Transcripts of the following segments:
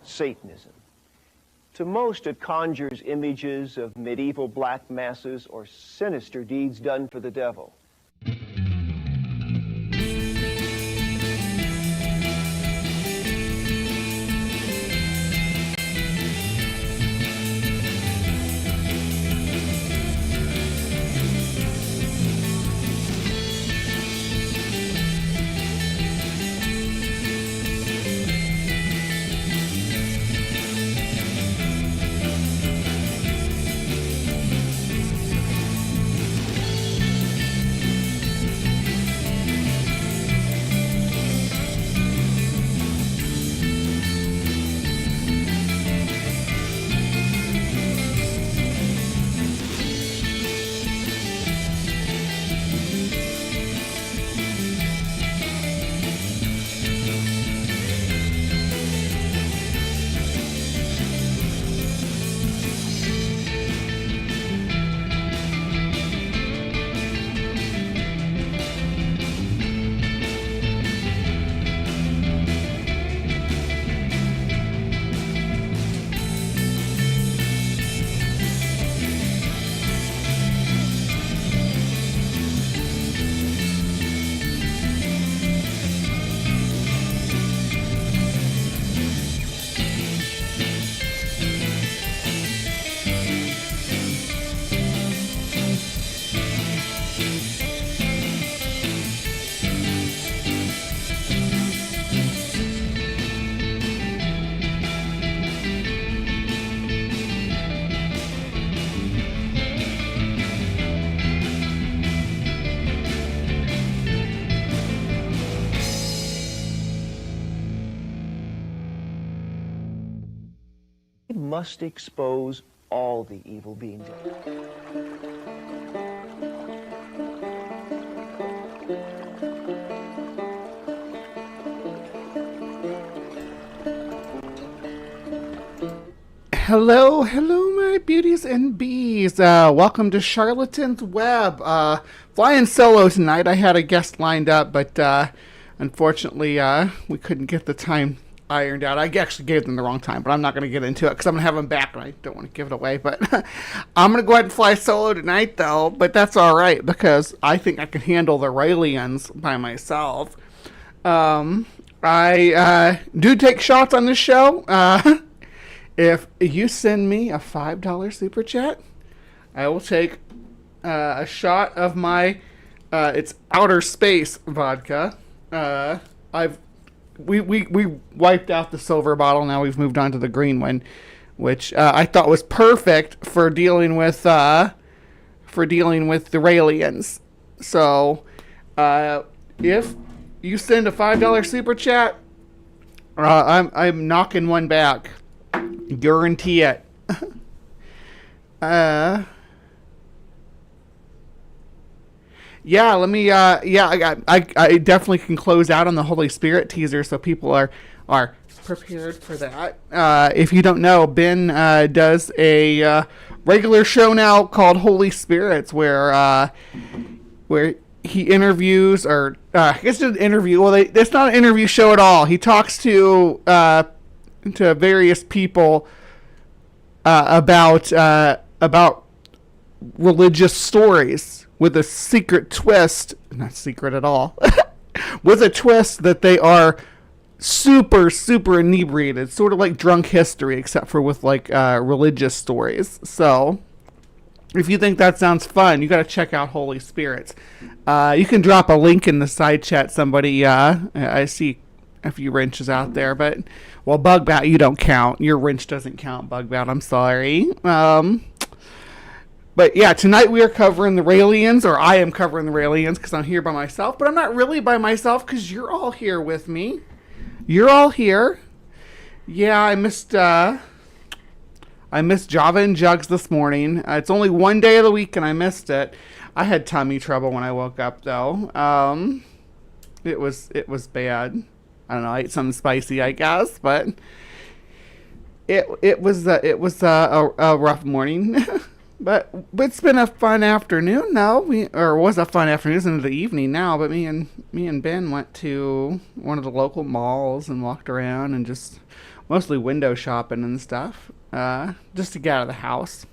Satanism. To most, it conjures images of medieval black masses or sinister deeds done for the devil. Must expose all the evil beings. Hello, my beauties and bees. Welcome to Charlatan's Web. Flying solo tonight. I had a guest lined up, but unfortunately, we couldn't get the time ironed out. I actually gave them the wrong time, but I'm not going to get into it because I'm going to have them back and I don't want to give it away. But I'm going to go ahead and fly solo tonight, though. But that's all right because I think I can handle the Raëlisms by myself. I do take shots on this show. If you send me a $5 super chat, I will take a shot of my it's outer space vodka. We wiped out the silver bottle. Now we've moved on to the green one, which I thought was perfect for dealing with the Raëlisms. So if you send a $5 super chat, I'm knocking one back. Guarantee it. Yeah, let me, I definitely can close out on the Holy Spirit teaser so people are prepared for that. If you don't know, Ben does a regular show now called Holy Spirits where he interviews, or I guess it's an interview. Well, it's not an interview show at all. He talks to various people about religious stories. With a secret twist, not secret at all, with a twist that they are super, super inebriated, sort of like drunk history, except for with like religious stories. So if you think that sounds fun, you got to check out Holy Spirits. You can drop a link in the side chat. Somebody, I see a few wrenches out there, but well, Bugbout, you don't count. Your wrench doesn't count, Bugbout. I'm sorry. But yeah, tonight we are covering the Raëlisms, or I am covering the Raëlisms because I'm here by myself. But I'm not really by myself because you're all here with me. You're all here. Yeah, I missed Java and Jugs this morning. It's only one day of the week and I missed it. I had tummy trouble when I woke up though. It was bad. I don't know. I ate something spicy, I guess, but it was a rough morning. But it's been a fun afternoon now. Or was a fun afternoon. It's into the evening now. But me and Ben went to one of the local malls and walked around and just mostly window shopping and stuff, just to get out of the house.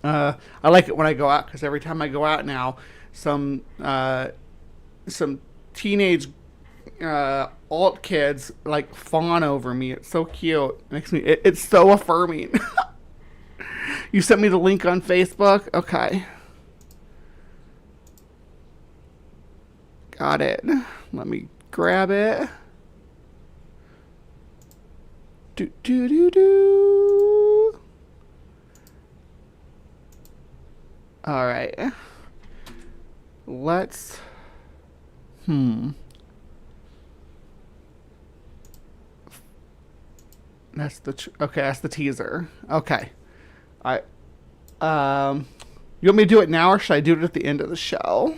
I like it when I go out because every time I go out now, some some teenage alt kids like fawn over me. It's so cute. It's so affirming. You sent me the link on Facebook? Okay. Got it. Let me grab it. Do do do do. All right. Let's That's the okay, that's the teaser. Okay. I you want me to do it now or should I do it at the end of the show?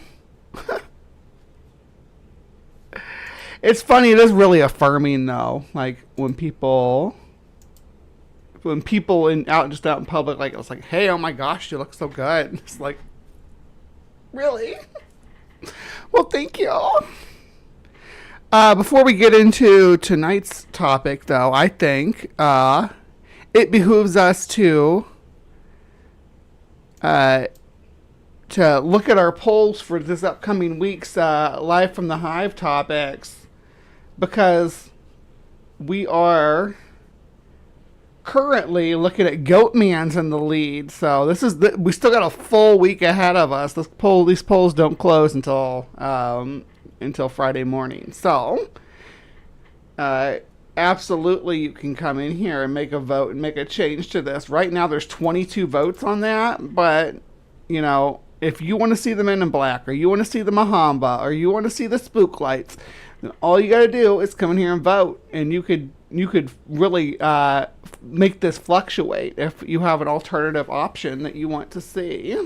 It's funny, it is really affirming though. Like when people out in public, like it's like, hey, oh my gosh, you look so good. It's like, really? Well, thank you. Before we get into tonight's topic, though, I think it behooves us to look at our polls for this upcoming week's Live from the Hive topics, because we are currently looking at Goatman's in the lead. So we still got a full week ahead of us. These polls don't close until Friday morning. So absolutely, you can come in here and make a vote and make a change to this. Right now, there's 22 votes on that, but you know, if you want to see the Men in Black, or you want to see the Mahamba, or you want to see the Spook Lights, then all you got to do is come in here and vote, and you could really make this fluctuate if you have an alternative option that you want to see.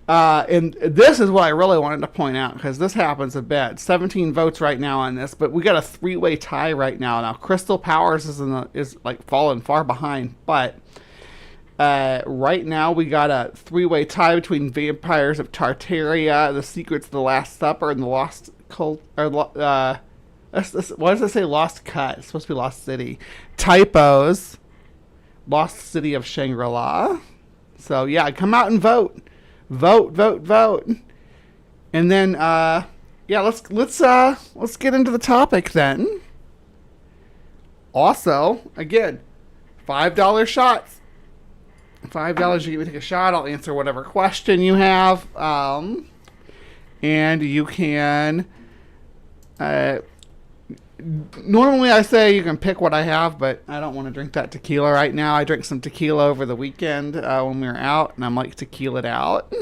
And this is what I really wanted to point out, because this happens a bit. 17 votes right now on this, but we got a three-way tie right now. Now Crystal Powers is like falling far behind, but right now we got a three-way tie between Vampires of Tartaria, The Secrets of the Last Supper, and the Lost Cult. What does it say? Lost Cut. It's supposed to be Lost City. Typos. Lost City of Shangri-La. So yeah, come out and vote. Vote. And then yeah, let's get into the topic then. Also, again, $5 shots. $5 you get me to take a shot. I'll answer whatever question you have. And you can normally I say you can pick what I have, but I don't want to drink that tequila right now. I drank some tequila over the weekend when we were out, and I'm like tequila'd out.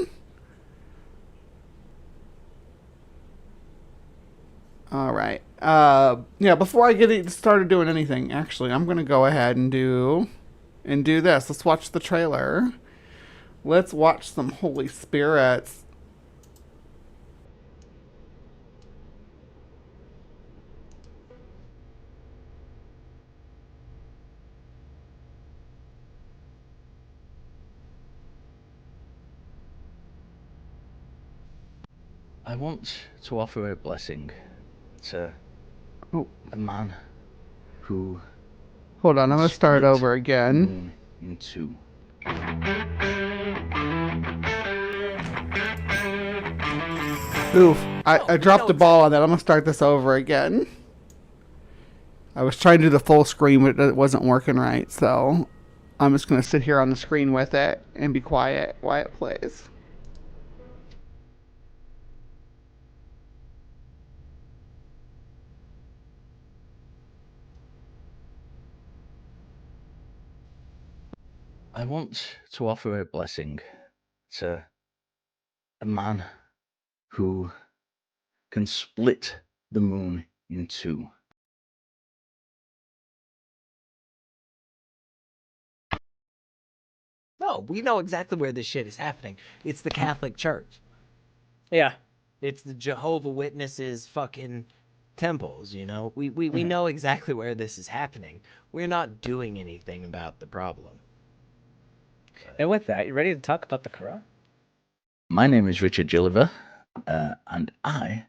All right. Yeah, before I get started doing anything, actually, I'm going to go ahead and do this. Let's watch the trailer. Let's watch some Holy Spirits. I want to offer a blessing to a man who... Hold on, I'm going to start over again. In two. Oof, I dropped the ball on that. I'm going to start this over again. I was trying to do the full screen, but it wasn't working right, so I'm just going to sit here on the screen with it and be quiet while it plays. I want to offer a blessing to a man who can split the moon in two. No, we know exactly where this shit is happening. It's the Catholic Church. Yeah. It's the Jehovah Witnesses fucking temples, you know? We know exactly where this is happening. We're not doing anything about the problem. And with that, you ready to talk about the Quran? My name is Richard Gilliver, and I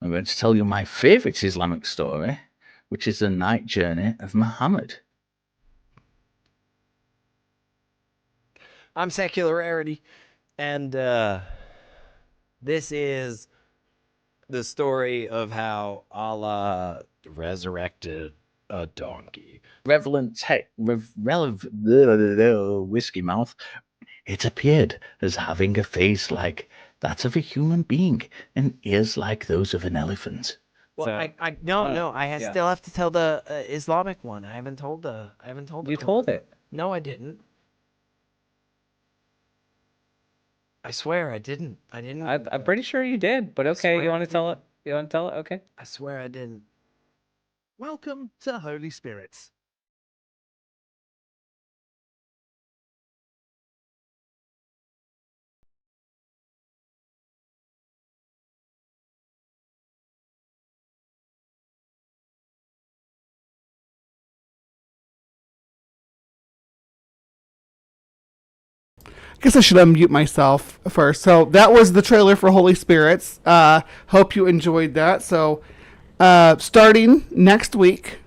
am going to tell you my favorite Islamic story, which is the night journey of Muhammad. I'm Secularity, and this is the story of how Allah resurrected a donkey. Whiskey mouth. It appeared as having a face like that of a human being and ears like those of an elephant. Well, So, I yeah. still have to tell the Islamic one. I haven't told the. You told it. No, I didn't. I swear I didn't. I didn't. I'm pretty sure you did, but okay. swear You want I to tell it? You want to tell it? Okay. I swear I didn't. Welcome to Holy Spirits. I guess I should unmute myself first. So that was the trailer for Holy Spirits. Hope you enjoyed that. So starting next week,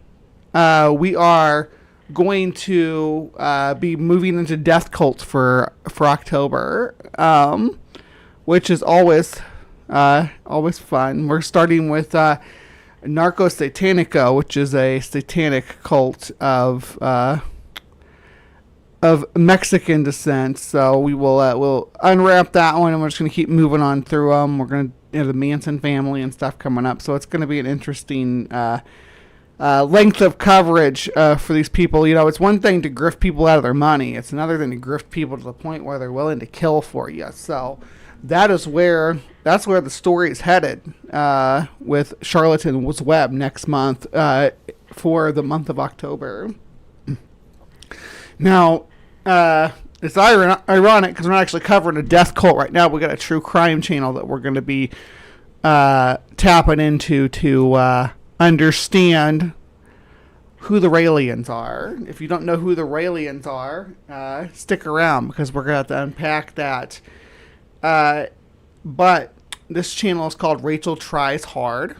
we are going to be moving into Death Cult for October, which is always fun. We're starting with Narco Satanico, which is a satanic cult of Mexican descent. So we will we'll unwrap that one, and we're just going to keep moving on through them. We're going to have the Manson family and stuff coming up, so it's going to be an interesting length of coverage for these people. You know, it's one thing to grift people out of their money. It's another thing to grift people to the point where they're willing to kill for you. So that's where the story is headed with Charlatan's Web next month for the month of October. Now, it's ironic because we're not actually covering a death cult right now. We got a true crime channel that we're going to be tapping into to understand who the Raëlians are. If you don't know who the Raëlians are, stick around because we're going to have to unpack that. But this channel is called Rachel Tries Hard.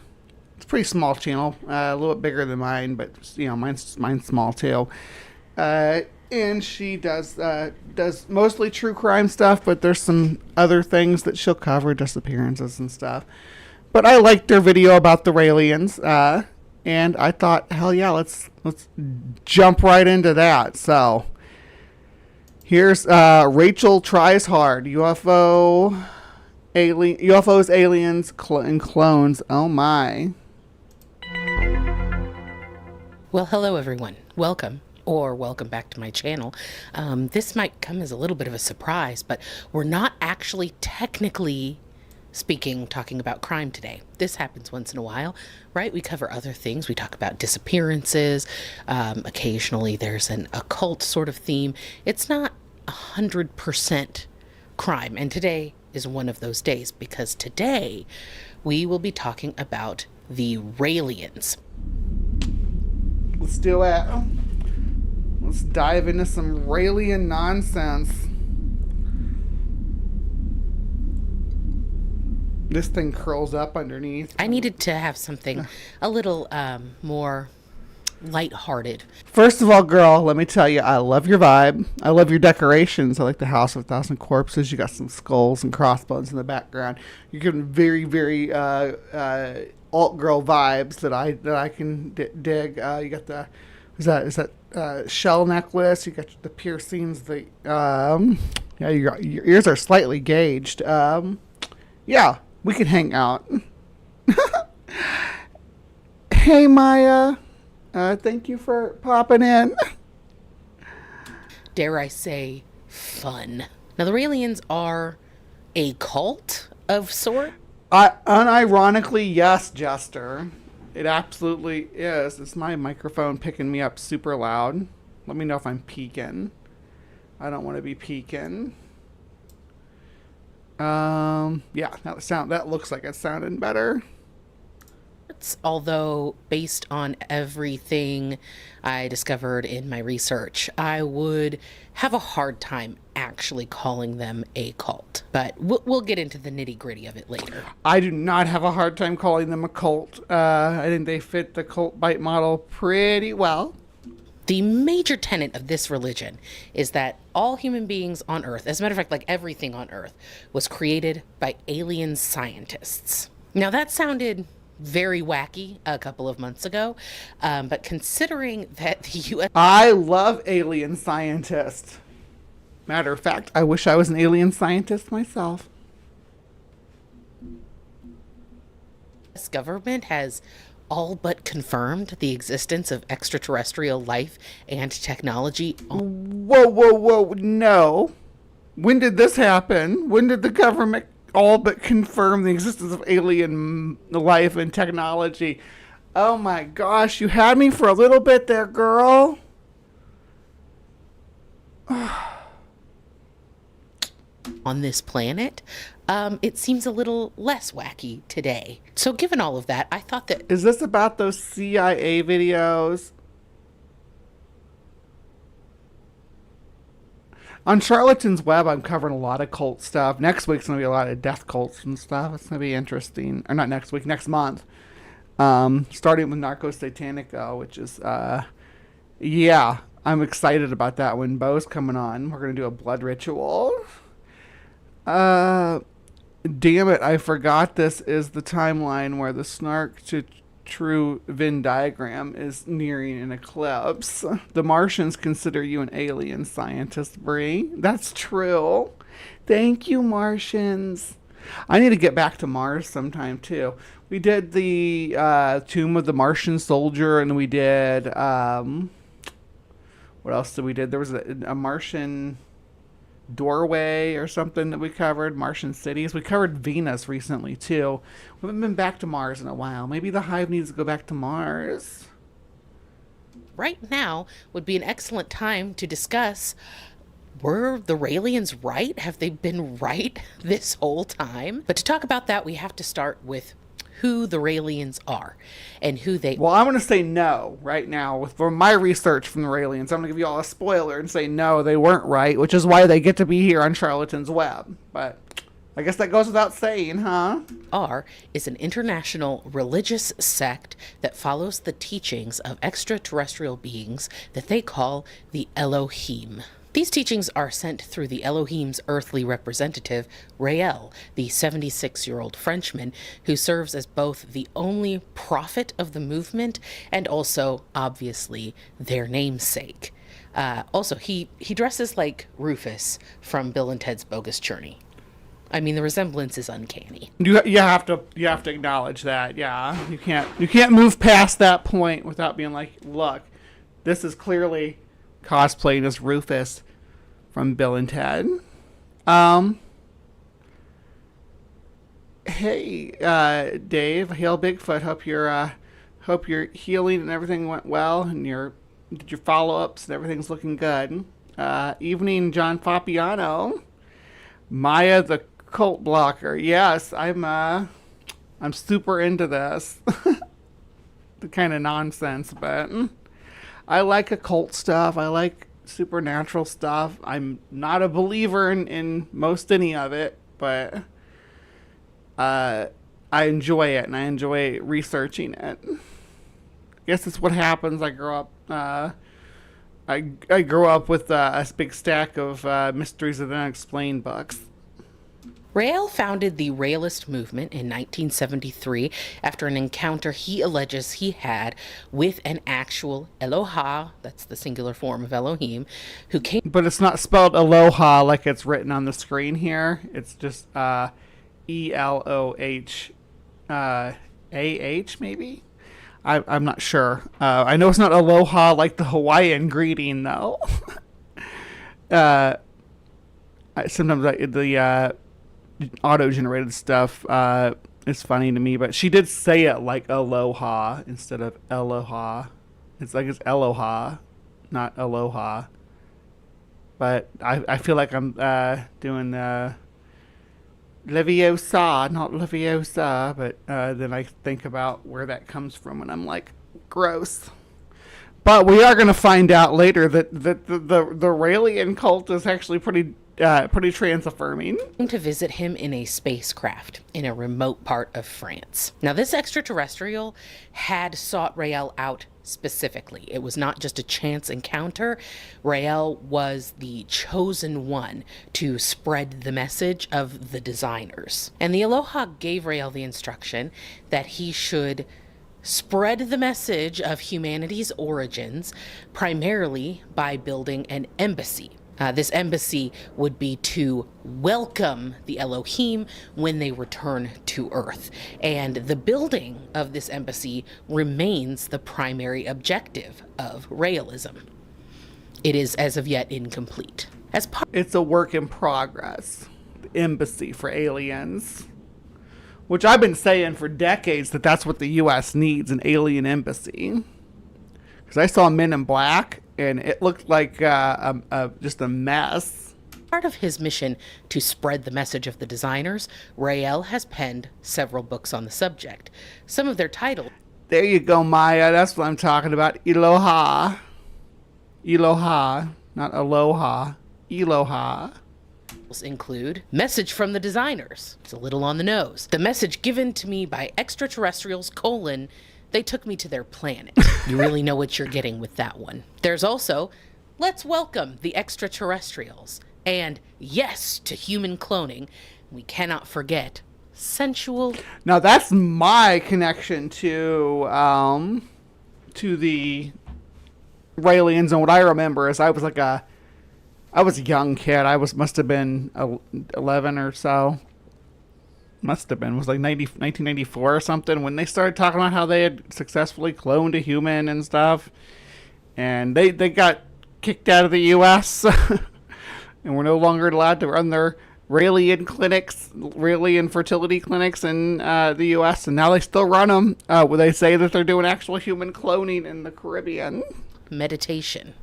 It's a pretty small channel, a little bit bigger than mine, but you know, mine's small too. And she does mostly true crime stuff, but there's some other things that she'll cover, disappearances and stuff. But I liked her video about the Raëlians, and I thought, hell yeah, let's jump right into that. So here's Rachel Tries Hard, UFOs, aliens, and clones. Oh my. Well, hello everyone. Welcome. Or welcome back to my channel. This might come as a little bit of a surprise, but we're not actually technically speaking talking about crime today. This happens once in a while, right? We cover other things. We talk about disappearances. Occasionally there's an occult sort of theme. It's not 100% crime. And today is one of those days because today we will be talking about the Raëlians. Let's do it. Let's dive into some Raëlian nonsense. This thing curls up underneath. I needed to have something a little more lighthearted. First of all, girl, let me tell you, I love your vibe. I love your decorations. I like the House of a Thousand Corpses. You got some skulls and crossbones in the background. You're getting very, very alt girl vibes that I can dig. You got the is that shell necklace. You got the piercings. The yeah, your ears are slightly gauged. Yeah, we can hang out. Hey, Maya. Thank you for popping in. Dare I say, fun. Now, the Raëlians are a cult of sort. Unironically, yes, Jester. It absolutely is. It's my microphone picking me up super loud. Let me know if I'm peaking. I don't want to be peaking. Yeah, that looks like it's sounding better. sorts, although based on everything I discovered in my research, I would have a hard time actually calling them a cult. But we'll get into the nitty-gritty of it later. I do not have a hard time calling them a cult. I think they fit the cult bite model pretty well. The major tenet of this religion is that all human beings on Earth, as a matter of fact, like everything on Earth, was created by alien scientists. Now, that sounded very wacky a couple of months ago, but considering that the U.S. I love alien scientists. Matter of fact, I wish I was an alien scientist myself. government has all but confirmed the existence of extraterrestrial life and technology. Whoa, no. When did this happen? When did the government all but confirm the existence of alien life and technology? Oh my gosh, you had me for a little bit there, girl. On this planet, it seems a little less wacky today. So given all of that, I thought that... Is this about those CIA videos? On Charlatan's Web, I'm covering a lot of cult stuff. Next week's going to be a lot of death cults and stuff. It's going to be interesting. Or not next week, next month. Starting with Narco Satanico, which is, yeah, I'm excited about that one. Bo's coming on. We're going to do a blood ritual. Damn it, I forgot this is the timeline where the snark to true Venn diagram is nearing an eclipse. The Martians consider you an alien scientist, Bree. That's true. Thank you, Martians. I need to get back to Mars sometime, too. We did the Tomb of the Martian Soldier, and we did... what else did we did? There was a Martian... doorway or something that we covered. Martian cities. We covered Venus recently too. We haven't been back to Mars in a while. Maybe the Hive needs to go back to Mars. Right now would be an excellent time to discuss, were the Raëlians right? Have they been right this whole time? But to talk about that, we have to start with who the Raëlians are and who they... Well, I'm going to say no right now. From my research from the Raëlians, I'm going to give you all a spoiler and say no, they weren't right, which is why they get to be here on Charlatan's Web. But I guess that goes without saying, huh? Is an international religious sect that follows the teachings of extraterrestrial beings that they call the Elohim. These teachings are sent through the Elohim's earthly representative, Raël, the 76-year-old Frenchman who serves as both the only prophet of the movement and also, obviously, their namesake. Also, he dresses like Rufus from Bill and Ted's Bogus Journey. I mean, the resemblance is uncanny. You have to acknowledge that. Yeah, you can't move past that point without being like, look, this is clearly cosplaying as Rufus from Bill and Ted. Hey, Dave. Hail Bigfoot. Hope you're healing and everything went well, and did your follow-ups and everything's looking good. Evening, John Fabiano. Maya the cult blocker. Yes, I'm super into this. The kind of nonsense, but I like occult stuff. I like supernatural stuff. I'm not a believer in most any of it, but I enjoy it, and I enjoy researching it. I guess that's what happens. I grew up I grew up with a big stack of Mysteries of the Unexplained books. Raël founded the Raëlist movement in 1973 after an encounter he alleges he had with an actual Eloha, that's the singular form of Elohim, who came... But it's not spelled Aloha like it's written on the screen here. It's just E-L-O-H A-H, maybe? I'm not sure. I know it's not Aloha like the Hawaiian greeting, though. Sometimes the auto-generated stuff is funny to me, but she did say it like Aloha instead of Eloha. It's like it's Eloha, not Aloha. But I feel like I'm doing Leviosa, not Leviosa, but then I think about where that comes from, and I'm like, gross. But we are going to find out later that the Raëlian cult is actually pretty trans-affirming. To visit him in a spacecraft in a remote part of France. Now, this extraterrestrial had sought Raël out specifically. It was not just a chance encounter. Raël was the chosen one to spread the message of the designers. And the Aloha gave Raël the instruction that he should spread the message of humanity's origins primarily by building an embassy. This embassy would be to welcome the Elohim when they return to Earth. And the building of this embassy remains the primary objective of Raëlism. It is as of yet incomplete. It's a work in progress. The embassy for aliens. Which I've been saying for decades that that's what the U.S. needs, an alien embassy. Because I saw Men in Black, and it looked like just a mess. Part of his mission to spread the message of the designers, Raël has penned several books on the subject. Some of their titles... There you go, Maya. That's what I'm talking about. Eloha. Eloha. Not aloha. Eloha. Include Message from the Designers. It's a little on the nose. The message given to me by extraterrestrials, they took me to their planet. You really know what you're getting with that one. There's also Let's Welcome the Extraterrestrials and Yes to Human Cloning. We cannot forget Sensual. Now that's my connection to the Raëlians, and what I remember is I was a young kid. Must have been 11 or so. Must have been. It was like 1994 or something when they started talking about how they had successfully cloned a human and stuff. And they got kicked out of the U.S. and were no longer allowed to run their Raëlian clinics, Raëlian fertility clinics in the U.S. And now they still run them. Where they say that they're doing actual human cloning in the Caribbean. Meditation.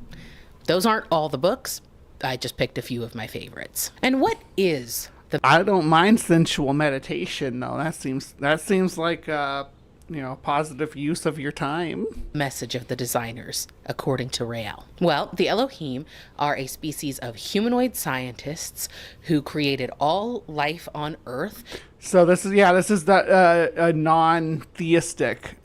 Those aren't all the books. I just picked a few of my favorites. And what is the... I don't mind sensual meditation, though. That seems like positive use of your time. Message of the designers, according to Raël. Well, the Elohim are a species of humanoid scientists who created all life on Earth. So this is a non-theistic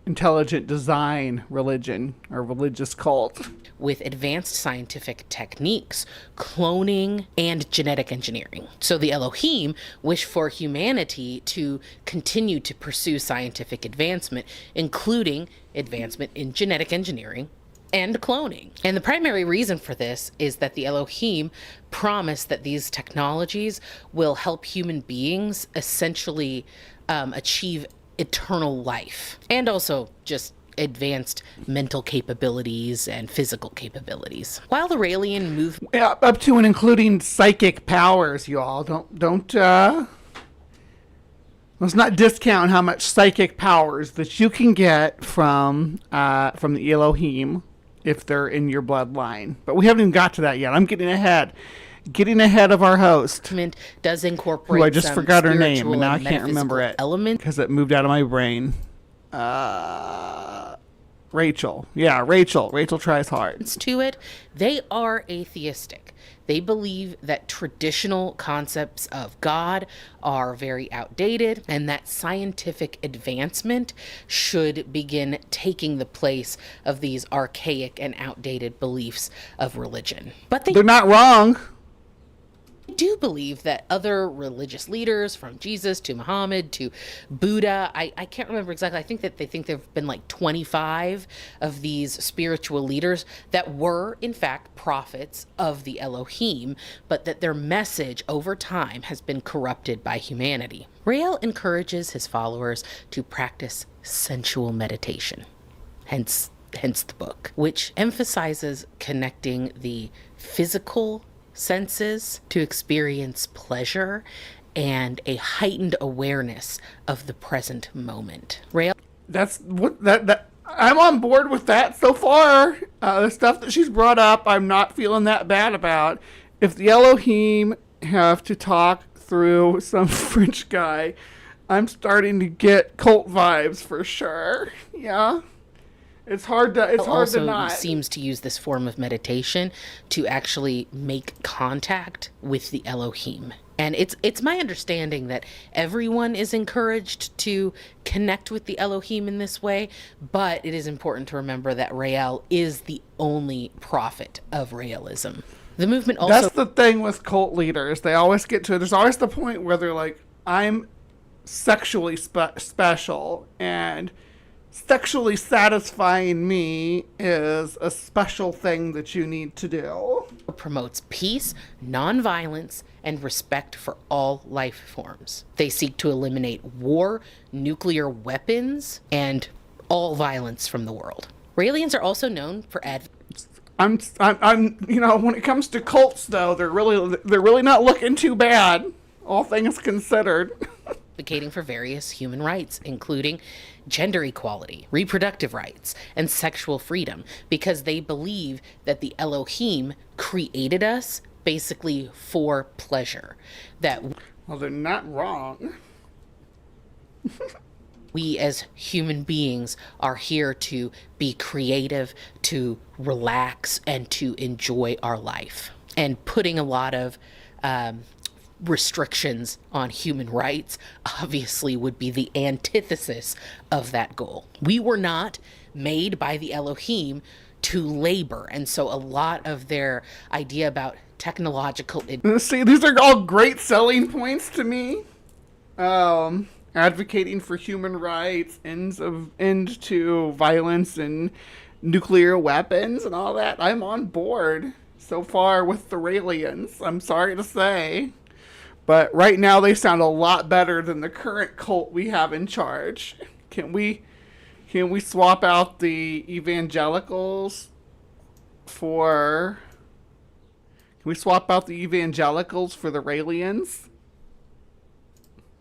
intelligent design religion or religious cult. With advanced scientific techniques, cloning, and genetic engineering. So the Elohim wish for humanity to continue to pursue scientific advancement, including advancement in genetic engineering and cloning. And the primary reason for this is that the Elohim promise that these technologies will help human beings essentially achieve eternal life, and also just advanced mental capabilities and physical capabilities. While the Raëlian movement... Yeah, up to and including psychic powers, y'all. Don't let's not discount how much psychic powers that you can get from the Elohim if they're in your bloodline. But we haven't even got to that yet. I'm getting ahead of our host. Does incorporate who I just forgot her name, and now I and can't remember it because it moved out of my brain. Rachel. Yeah, Rachel. Rachel tries hard. To it, they are atheistic. They believe that traditional concepts of God are very outdated and that scientific advancement should begin taking the place of these archaic and outdated beliefs of religion. But they're not wrong. Do believe that other religious leaders, from Jesus to Muhammad to Buddha, I can't remember exactly, I think that they think there have been like 25 of these spiritual leaders that were in fact prophets of the Elohim, but that their message over time has been corrupted by humanity. Raël encourages his followers to practice sensual meditation, hence the book, which emphasizes connecting the physical senses to experience pleasure and a heightened awareness of the present moment. That's what that I'm on board with that so far. The stuff that she's brought up, I'm not feeling that bad about. If the Elohim have to talk through some French guy, I'm starting to get cult vibes for sure. Yeah. It's hard to also not. seems to use this form of meditation to actually make contact with the Elohim. And it's my understanding that everyone is encouraged to connect with the Elohim in this way, but it is important to remember that Raël is the only prophet of Raëlism. The movement also... That's the thing with cult leaders. They always get to... There's always the point where they're like, I'm sexually special, and sexually satisfying me is a special thing that you need to do. Promotes peace, nonviolence, and respect for all life forms. They seek to eliminate war, nuclear weapons, and all violence from the world. Raëlians are also known for I'm you know, when it comes to cults though, they're really not looking too bad, all things considered. advocating for various human rights, including gender equality, reproductive rights, and sexual freedom, because they believe that the Elohim created us basically for pleasure. That Well, they're not wrong. we as human beings are here to be creative, to relax, and to enjoy our life. And putting a lot of restrictions on human rights obviously would be the antithesis of that goal. We were not made by the Elohim to labor, and so a lot of their idea about technological... See, these are all great selling points to me. Advocating for human rights, end to violence and nuclear weapons and all that. I'm on board so far with the Raëlians, I'm sorry to say. But right now they sound a lot better than the current cult we have in charge. Can we swap out the evangelicals for... Can we swap out the evangelicals for the Raëlians?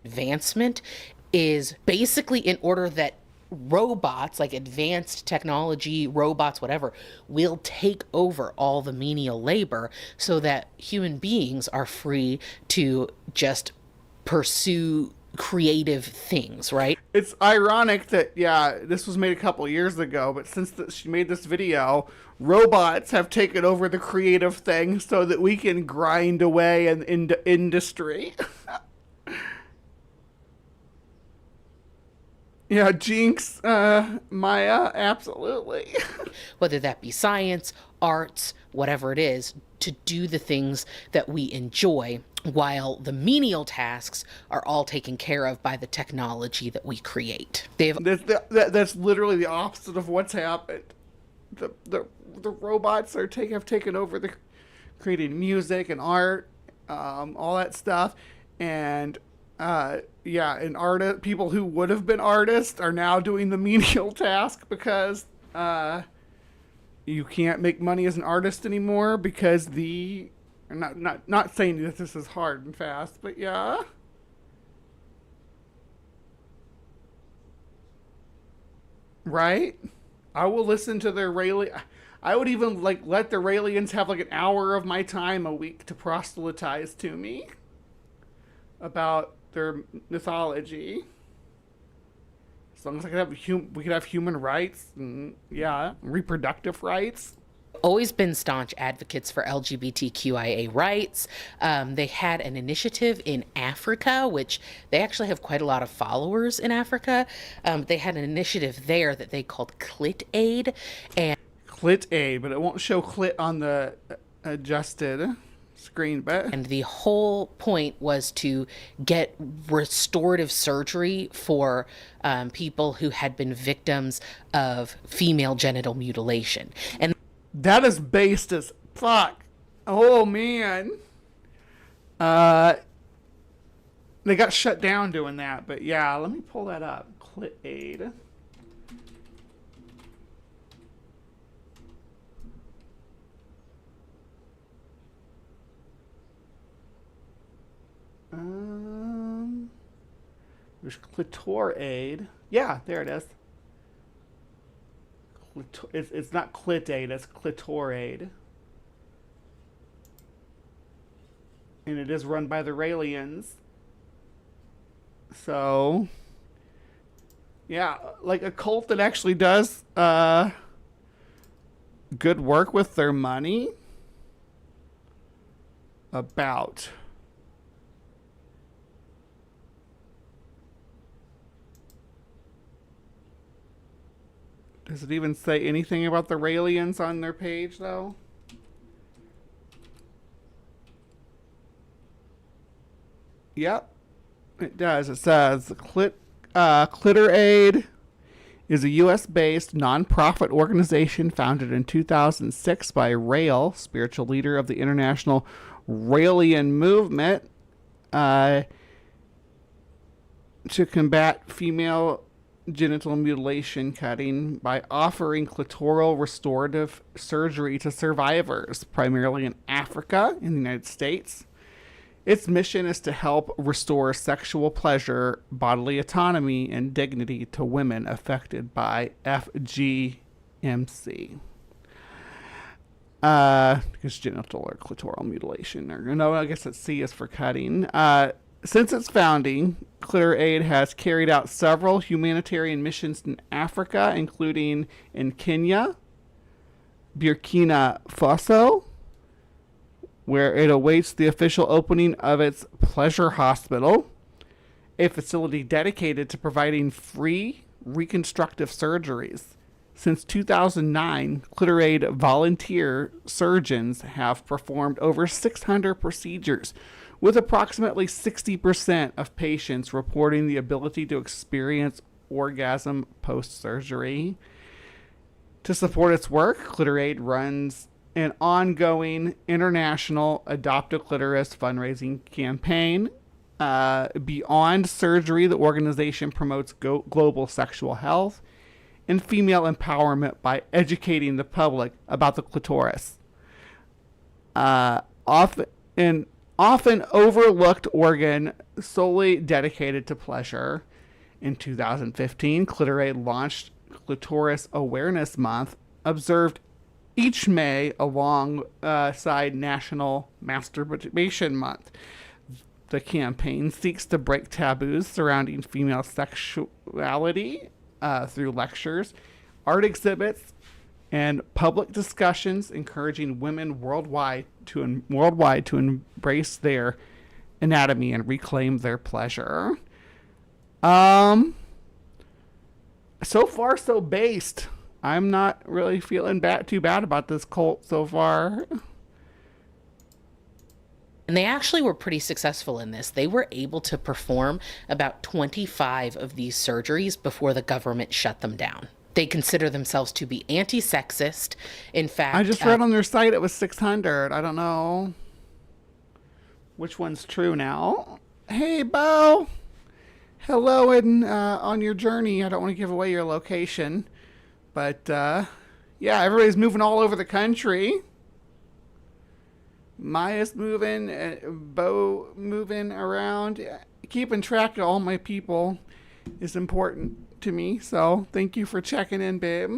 Advancement is basically in order that robots, like advanced technology, robots, whatever, will take over all the menial labor so that human beings are free to just pursue creative things, right? It's ironic that, yeah, this was made a couple years ago, but since she made this video, robots have taken over the creative thing so that we can grind away in industry. Yeah, Jinx, Maya, absolutely. Whether that be science, arts, whatever it is, to do the things that we enjoy, while the menial tasks are all taken care of by the technology that we create. That's literally the opposite of what's happened. The robots have taken over the creating music and art, all that stuff, and and people who would have been artists are now doing the menial task because you can't make money as an artist anymore because not saying that this is hard and fast, but yeah. Right? I will listen to their I would even let the Raëlians have an hour of my time a week to proselytize to me about their mythology. As long as I we could have human rights and reproductive rights. Always been staunch advocates for LGBTQIA rights. They had an initiative in Africa, which they actually have quite a lot of followers in Africa. They had an initiative there that they called Clit Aid. Clit Aid, but it won't show clit on the adjusted screen, but... And the whole point was to get restorative surgery for people who had been victims of female genital mutilation. And that is based as fuck. Oh, man. They got shut down doing that, but yeah, let me pull that up. Clit Aid. There's clitor aid. Yeah, there it is. It's not clit aid, it's clitor aid. And it is run by the Raëlians. So, yeah, like a cult that actually does good work with their money. About. Does it even say anything about the Raëlians on their page, though? Yep, it does. It says Clitter Aid is a U.S.-based nonprofit organization founded in 2006 by Raël, spiritual leader of the international Raëlian movement, to combat female genital mutilation cutting by offering clitoral restorative surgery to survivors, primarily in Africa and the United States. Its mission is to help restore sexual pleasure, bodily autonomy, and dignity to women affected by FGMC. Because genital or clitoral mutilation. Or, no, I guess it's C is for cutting. Since its founding, Clitter Aid has carried out several humanitarian missions in Africa, including in Kenya, Burkina Faso, where it awaits the official opening of its Pleasure Hospital, a facility dedicated to providing free reconstructive surgeries. Since 2009, Clitter Aid volunteer surgeons have performed over 600 procedures, with approximately 60% of patients reporting the ability to experience orgasm post-surgery. To support its work, Clitter Aid runs an ongoing international Adopt a Clitoris fundraising campaign. Beyond surgery, the organization promotes global sexual health and female empowerment by educating the public about the clitoris. Often overlooked organ solely dedicated to pleasure. In 2015, Clitter Aid launched Clitoris Awareness Month, observed each May alongside National Masturbation Month. The campaign seeks to break taboos surrounding female sexuality through lectures, art exhibits, and public discussions, encouraging women worldwide to embrace their anatomy and reclaim their pleasure. So far, so based. I'm not really feeling too bad about this cult so far. And they actually were pretty successful in this. They were able to perform about 25 of these surgeries before the government shut them down. They consider themselves to be anti-sexist. In fact, I just read on their site it was 600. I don't know which one's true now. Hey, Bo. Hello, and on your journey. I don't want to give away your location. But, yeah, everybody's moving all over the country. Maya's moving, Bo moving around. Keeping track of all my people is important to me. So thank you for checking in, babe.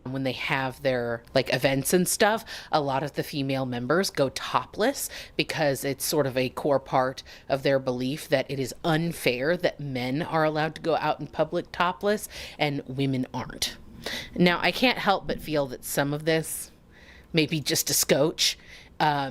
When they have their events and stuff, a lot of the female members go topless because it's sort of a core part of their belief that it is unfair that men are allowed to go out in public topless and women aren't. Now, I can't help but feel that some of this, maybe just a scotch,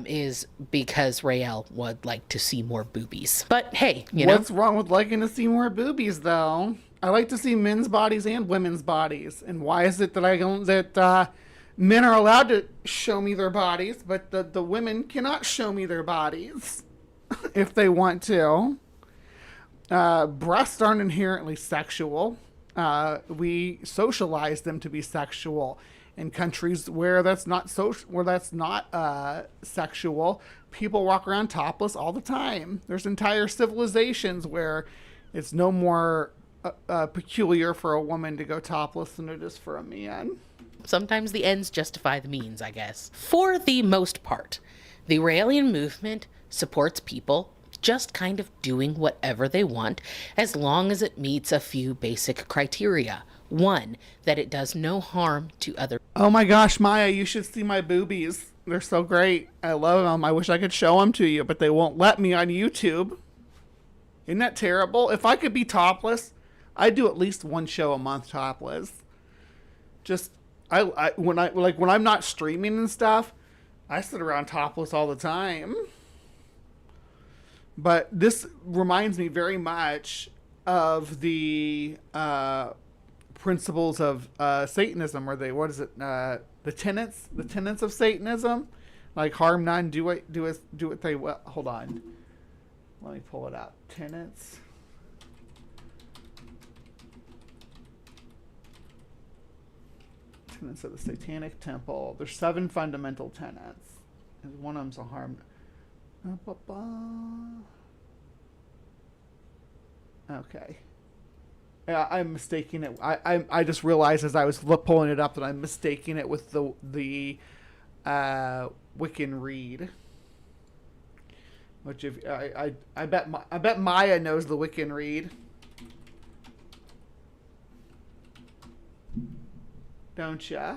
is because Raël would like to see more boobies. But hey, what's wrong with liking to see more boobies, though? I like to see men's bodies and women's bodies. And why is it that men are allowed to show me their bodies, but the women cannot show me their bodies if they want to? Breasts aren't inherently sexual. We socialize them to be sexual. In countries where that's not sexual, people walk around topless all the time. There's entire civilizations where it's no more peculiar for a woman to go topless than it is for a man. Sometimes the ends justify the means, I guess. For the most part, the Raëlian movement supports people just kind of doing whatever they want as long as it meets a few basic criteria. One, that it does no harm to other. Oh my gosh, Maya, you should see my boobies. They're so great. I love them. I wish I could show them to you, but they won't let me on YouTube. Isn't that terrible? If I could be topless, I'd do at least one show a month topless. Just when I'm not streaming and stuff, I sit around topless all the time. But this reminds me very much of the principles of Satanism, or the tenets of Satanism, like harm none, do what they will. Hold on, let me pull it up. Tenets. Tenets of the Satanic Temple. There's 7 fundamental tenets, and one of them's a harm. Okay. Yeah, I'm mistaking it. I just realized as I was pulling it up that I'm mistaking it with the Wiccan Reed. Which if I bet Maya knows the Wiccan Reed. Don't ya?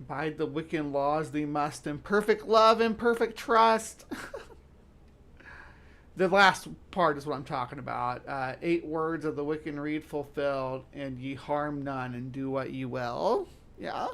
Abide the Wiccan laws thee must, in perfect love and perfect trust. The last part is what I'm talking about. 8 words of the Wiccan Reed fulfilled, and ye harm none and do what ye will. Yeah.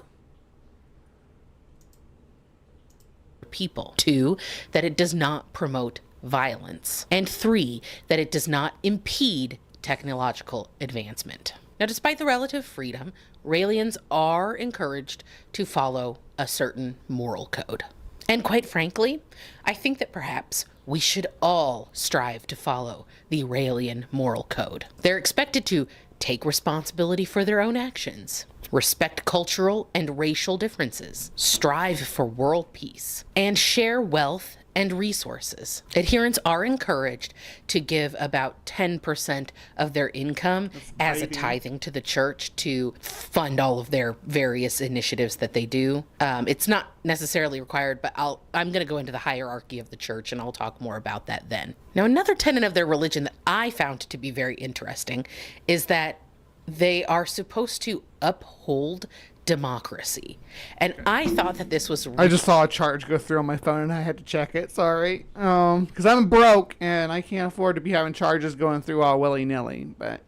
People. 2, that it does not promote violence. And 3, that it does not impede technological advancement. Now, despite the relative freedom, Raelians are encouraged to follow a certain moral code. And quite frankly, I think that perhaps we should all strive to follow the Raelian moral code. They're expected to take responsibility for their own actions, respect cultural and racial differences, strive for world peace, and share wealth and resources. Adherents are encouraged to give about 10% of their income as a tithing to the church to fund all of their various initiatives that they do. It's not necessarily required, but I'm going to go into the hierarchy of the church and I'll talk more about that then. Now, another tenet of their religion that I found to be very interesting is that they are supposed to uphold democracy. And I thought that this was I just saw a charge go through on my phone and I had to check it. Sorry. Because I'm broke and I can't afford to be having charges going through all willy-nilly. But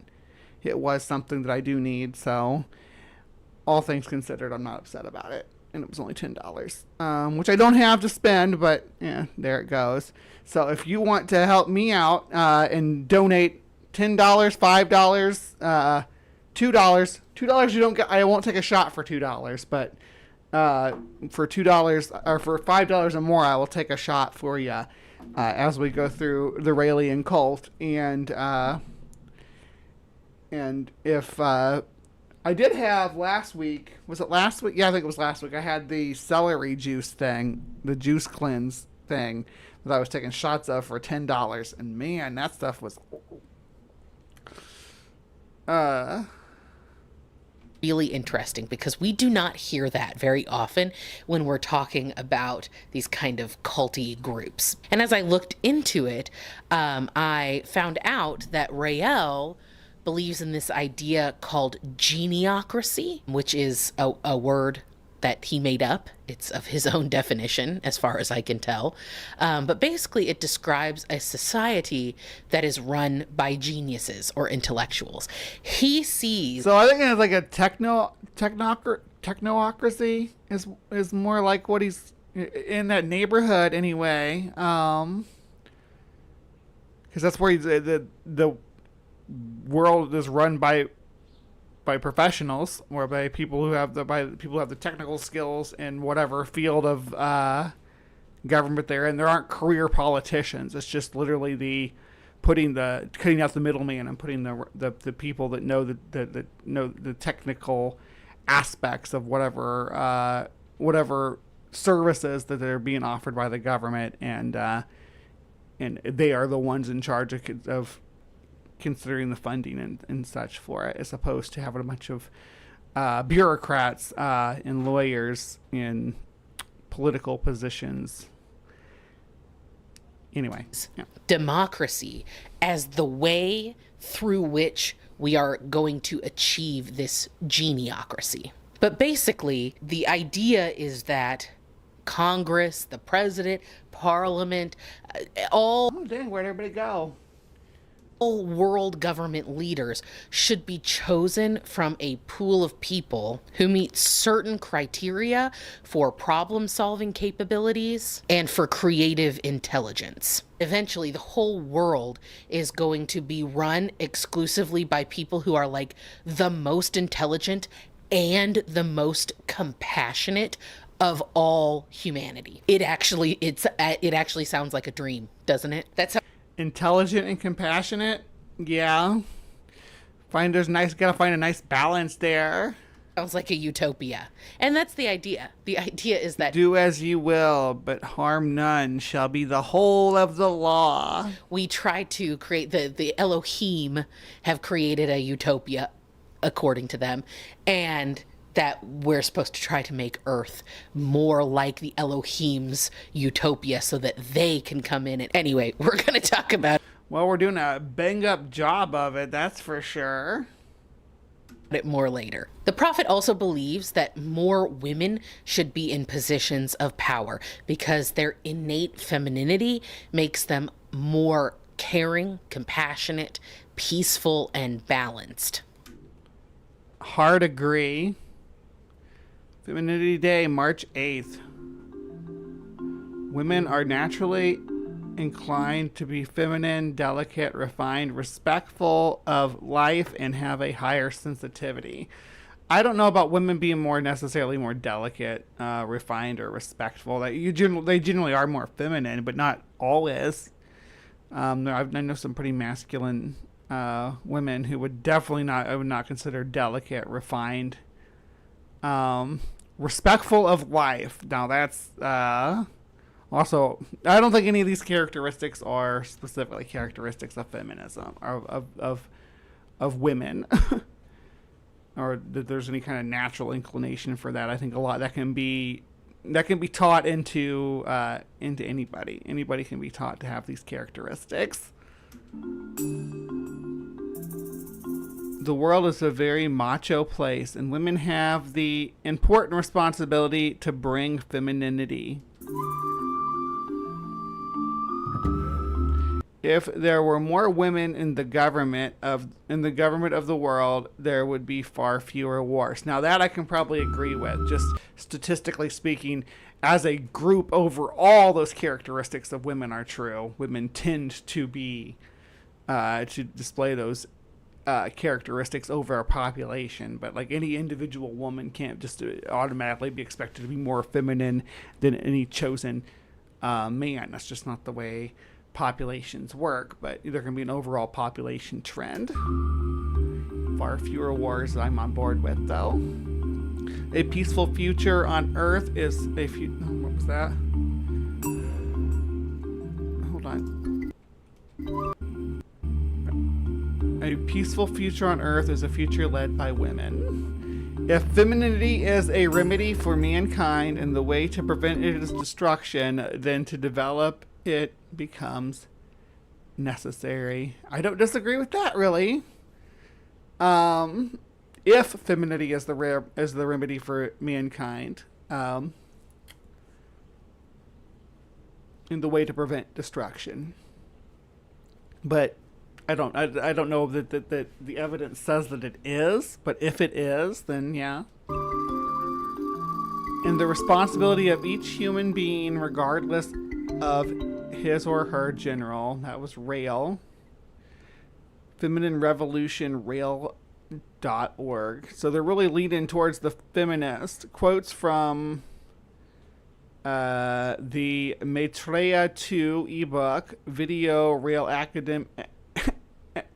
it was something that I do need. So all things considered, I'm not upset about it. And it was only $10, which I don't have to spend, but yeah, there it goes. So if you want to help me out and donate $10, $5, $2 you don't get. I won't take a shot for $2, but for $2 or for $5 or more, I will take a shot for you as we go through the Raelian cult. And if I did have last week, was it last week? Yeah, I think it was last week. I had the celery juice thing, the juice cleanse thing that I was taking shots of for $10, and man, that stuff was. Really interesting because we do not hear that very often when we're talking about these kind of culty groups. And as I looked into it, I found out that Rael believes in this idea called geniocracy, which is a word that he made up. It's of his own definition, as far as I can tell. But basically, it describes a society that is run by geniuses or intellectuals. He sees. So I think it's like a technocracy is more like what he's in that neighborhood anyway. Because that's where the world is run by professionals or by people who have the technical skills in whatever field of government they're in. There aren't career politicians. It's just literally cutting out the middleman and putting the people that know the technical aspects of whatever services that they're being offered by the government, and they are the ones in charge of considering the funding and such for it, as opposed to having a bunch of bureaucrats and lawyers in political positions. Anyway, yeah. Democracy as the way through which we are going to achieve this geniocracy. But basically, the idea is that Congress, the president, Parliament, all Oh, dang, where'd everybody go? world government leaders should be chosen from a pool of people who meet certain criteria for problem solving capabilities and for creative intelligence. Eventually, the whole world is going to be run exclusively by people who are like the most intelligent and the most compassionate of all humanity. It actually sounds like a dream, doesn't it? That's how Intelligent and compassionate? Yeah. Gotta find a nice balance there. sounds like a utopia. And that's the idea. The idea is that Do as you will, but harm none shall be the whole of the law. we try to create the Elohim have created a utopia according to them, and that we're supposed to try to make Earth more like the Elohim's utopia so that they can come in. And anyway, we're going to talk about Well, we're doing a bang-up job of it, that's for sure. it more later. The prophet also believes that more women should be in positions of power because their innate femininity makes them more caring, compassionate, peaceful, and balanced. Hard agree. Femininity Day, March 8th. Women are naturally inclined to be feminine, delicate, refined, respectful of life, and have a higher sensitivity. I don't know about women being necessarily more delicate, refined, or respectful. They generally are more feminine, but not always. I know some pretty masculine women who I would not consider delicate, refined, respectful of life. Now that's also, I don't think any of these characteristics are specifically characteristics of feminism or of women, or that there's any kind of natural inclination for that. I think a lot that can be taught into anybody. Anybody can be taught to have these characteristics. The world is a very macho place, and women have the important responsibility to bring femininity. If there were more women in the government of the world, there would be far fewer wars. Now that I can probably agree with. Just statistically speaking, as a group overall, those characteristics of women are true. Women tend to be to display those characteristics over a population, but like any individual woman can't just automatically be expected to be more feminine than any chosen man. That's just not the way populations work, but there can be an overall population trend. Far fewer wars that I'm on board with, though. A peaceful future on Earth is a what was that? Hold on. A peaceful future on Earth is a future led by women. If femininity is a remedy for mankind and the way to prevent its destruction, then to develop it becomes necessary. I don't disagree with that, really. If femininity is the remedy for mankind, in the way to prevent destruction, but I don't know that the evidence says that it is, but if it is, then yeah. And the responsibility of each human being, regardless of his or her general. That was Rail. Feminine Revolution Rail.org. So they're really leading towards the feminist. Quotes from the Maitreya 2 ebook, Video Rail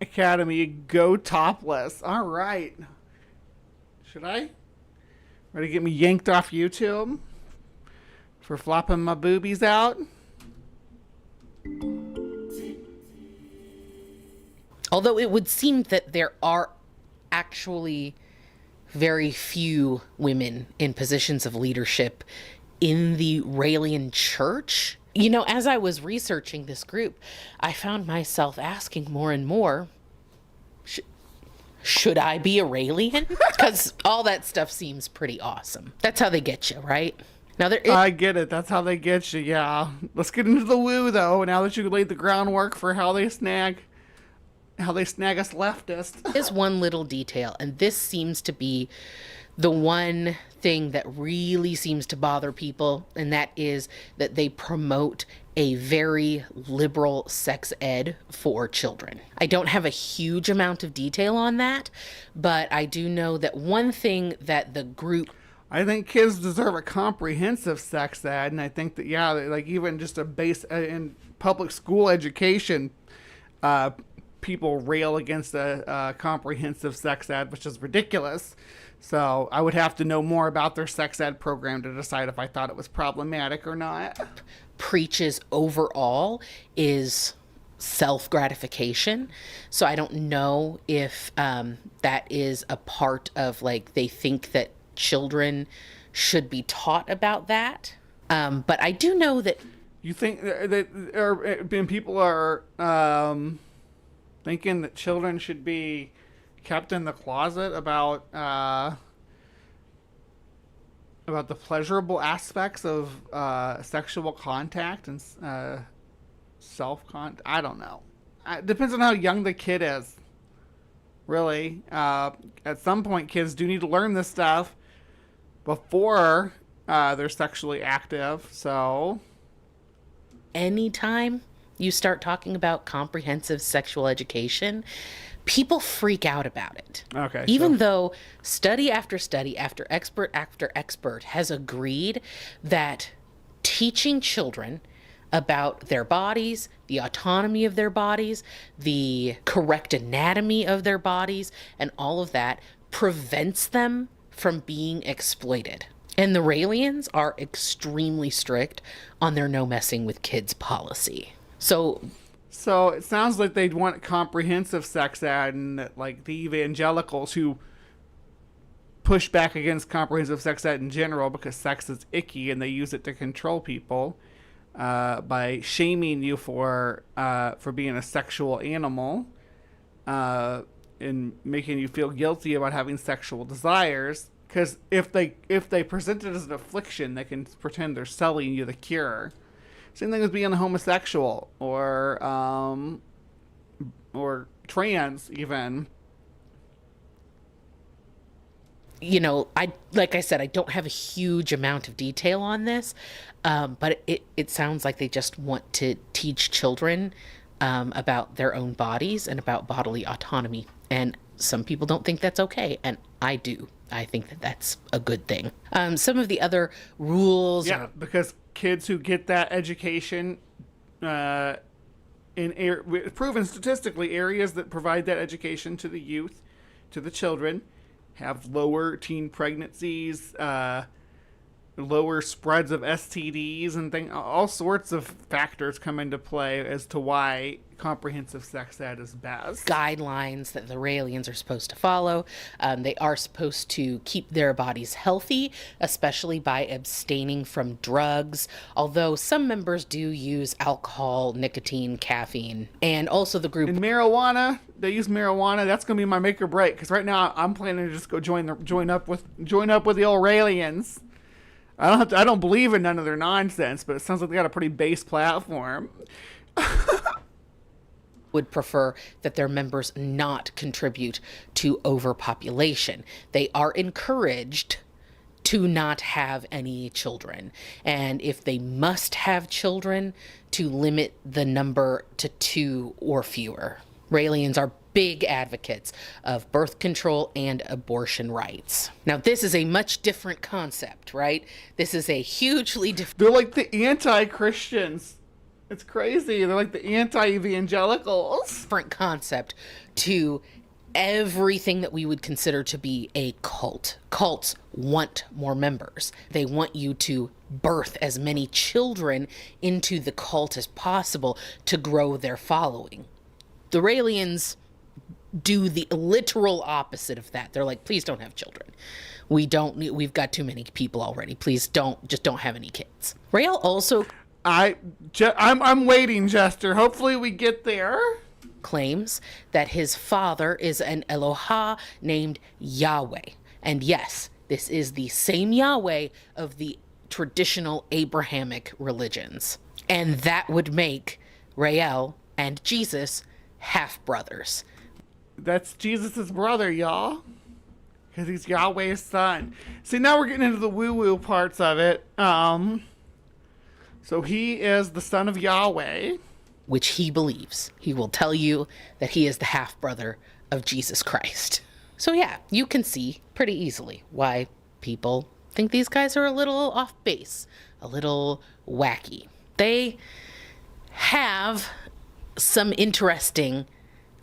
Academy, Go Topless. All right. Should I? Ready to get me yanked off YouTube for flopping my boobies out? Although it would seem that there are actually very few women in positions of leadership in the Raelian church. You know, as I was researching this group, I found myself asking more and more, Should I be a Raelian? Because all that stuff seems pretty awesome. That's how they get you, right? Now I get it. That's how they get you, yeah. Let's get into the woo, though, now that you laid the groundwork for how they snag us leftists. is one little detail, and this seems to be the one thing that really seems to bother people, and that is that they promote a very liberal sex ed for children. I don't have a huge amount of detail on that, but I do know that one thing that the group... I think kids deserve a comprehensive sex ed, and I think that, yeah, like even just a base in public school education, people rail against a comprehensive sex ed, which is ridiculous. So I would have to know more about their sex ed program to decide if I thought it was problematic or not. Preaches overall is self-gratification. So I don't know if that is a part of, like, they think that children should be taught about that. But I do know that... You think that people are thinking that children should be kept in the closet about the pleasurable aspects of sexual contact and self-contact? I don't know. It depends on how young the kid is, really. At some point, kids do need to learn this stuff before they're sexually active, so... Anytime you start talking about comprehensive sexual education, people freak out about it. Okay. Even though study after study after expert has agreed that teaching children about their bodies, the autonomy of their bodies, the correct anatomy of their bodies, and all of that prevents them from being exploited. And the Raelians are extremely strict on their no messing with kids policy. So it sounds like they'd want comprehensive sex ed, and that, like, the evangelicals who push back against comprehensive sex ed in general because sex is icky and they use it to control people by shaming you for being a sexual animal and making you feel guilty about having sexual desires. Because if they present it as an affliction, they can pretend they're selling you the cure. Same thing as being a homosexual or trans, even. You know, like I said, I don't have a huge amount of detail on this, but it sounds like they just want to teach children about their own bodies and about bodily autonomy. And some people don't think that's okay, and I do. I think that that's a good thing. Some of the other rules... Yeah, because kids who get that education, proven statistically, areas that provide that education to the youth, to the children, have lower teen pregnancies, lower spreads of STDs and things. All sorts of factors come into play as to why comprehensive sex ed is best. Guidelines that the Raelians are supposed to follow. They are supposed to keep their bodies healthy, especially by abstaining from drugs, although some members do use alcohol, nicotine, caffeine, and also the group... And marijuana, they use marijuana. That's going to be my make or break, because right now I'm planning to just go join up with the old Raelians. I don't believe in none of their nonsense, but it sounds like they got a pretty base platform. Would prefer that their members not contribute to overpopulation. They are encouraged to not have any children. And if they must have children, to limit the number to 2 or fewer. Raelians are big advocates of birth control and abortion rights. Now, this is a much different concept, right? This is a hugely different... They're like the anti-Christians. It's crazy. They're like the anti-evangelicals. Different concept to everything that we would consider to be a cult. Cults want more members. They want you to birth as many children into the cult as possible to grow their following. The Raelians do the literal opposite of that. They're like, please don't have children. We've got too many people already. Please don't have any kids. Rael also... I'm waiting, Jester. Hopefully we get there. claims that his father is an Eloha named Yahweh. And yes, this is the same Yahweh of the traditional Abrahamic religions. And that would make Rael and Jesus half-brothers. That's Jesus' brother, y'all. Because he's Yahweh's son. See, now we're getting into the woo-woo parts of it. So he is the son of Yahweh. Which he believes. He will tell you that he is the half-brother of Jesus Christ. So yeah, you can see pretty easily why people think these guys are a little off base, a little wacky. They have some interesting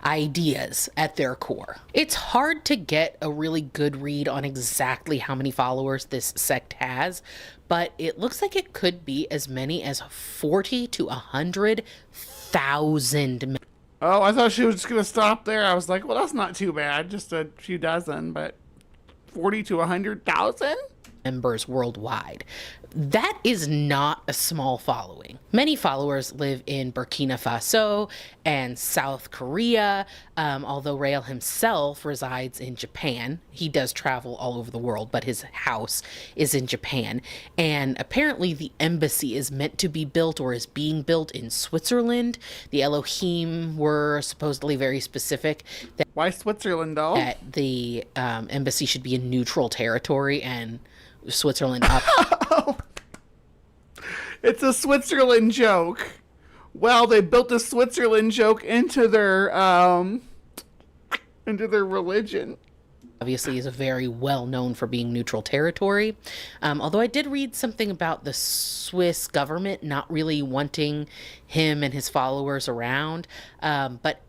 ideas at their core. It's hard to get a really good read on exactly how many followers this sect has, but it looks like it could be as many as 40 to 100,000. Oh, I thought she was just going to stop there. I was like, well, that's not too bad. Just a few dozen, but 40 to 100,000? Members worldwide. That is not a small following. Many followers live in Burkina Faso and South Korea, although Rael himself resides in Japan. He does travel all over the world, but his house is in Japan. And apparently the embassy is meant to be built or is being built in Switzerland. The Elohim were supposedly very specific that Why Switzerland, though? that the embassy should be in neutral territory, and Switzerland It's a Switzerland joke. Well, they built a Switzerland joke into their religion. obviously is a very well known for being neutral territory. Although I did read something about the Swiss government not really wanting him and his followers around. But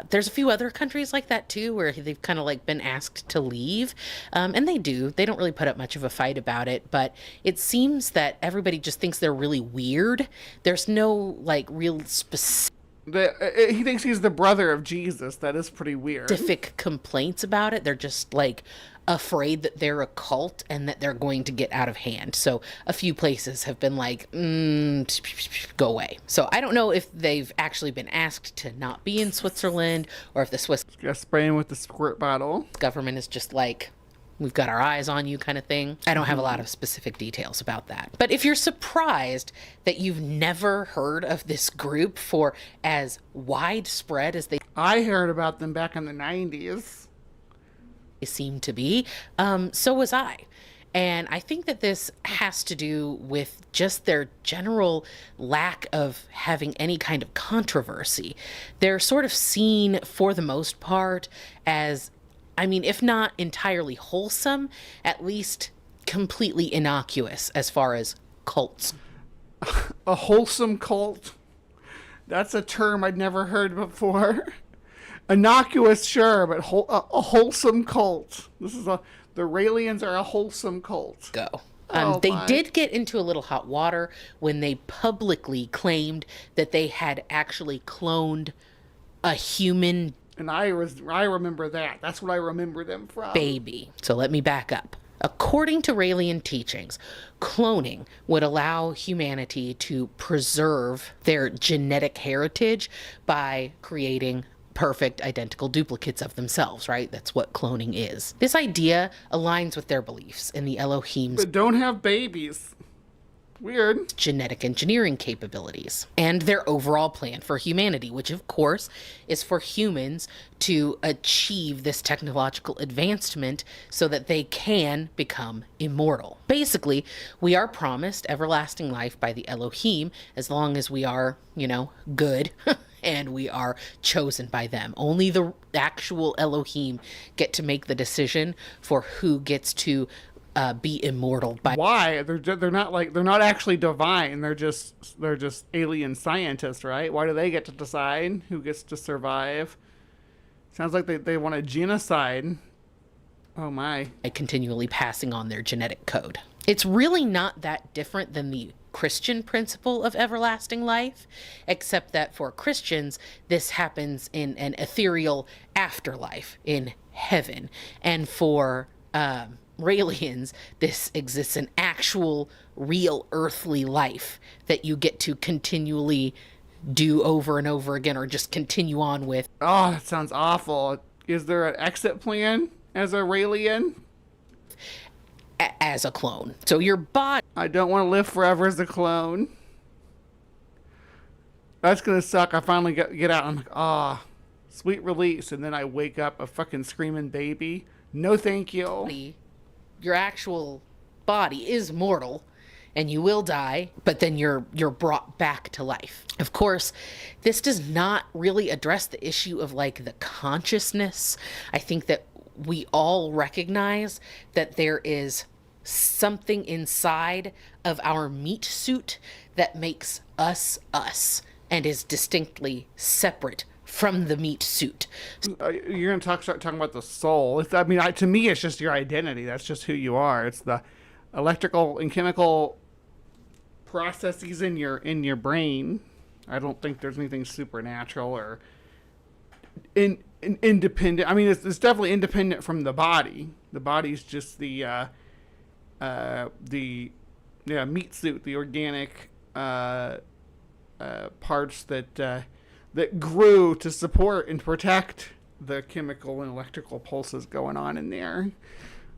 there's a few other countries like that too, where they've kind of like been asked to leave. And they do. They don't really put up much of a fight about it, but it seems that everybody just thinks they're really weird. There's no like real He thinks he's the brother of Jesus. That is pretty weird. specific complaints about it. They're just like afraid that they're a cult and that they're going to get out of hand. So a few places have been like, go away. So I don't know if they've actually been asked to not be in Switzerland or if the Swiss Just spray him with the squirt bottle. government is just like, we've got our eyes on you kind of thing. I don't have a lot of specific details about that. But if you're surprised that you've never heard of this group for as widespread as they I heard about them back in the 90s. seem to be, so was I. And I think that this has to do with just their general lack of having any kind of controversy. They're sort of seen, for the most part, as, I mean, if not entirely wholesome, at least completely innocuous as far as cults. A wholesome cult? That's a term I'd never heard before. Innocuous, sure, but a wholesome cult. The Raëlians are a wholesome cult. Go. Oh, They my. did get into a little hot water when they publicly claimed that they had actually cloned a human And I remember that. That's what I remember them from. baby. So let me back up. According to Raëlian teachings, cloning would allow humanity to preserve their genetic heritage by creating perfect identical duplicates of themselves, right? That's what cloning is. This idea aligns with their beliefs in the Elohim's But don't have babies. Weird. genetic engineering capabilities and their overall plan for humanity, which of course is for humans to achieve this technological advancement so that they can become immortal. Basically, we are promised everlasting life by the Elohim as long as we are, good and we are chosen by them. Only the actual Elohim get to make the decision for who gets to be immortal by Why? They're not actually divine. They're just alien scientists, right? Why do they get to decide who gets to survive? Sounds like they want a genocide. Oh my. continually passing on their genetic code. It's really not that different than the Christian principle of everlasting life, except that for Christians, this happens in an ethereal afterlife in heaven. And for Raëlians, this exists in actual, real earthly life that you get to continually do over and over again, or just continue on with. Oh, that sounds awful. Is there an exit plan as a Raëlian? As a clone. So your body. I don't want to live forever as a clone. That's gonna suck. I finally get out. I'm like, ah, sweet release, and then I wake up a fucking screaming baby. No, thank you. Your actual body is mortal, and you will die, but then you're brought back to life. Of course, this does not really address the issue of like the consciousness. I think that we all recognize that there is something inside of our meat suit that makes us us and is distinctly separate from the meat suit. You're gonna start talking about the soul. To me, it's just your identity. That's just who you are. It's the electrical and chemical processes in your brain. I don't think there's anything supernatural or independent. I mean, it's definitely independent from the body. The body's just the meat suit, the organic parts that grew to support and protect the chemical and electrical pulses going on in there.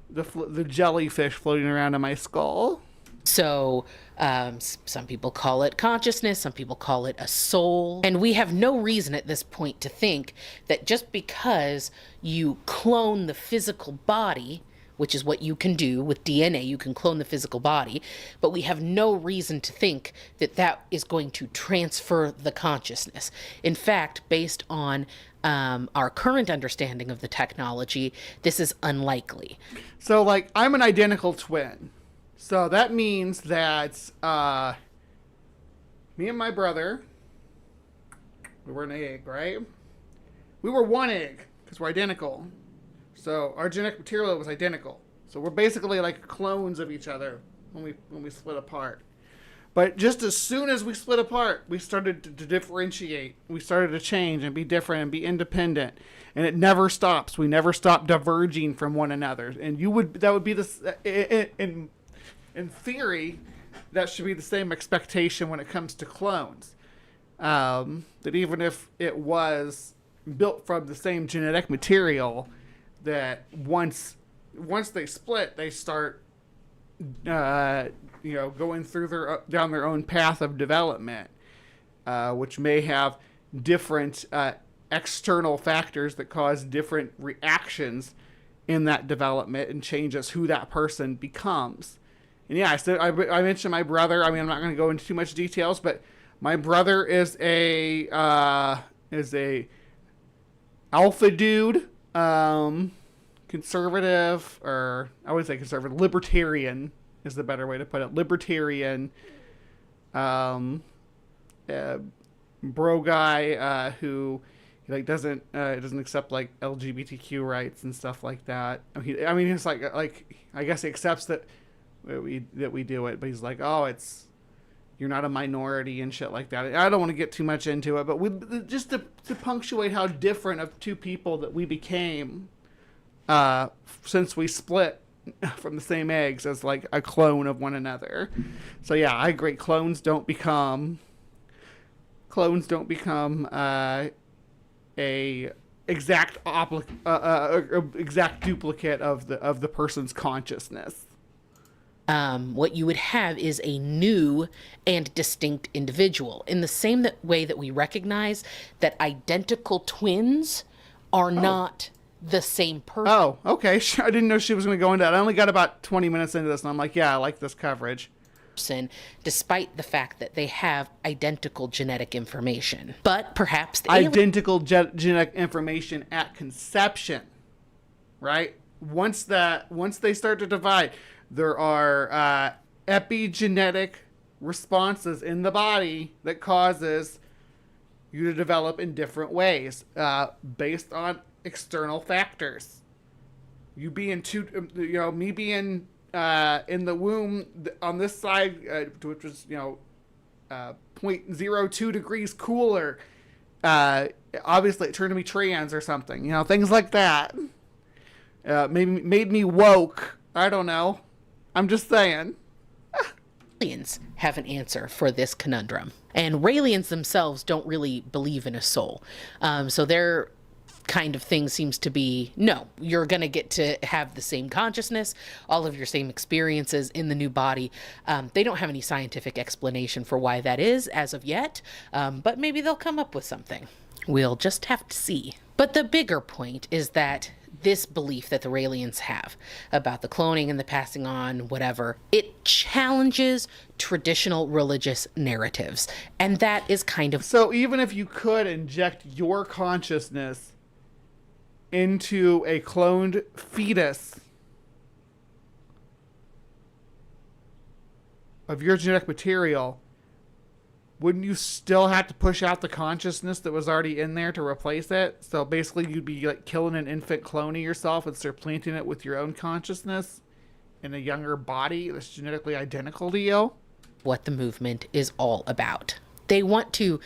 The jellyfish floating around in my skull. So some people call it consciousness, some people call it a soul. And we have no reason at this point to think that just because you clone the physical body, which is what you can do with DNA, you can clone the physical body, but we have no reason to think that that is going to transfer the consciousness. In fact, based on our current understanding of the technology, this is unlikely. So, like, I'm an identical twin. So that means that me and my brother, we were an egg, right? We were one egg because we're identical. So our genetic material was identical. So we're basically like clones of each other when we split apart. But just as soon as we split apart, we started to differentiate. We started to change and be different and be independent. And it never stops. We never stop diverging from one another. And that would be in theory, that should be the same expectation when it comes to clones. That even if it was built from the same genetic material, that once they split, they start going through down their own path of development, which may have different external factors that cause different reactions in that development and changes who that person becomes. And yeah, I mentioned my brother. I mean, I'm not going to go into too much details, but my brother is a alpha dude, conservative, or I would say conservative, libertarian is the better way to put it. Libertarian, bro guy who like doesn't accept like LGBTQ rights and stuff like that. I mean, it's like I guess he accepts that we do it, but he's like, oh, you're not a minority and shit like that. I don't want to get too much into it, but just to punctuate how different of two people that we became since we split from the same eggs as like a clone of one another. So yeah, I agree. Clones don't become a exact duplicate of the person's consciousness. What you would have is a new and distinct individual, in the same way that we recognize that identical twins are not the same person. Oh, okay. I didn't know she was going to go into that. I only got about 20 minutes into this, and I'm like, yeah, I like this coverage. Despite the fact that they have identical genetic information. But perhaps the identical genetic information at conception, right? Once they start to divide, there are epigenetic responses in the body that causes you to develop in different ways based on external factors. Me being in the womb on this side, which was 0.02 degrees cooler. Obviously, it turned me trans or something. Things like that. Made me woke. I don't know. I'm just saying. aliens have an answer for this conundrum. And Raëlians themselves don't really believe in a soul. So their kind of thing seems to be, no, you're going to get to have the same consciousness, all of your same experiences in the new body. They don't have any scientific explanation for why that is as of yet, but maybe they'll come up with something. We'll just have to see. But the bigger point is that this belief that the Raëlians have about the cloning and the passing on, whatever, it challenges traditional religious narratives. And that is kind of... So even if you could inject your consciousness into a cloned fetus of your genetic material, wouldn't you still have to push out the consciousness that was already in there to replace it? So basically you'd be like killing an infant clone of yourself and supplanting it with your own consciousness in a younger body that's genetically identical to you? What the movement is all about. They want to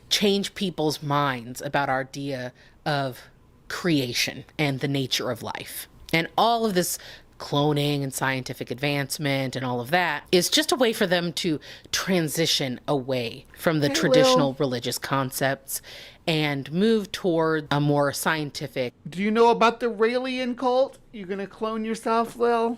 change people's minds about our idea of creation and the nature of life. And all of this cloning and scientific advancement and all of that is just a way for them to transition away from the traditional religious concepts and move toward a more scientific... Do you know about the Raëlian cult? You gonna clone yourself, Lil?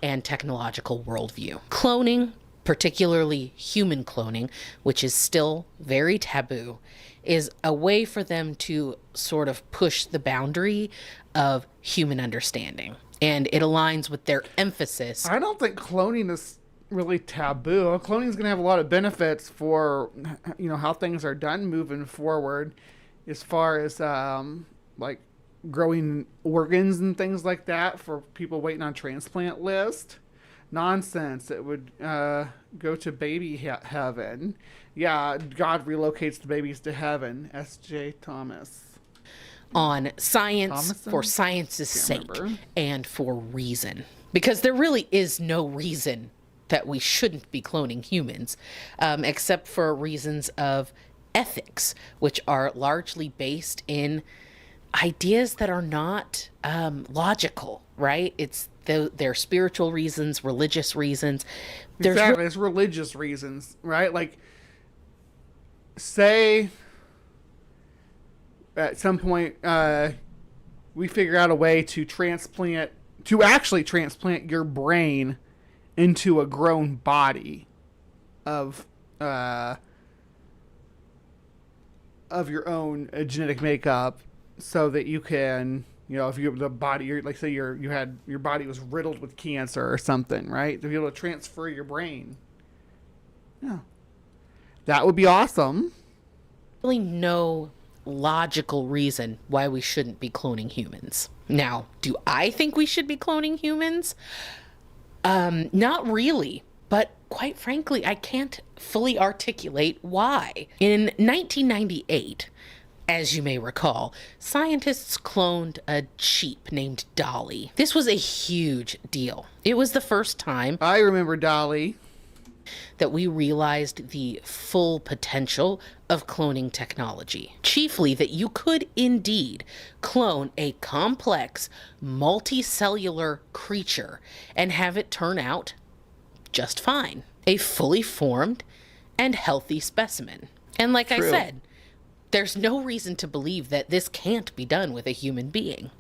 ...and technological worldview. Cloning, particularly human cloning, which is still very taboo, is a way for them to sort of push the boundary of human understanding. And it aligns with their emphasis. I don't think cloning is really taboo. Cloning is going to have a lot of benefits for, you know, how things are done moving forward, as far as like growing organs and things like that for people waiting on transplant list. Nonsense. It would go to baby heaven. Yeah, God relocates the babies to heaven. S.J. Thomas. On science Thomason? For science's Can't sake remember. and for reason. Because there really is no reason that we shouldn't be cloning humans, except for reasons of ethics, which are largely based in ideas that are not logical, right? It's they're spiritual reasons, religious reasons. Exactly, it's religious reasons, right? Like, say at some point we figure out a way to actually transplant your brain into a grown body of your own genetic makeup, so that you can, you know, if you have the body, like say your body was riddled with cancer or something, right? To be able to transfer your brain. Yeah. That would be awesome. Really no logical reason why we shouldn't be cloning humans. Now, do I think we should be cloning humans? Not really, but quite frankly, I can't fully articulate why. In 1998, as you may recall, scientists cloned a sheep named Dolly. This was a huge deal. It was the first time I remember Dolly. that we realized the full potential of cloning technology. Chiefly that you could indeed clone a complex, multicellular creature and have it turn out just fine. A fully formed and healthy specimen. And like I said, there's no reason to believe that this can't be done with a human being.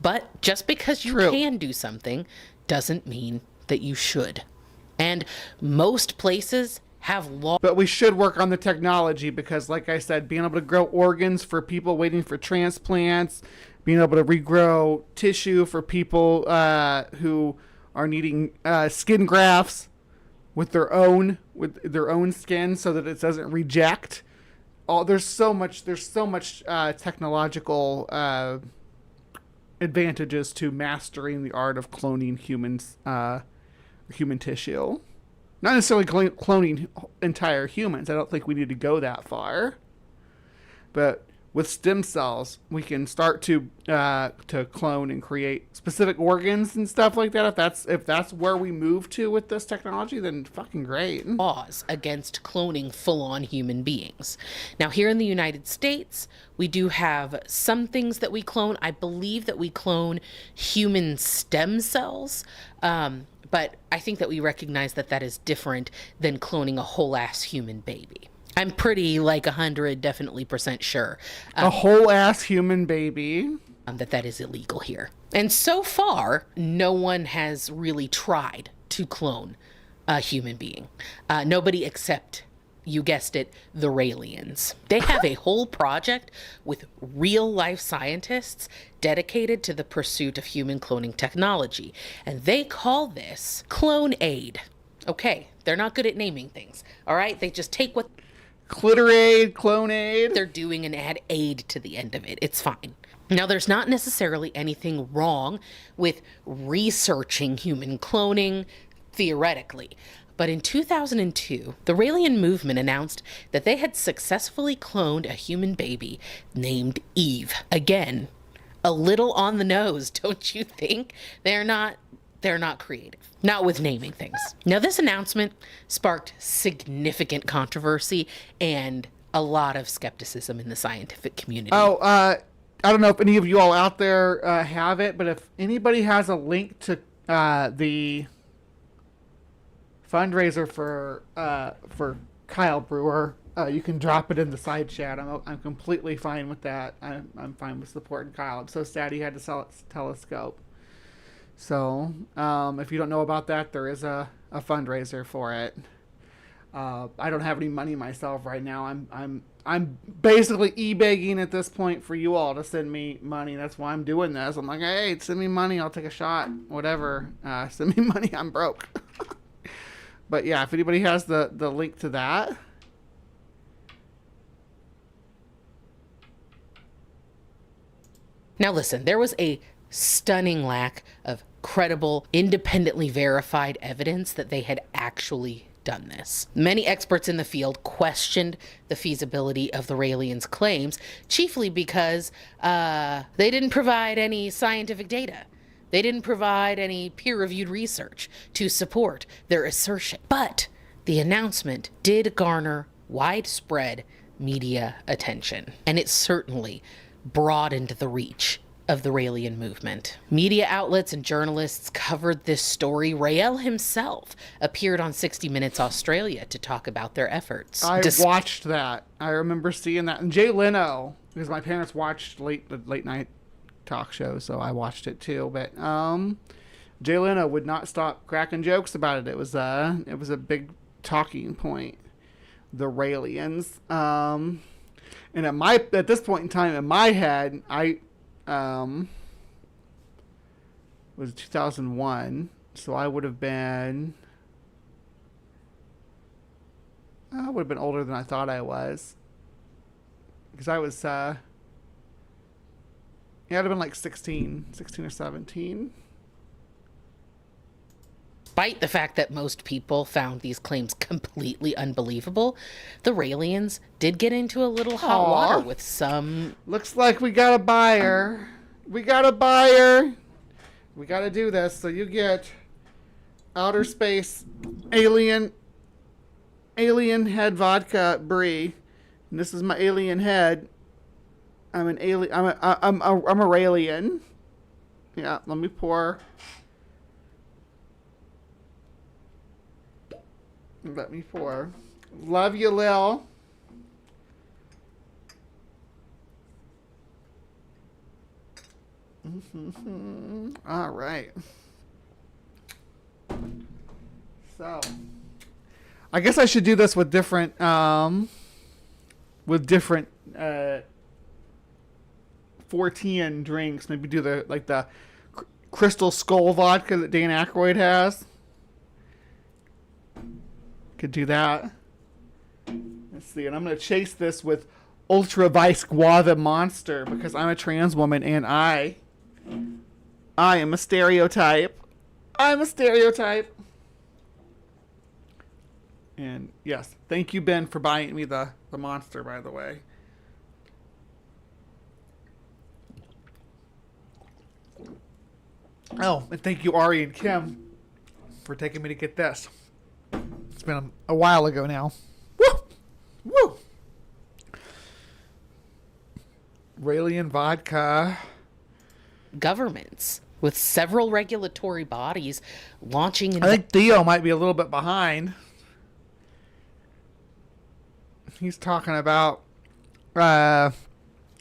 But just because you can do something doesn't mean that you should. And most places have law. But we should work on the technology because, like I said, being able to grow organs for people waiting for transplants, being able to regrow tissue for people who are needing skin grafts with their own skin so that it doesn't reject. There's so much technological advantages to mastering the art of cloning humans. Human tissue. Not necessarily cloning entire humans. I don't think we need to go that far. But with stem cells, we can start to clone and create specific organs and stuff like that. If that's where we move to with this technology, then fucking great. Laws against cloning full-on human beings. Now, here in the United States, we do have some things that we clone. I believe that we clone human stem cells, but I think that we recognize that that is different than cloning a whole-ass human baby. I'm pretty, like, 100 definitely % sure. A whole-ass human baby. That is illegal here. And so far, no one has really tried to clone a human being. Nobody except, you guessed it, the Raëlians. They have a whole project with real-life scientists dedicated to the pursuit of human cloning technology. And they call this Clone Aid. Okay, they're not good at naming things, all right? They just take what... Clitoraid, clone aid. They're doing and add aid to the end of it. It's fine. Now, there's not necessarily anything wrong with researching human cloning, theoretically. But in 2002, the Raëlian movement announced that they had successfully cloned a human baby named Eve. Again, a little on the nose, don't you think? They're not creative. Not with naming things. Now, this announcement sparked significant controversy and a lot of skepticism in the scientific community. Oh, I don't know if any of you all out there have it, but if anybody has a link to the fundraiser for Kyle Brewer, you can drop it in the side chat. I'm completely fine with that. I'm fine with supporting Kyle. I'm so sad he had to sell his telescope. So, if you don't know about that, there is a fundraiser for it. I don't have any money myself right now. I'm basically e-begging at this point for you all to send me money. That's why I'm doing this. I'm like, hey, send me money. I'll take a shot. Whatever. Send me money. I'm broke. But yeah, if anybody has the link to that. Now listen, there was a stunning lack of credible, independently verified evidence that they had actually done this. Many experts in the field questioned the feasibility of the Raëlians' claims, chiefly because they didn't provide any scientific data. They didn't provide any peer-reviewed research to support their assertion. But the announcement did garner widespread media attention, and it certainly broadened the reach of the Raëlian movement. Media outlets and journalists covered this story. Raël himself appeared on 60 Minutes Australia to talk about their efforts. I watched that. I remember seeing that. And Jay Leno, because my parents watched late night talk shows, so I watched it too. But Jay Leno would not stop cracking jokes about it. It was a big talking point. The Raëlians. And at this point in time, in my head, was 2001, so I would have been older than I thought I was, because I was I'd have been like 16 or 17. Despite the fact that most people found these claims completely unbelievable, the Raëlians did get into a little hot water with some... Looks like we got a buyer. We got a buyer. We got to do this. So you get outer space alien head vodka brie. And this is my alien head. I'm an alien. I'm a Raëlian. Yeah, let me pour. Let me pour. Love you, Lil. All right. So, I guess I should do this with different 14 drinks. Maybe do the Crystal Skull vodka that Dan Aykroyd has. Could do that. Let's see, and I'm gonna chase this with Ultra Vice Guava Monster because I'm a trans woman and I am a stereotype. I'm a stereotype. And yes, thank you, Ben, for buying me the monster, by the way. Oh, and thank you, Ari and Kim, for taking me to get this. It's been a while ago now. Woo! Woo! Raelian vodka. Governments, with several regulatory bodies launching. I think Theo might be a little bit behind. He's talking about, I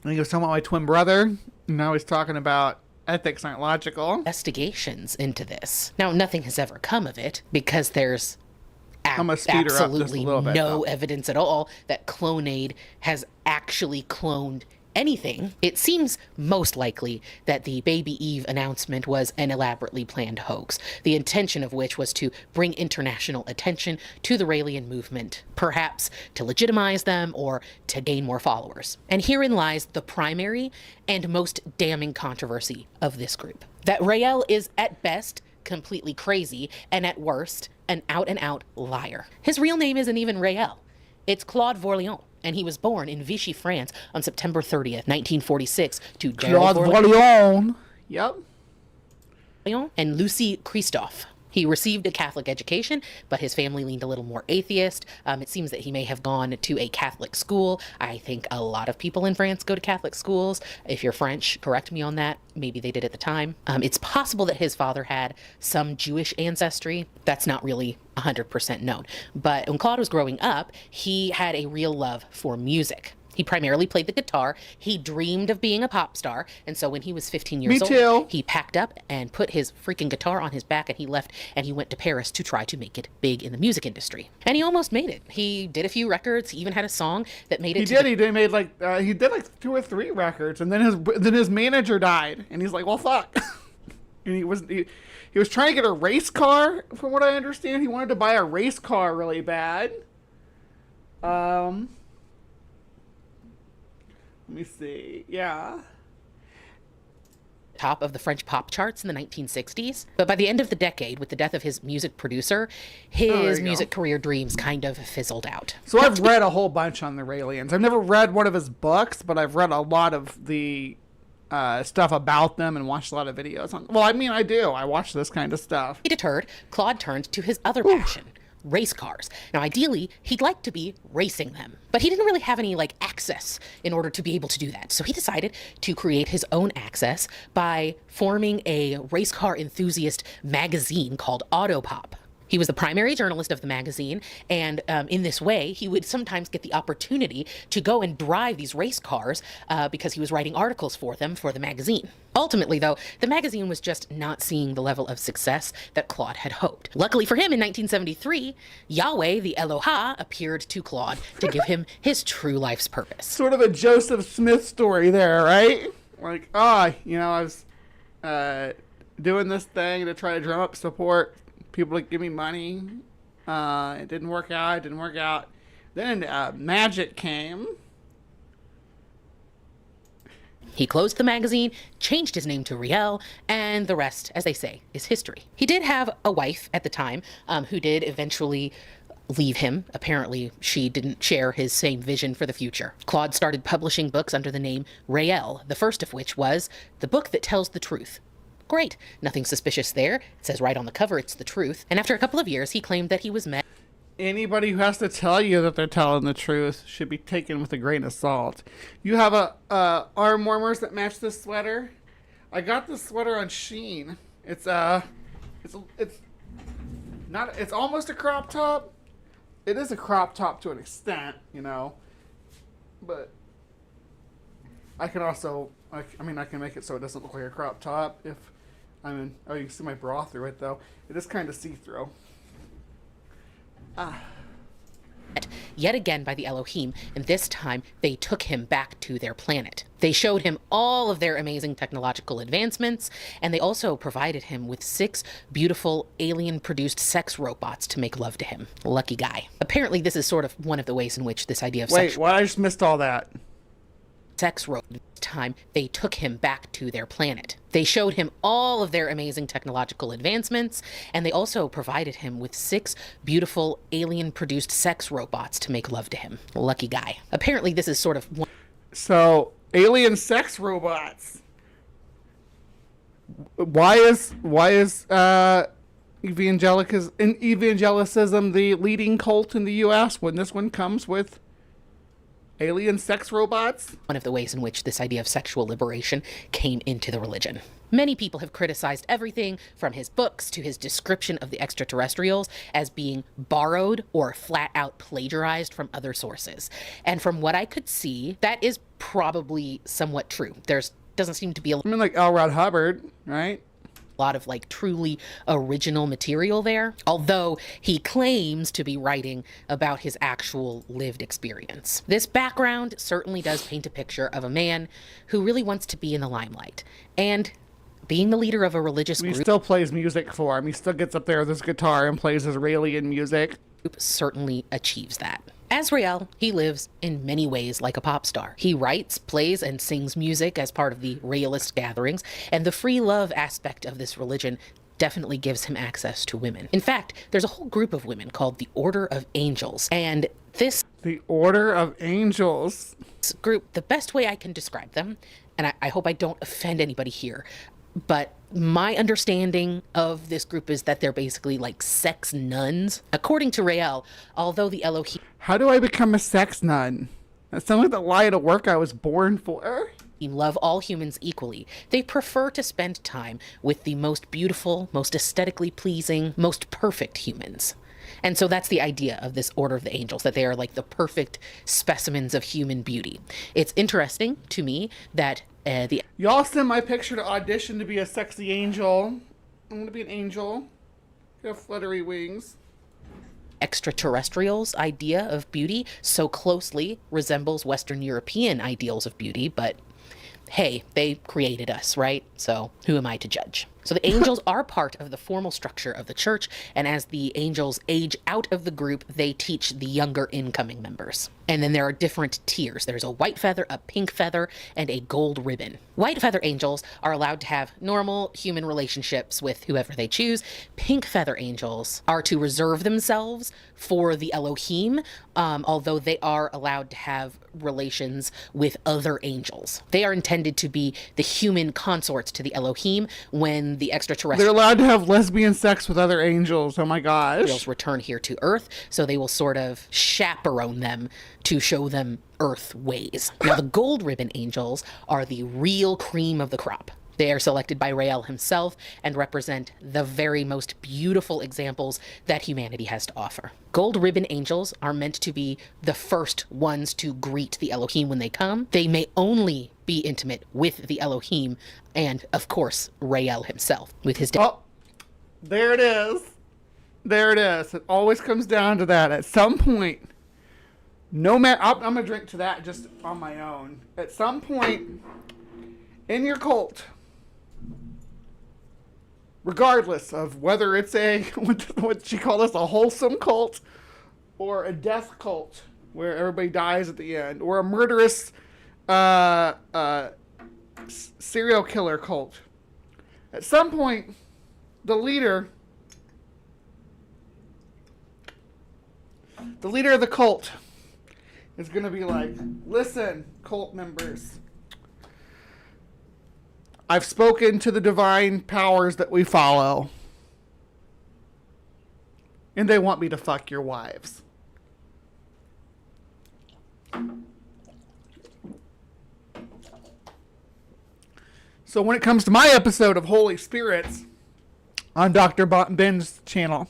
think he was talking about my twin brother. Now he's talking about ethics aren't logical. Investigations into this. Now, nothing has ever come of it because there's I'm gonna speed her up just a absolutely little bit, no though. evidence at all that Clonade has actually cloned anything. It seems most likely that the Baby Eve announcement was an elaborately planned hoax, the intention of which was to bring international attention to the Raelian movement, perhaps to legitimize them or to gain more followers. And herein lies the primary and most damning controversy of this group. That Rael is at best completely crazy and at worst an out-and-out liar. His real name isn't even Rael. It's Claude Vorlion, and he was born in Vichy, France on September 30th, 1946 to Gerald Claude Vorlion. Yep. Vorlion and Lucie Christophe. He received a Catholic education, but his family leaned a little more atheist. It seems that he may have gone to a Catholic school. I think a lot of people in France go to Catholic schools. If you're French, correct me on that. Maybe they did at the time. It's possible that his father had some Jewish ancestry. That's not really 100% known. But when Claude was growing up, he had a real love for music. He primarily played the guitar. He dreamed of being a pop star. And so when he was 15 years old, he packed up and put his freaking guitar on his back and he left and he went to Paris to try to make it big in the music industry. And he almost made it. He did a few records. He even had a song that made it. He did like 2 or 3 records, and then his manager died, and he's like, well, fuck. And he was trying to get a race car, from what I understand. He wanted to buy a race car really bad. Let me see. Yeah. Top of the French pop charts in the 1960s. But by the end of the decade, with the death of his music producer, his music career dreams kind of fizzled out. So I've read a whole bunch on the Raelians. I've never read one of his books, but I've read a lot of the stuff about them and watched a lot of videos on. Well, I mean, I do. I watch this kind of stuff. Deterred, Claude turned to his other passion. Race cars. Now, ideally, he'd like to be racing them, but he didn't really have any access in order to be able to do that. So he decided to create his own access by forming a race car enthusiast magazine called Autopop. He was the primary journalist of the magazine, and in this way, he would sometimes get the opportunity to go and drive these race cars because he was writing articles for them for the magazine. Ultimately, though, the magazine was just not seeing the level of success that Claude had hoped. Luckily for him, in 1973, Yahweh, the Eloha, appeared to Claude to give him his true life's purpose. Sort of a Joseph Smith story there, right? I was doing this thing to try to drum up support. People to give me money. It didn't work out. Then magic came. He closed the magazine, changed his name to Riel, and the rest, as they say, is history. He did have a wife at the time who did eventually leave him. Apparently, she didn't share his same vision for the future. Claude started publishing books under the name Rael, the first of which was The Book That Tells the Truth. Great. Nothing suspicious there. It says right on the cover it's the truth. And after a couple of years, he claimed that he was met. Anybody who has to tell you that they're telling the truth should be taken with a grain of salt. You have arm warmers that match this sweater. I got this sweater on Shein. It's almost a crop top. It is a crop top to an extent, but I can also I can make it so it doesn't look like a crop top if I'm in. Oh, you can see my bra through it though. It is kind of see-through. Yet again by the Elohim, and this time they took him back to their planet. They showed him all of their amazing technological advancements, and they also provided him with 6 beautiful alien-produced sex robots to make love to him. Lucky guy. Apparently this is sort of one of the ways in which this idea of Wait, what? I just missed all that. Sex robots. Time they took him back to their planet. They showed him all of their amazing technological advancements, and they also provided him with 6 beautiful alien-produced sex robots to make love to him. Lucky guy. Apparently this is sort of one. So, alien sex robots. Why is evangelicism the leading cult in the U.S. when this one comes with alien sex robots? One of the ways in which this idea of sexual liberation came into the religion. Many people have criticized everything from his books to his description of the extraterrestrials as being borrowed or flat out plagiarized from other sources. And from what I could see, that is probably somewhat true. Doesn't seem to be a I mean, like L. Ron Hubbard, right? lot of like truly original material there, although he claims to be writing about his actual lived experience. This background certainly does paint a picture of a man who really wants to be in the limelight, and being the leader of a religious He group still plays music for him. He still gets up there with his guitar and plays Israeli music. certainly achieves that. As Raël, he lives in many ways like a pop star. He writes, plays, and sings music as part of the Raëlist gatherings, and the free love aspect of this religion definitely gives him access to women. In fact, there's a whole group of women called the Order of Angels, and this The Order of Angels. group, the best way I can describe them, and I hope I don't offend anybody here, but my understanding of this group is that they're basically like sex nuns. According to Raël, although the Elohim How do I become a sex nun? That sounds like the line of work I was born for. love all humans equally, they prefer to spend time with the most beautiful, most aesthetically pleasing, most perfect humans. And so that's the idea of this Order of the Angels, that they are like the perfect specimens of human beauty. It's interesting to me that the Y'all send my picture to audition to be a sexy angel. I'm gonna be an angel. Have fluttery wings. extraterrestrials' idea of beauty so closely resembles Western European ideals of beauty, but hey, they created us, right? So who am I to judge? So the angels are part of the formal structure of the church, and as the angels age out of the group, they teach the younger incoming members. And then there are different tiers. There's a white feather, a pink feather, and a gold ribbon. White feather angels are allowed to have normal human relationships with whoever they choose. Pink feather angels are to reserve themselves for the Elohim, although they are allowed to have relations with other angels. They are intended to be the human consorts to the Elohim when the They're extraterrestrials allowed to have lesbian sex with other angels. Oh my gosh. return here to Earth, so they will sort of chaperone them to show them Earth ways. Now, the gold ribbon angels are the real cream of the crop. They are selected by Raël himself and represent the very most beautiful examples that humanity has to offer. Gold ribbon angels are meant to be the first ones to greet the Elohim when they come. They may only be intimate with the Elohim and, of course, Raël himself with his Oh, there it is. There it is. It always comes down to that. At some point, no matter, I'm going to drink to that just on my own. At some point in your cult, regardless of whether it's a, what she called us, a wholesome cult, or a death cult, where everybody dies at the end, or a murderous serial killer cult. At some point, the leader of the cult is going to be like, listen, cult members, I've spoken to the divine powers that we follow, and they want me to fuck your wives. So when it comes to my episode of Holy Spirits on Dr. Ben's channel,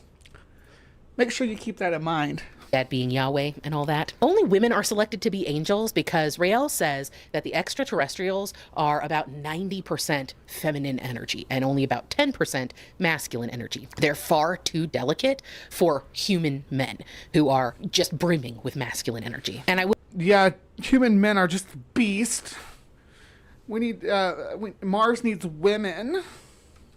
make sure you keep that in mind. That being Yahweh and all that. Only women are selected to be angels because Raël says that the extraterrestrials are about 90% feminine energy and only about 10% masculine energy. They're far too delicate for human men who are just brimming with masculine energy. And I would Yeah, human men are just beasts. We need, Mars needs women.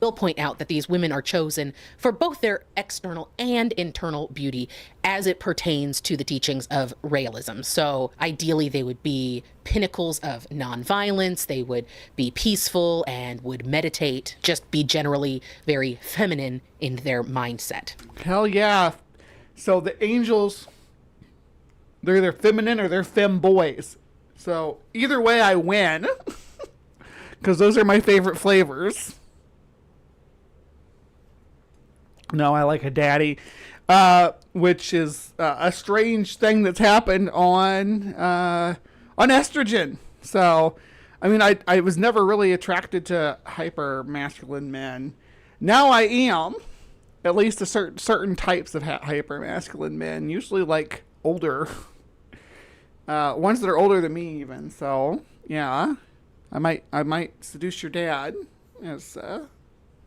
will point out that these women are chosen for both their external and internal beauty as it pertains to the teachings of Raëlism. So ideally they would be pinnacles of nonviolence, they would be peaceful and would meditate, just be generally very feminine in their mindset. Hell yeah. So the angels, they're either feminine or they're femboys. So either way I win. Because those are my favorite flavors. No, I like a daddy, which is a strange thing that's happened on estrogen. So, I mean, I was never really attracted to hyper masculine men. Now I am, at least to certain types of hyper masculine men, usually like older, ones that are older than me even. So yeah, I might seduce your dad, as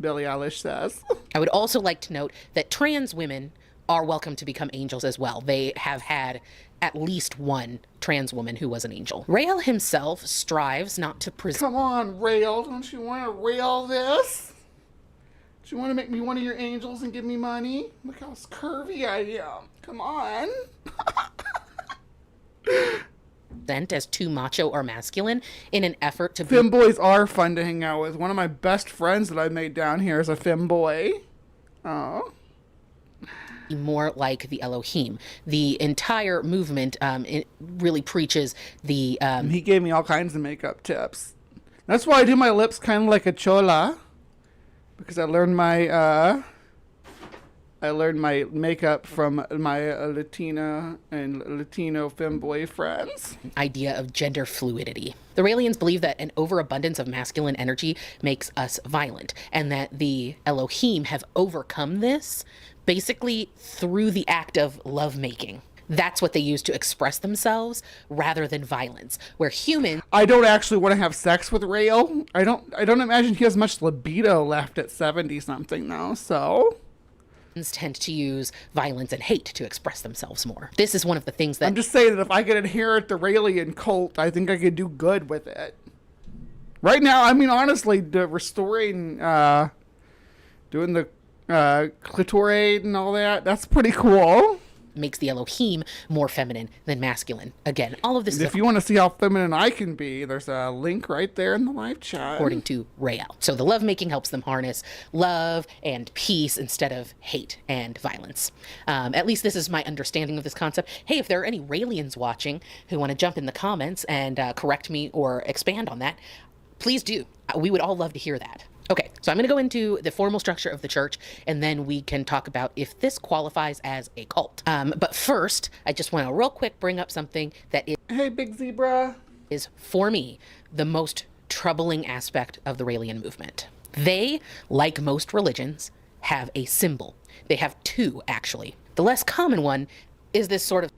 Billie Eilish says. I would also like to note that trans women are welcome to become angels as well. They have had at least one trans woman who was an angel. Rael himself strives not to present. Come on, Rael, don't you want to rail this? Do you want to make me one of your angels and give me money? Look how curvy I am. Come on. As too macho or masculine in an effort to be Femboys are fun to hang out with. One of my best friends that I made down here is a femboy. Oh. more like the Elohim. The entire movement it really preaches the... He gave me all kinds of makeup tips. That's why I do my lips kind of like a chola. Because I learned my makeup from my Latina and Latino femboy friends. Idea of gender fluidity. The Raelians believe that an overabundance of masculine energy makes us violent, and that the Elohim have overcome this basically through the act of lovemaking. That's what they use to express themselves rather than violence. Where humans... I don't actually want to have sex with Rael. I don't imagine he has much libido left at 70-something now, so... tend to use violence and hate to express themselves more. This is one of the things that... I'm just saying that if I could inherit the Raelian cult, I think I could do good with it. Right now, I mean, honestly, restoring, doing the clitorade and all that, that's pretty cool. Makes the Elohim more feminine than masculine. Again, all of this is... If you want to see how feminine I can be, there's a link right there in the live chat. According to Rael. So the lovemaking helps them harness love and peace instead of hate and violence. At least this is my understanding of this concept. Hey, if there are any Raelians watching who want to jump in the comments and correct me or expand on that, please do. We would all love to hear that. Okay, so I'm going to go into the formal structure of the church, and then we can talk about if this qualifies as a cult. But first, I just want to real quick bring up something that is... Hey, big zebra. ...is, for me, the most troubling aspect of the Raelian movement. They, like most religions, have a symbol. They have two, actually. The less common one is this sort of...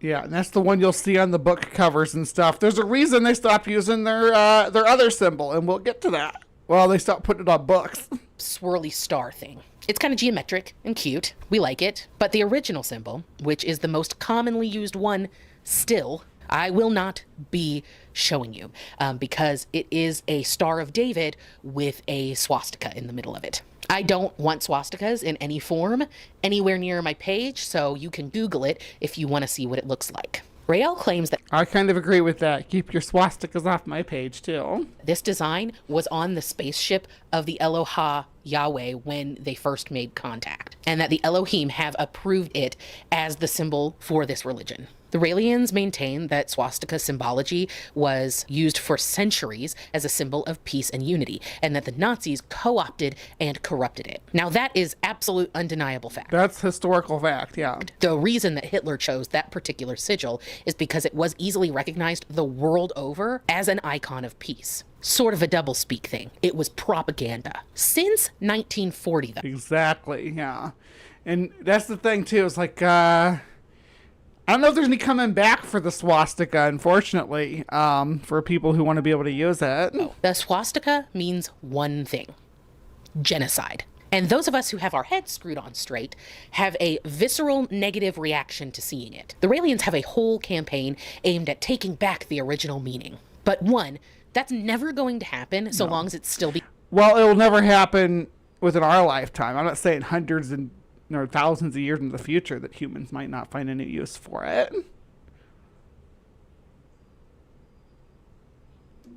Yeah, and that's the one you'll see on the book covers and stuff. There's a reason they stopped using their other symbol, and we'll get to that. Well, they stopped putting it on books. Swirly star thing. It's kind of geometric and cute. We like it. But the original symbol, which is the most commonly used one still, I will not be showing you because it is a Star of David with a swastika in the middle of it. I don't want swastikas in any form anywhere near my page, so you can Google it if you want to see what it looks like. Rael claims that... I kind of agree with that. Keep your swastikas off my page, too. This design was on the spaceship of the Eloha Yahweh when they first made contact, and that the Elohim have approved it as the symbol for this religion. The Raelians maintain that swastika symbology was used for centuries as a symbol of peace and unity, and that the Nazis co-opted and corrupted it. Now that is absolute undeniable fact. That's historical fact, yeah. The reason that Hitler chose that particular sigil is because it was easily recognized the world over as an icon of peace. Sort of a doublespeak thing. It was propaganda. Since 1940, though. Exactly, yeah. And that's the thing, too. It's like, I don't know if there's any coming back for the swastika, unfortunately, for people who want to be able to use it. The swastika means one thing: genocide. And those of us who have our heads screwed on straight have a visceral negative reaction to seeing it. The Raelians have a whole campaign aimed at taking back the original meaning. But one, that's never going to happen so long as it's still... Well, it'll never happen within our lifetime. I'm not saying hundreds and or thousands of years in the future that humans might not find any use for it.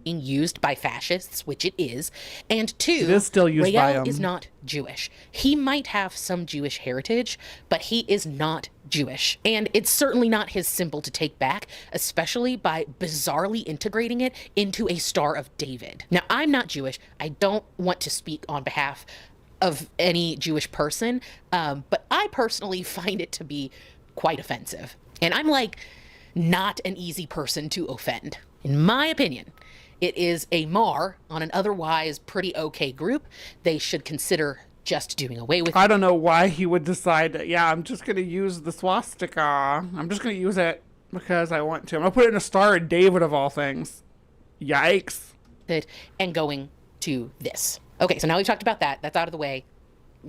Being used by fascists, which it is, and two, it is still used by Rael is not Jewish. He might have some Jewish heritage, but he is not Jewish, and it's certainly not his symbol to take back, especially by bizarrely integrating it into a Star of David. Now, I'm not Jewish. I don't want to speak on behalf of any Jewish person, but I personally find it to be quite offensive. And I'm like, not an easy person to offend. In my opinion, it is a mar on an otherwise pretty okay group. They should consider just doing away with it. I don't know why he would decide that, yeah, I'm just going to use the swastika. I'm just going to use it because I want to. I'm going to put it in a Star of David of all things. Yikes. And going to this. Okay, so now we've talked about that. That's out of the way.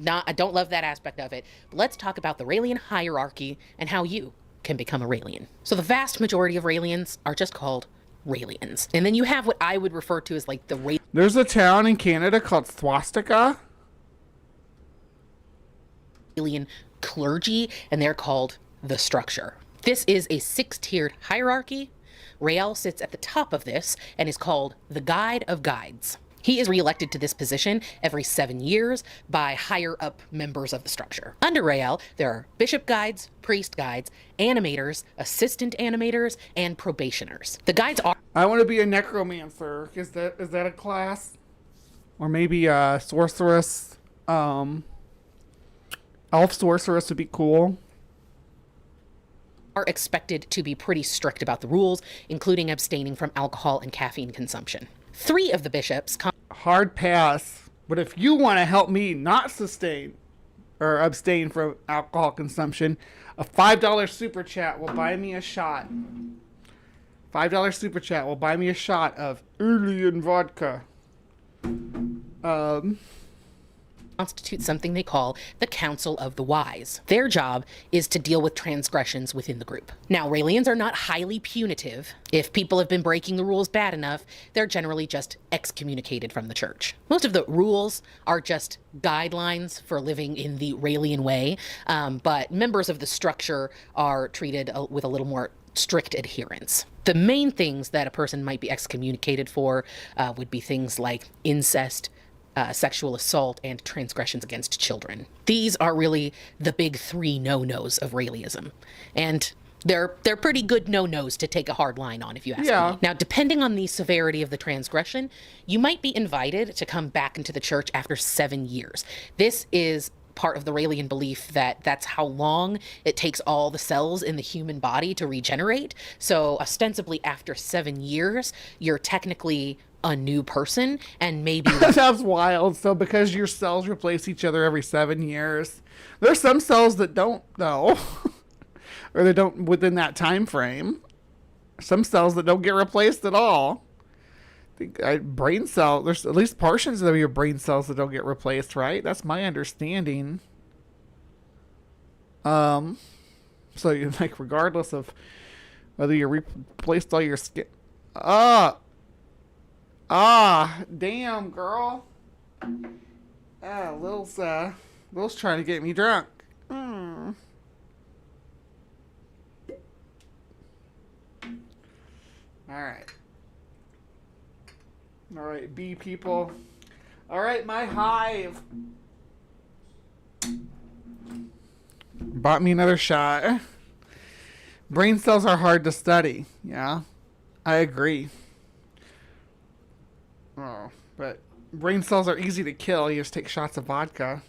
I don't love that aspect of it. But let's talk about the Raelian hierarchy and how you can become a Raelian. So the vast majority of Raelians are just called Raelians. And then you have what I would refer to as like the There's a town in Canada called Swastika. Raelian clergy, and they're called the structure. This is a 6-tiered hierarchy. Rael sits at the top of this and is called the Guide of Guides. He is reelected to this position every 7 years by higher up members of the structure. Under Rael, there are bishop guides, priest guides, animators, assistant animators, and probationers. The guides are... I want to be a necromancer. Is that a class? Or maybe a sorceress. Elf sorceress would be cool. Are expected to be pretty strict about the rules, including abstaining from alcohol and caffeine consumption. 3 of the bishops hard pass. But if you want to help me not sustain or abstain from alcohol consumption, a $5 super chat will buy me a shot. $5 super chat will buy me a shot of Erlian vodka. Constitute something they call the Council of the Wise. Their job is to deal with transgressions within the group. Now, Raelians are not highly punitive. If people have been breaking the rules bad enough, they're generally just excommunicated from the church. Most of the rules are just guidelines for living in the Raelian way, but members of the structure are treated with a little more strict adherence. The main things that a person might be excommunicated for would be things like incest, sexual assault, and transgressions against children. These are really the big 3 no-nos of Raëlism. And they're pretty good no-nos to take a hard line on, if you ask me. Now, depending on the severity of the transgression, you might be invited to come back into the church after 7 years. This is part of the Raelian belief that that's how long it takes all the cells in the human body to regenerate. So ostensibly after 7 years, you're technically a new person, and maybe that's wild. So because your cells replace each other every 7 years, there's some cells that don't though, or they don't within that time frame. Some cells that don't get replaced at all. Brain cell, there's at least portions of your brain cells that don't get replaced, right? That's my understanding. So you like regardless of whether you replaced all your skin. Damn, girl. Lil's trying to get me drunk. All right, B people. All right, my hive. Bought me another shot. Brain cells are hard to study. Yeah, I agree. Oh, but brain cells are easy to kill. You just take shots of vodka.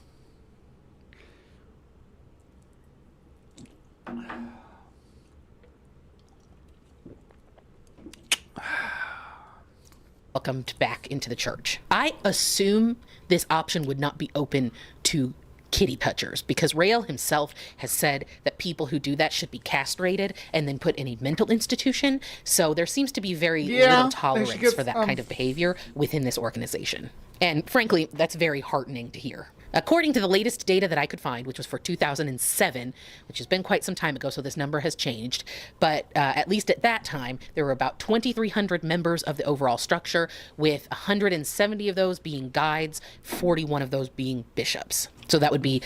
welcomed back into the church. I assume this option would not be open to kitty touchers, because Rael himself has said that people who do that should be castrated and then put in a mental institution. So there seems to be very little tolerance for that kind of behavior within this organization. And frankly, that's very heartening to hear. According to the latest data that I could find, which was for 2007, which has been quite some time ago, so this number has changed, but at least at that time, there were about 2,300 members of the overall structure, with 170 of those being guides, 41 of those being bishops. So that would be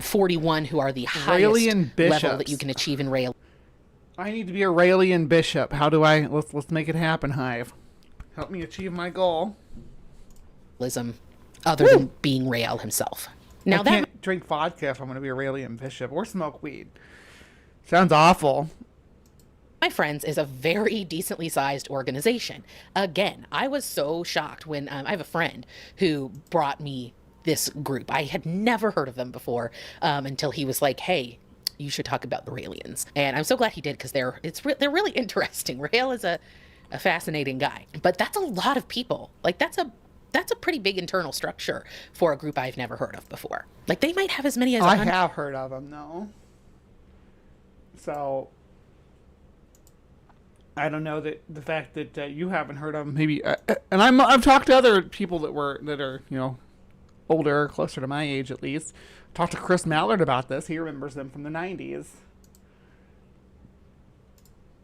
41 who are the highest level that you can achieve in Rael. I need to be a Raelian bishop. How do I... Let's make it happen, Hive. Help me achieve my goal. Other than being Rael himself. Now I can't drink vodka if I'm going to be a Raelian bishop, or smoke weed. Sounds awful. My Friends is a very decently sized organization. Again, I was so shocked when I have a friend who brought me this group. I had never heard of them before until he was like, hey, you should talk about the Raëlians. And I'm so glad he did, because they're really interesting. Raël is a fascinating guy. But that's a lot of people. Like, that's a pretty big internal structure for a group I've never heard of before. Like, they might have as many as I have heard of them, though. So I don't know that the fact that you haven't heard of them, maybe. And I've talked to other people that are older, closer to my age at least. Talked to Chris Mallard about this. He remembers them from the 90s.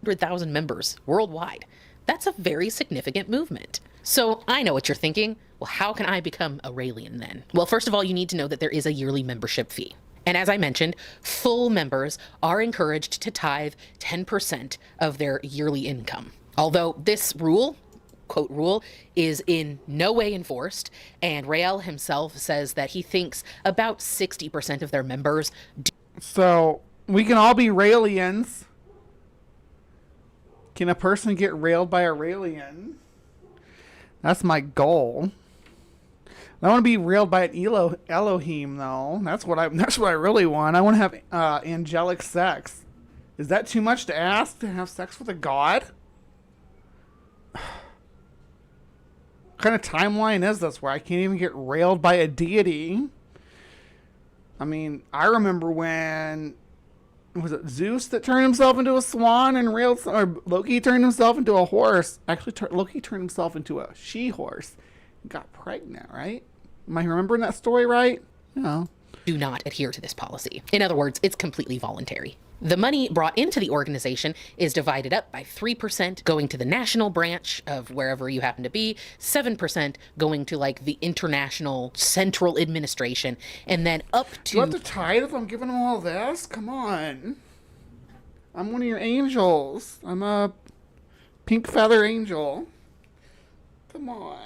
100,000 members worldwide. That's a very significant movement. So I know what you're thinking. Well, how can I become a Raëlian then? Well, first of all, you need to know that there is a yearly membership fee. And as I mentioned, full members are encouraged to tithe 10% of their yearly income. Although this rule, quote rule, is in no way enforced, and Raël himself says that he thinks about 60% of their members do. So we can all be Raëlians. Can a person get railed by a Raëlian? That's my goal. I want to be railed by an Elohim, though. That's what I really want. I want to have angelic sex. Is that too much to ask, to have sex with a god? What kind of timeline is this where I can't even get railed by a deity? I mean, I remember when, was it Zeus that turned himself into a swan and railed, or Loki turned himself into a horse? Actually, Loki turned himself into a she-horse. Got pregnant, right? Am I remembering that story right? No. Do not adhere to this policy. In other words, it's completely voluntary. The money brought into the organization is divided up by 3% going to the national branch of wherever you happen to be, 7% going to like the international central administration, and then up to... Do I have to tithe if I'm giving them all this? Come on. I'm one of your angels. I'm a pink feather angel. Come on.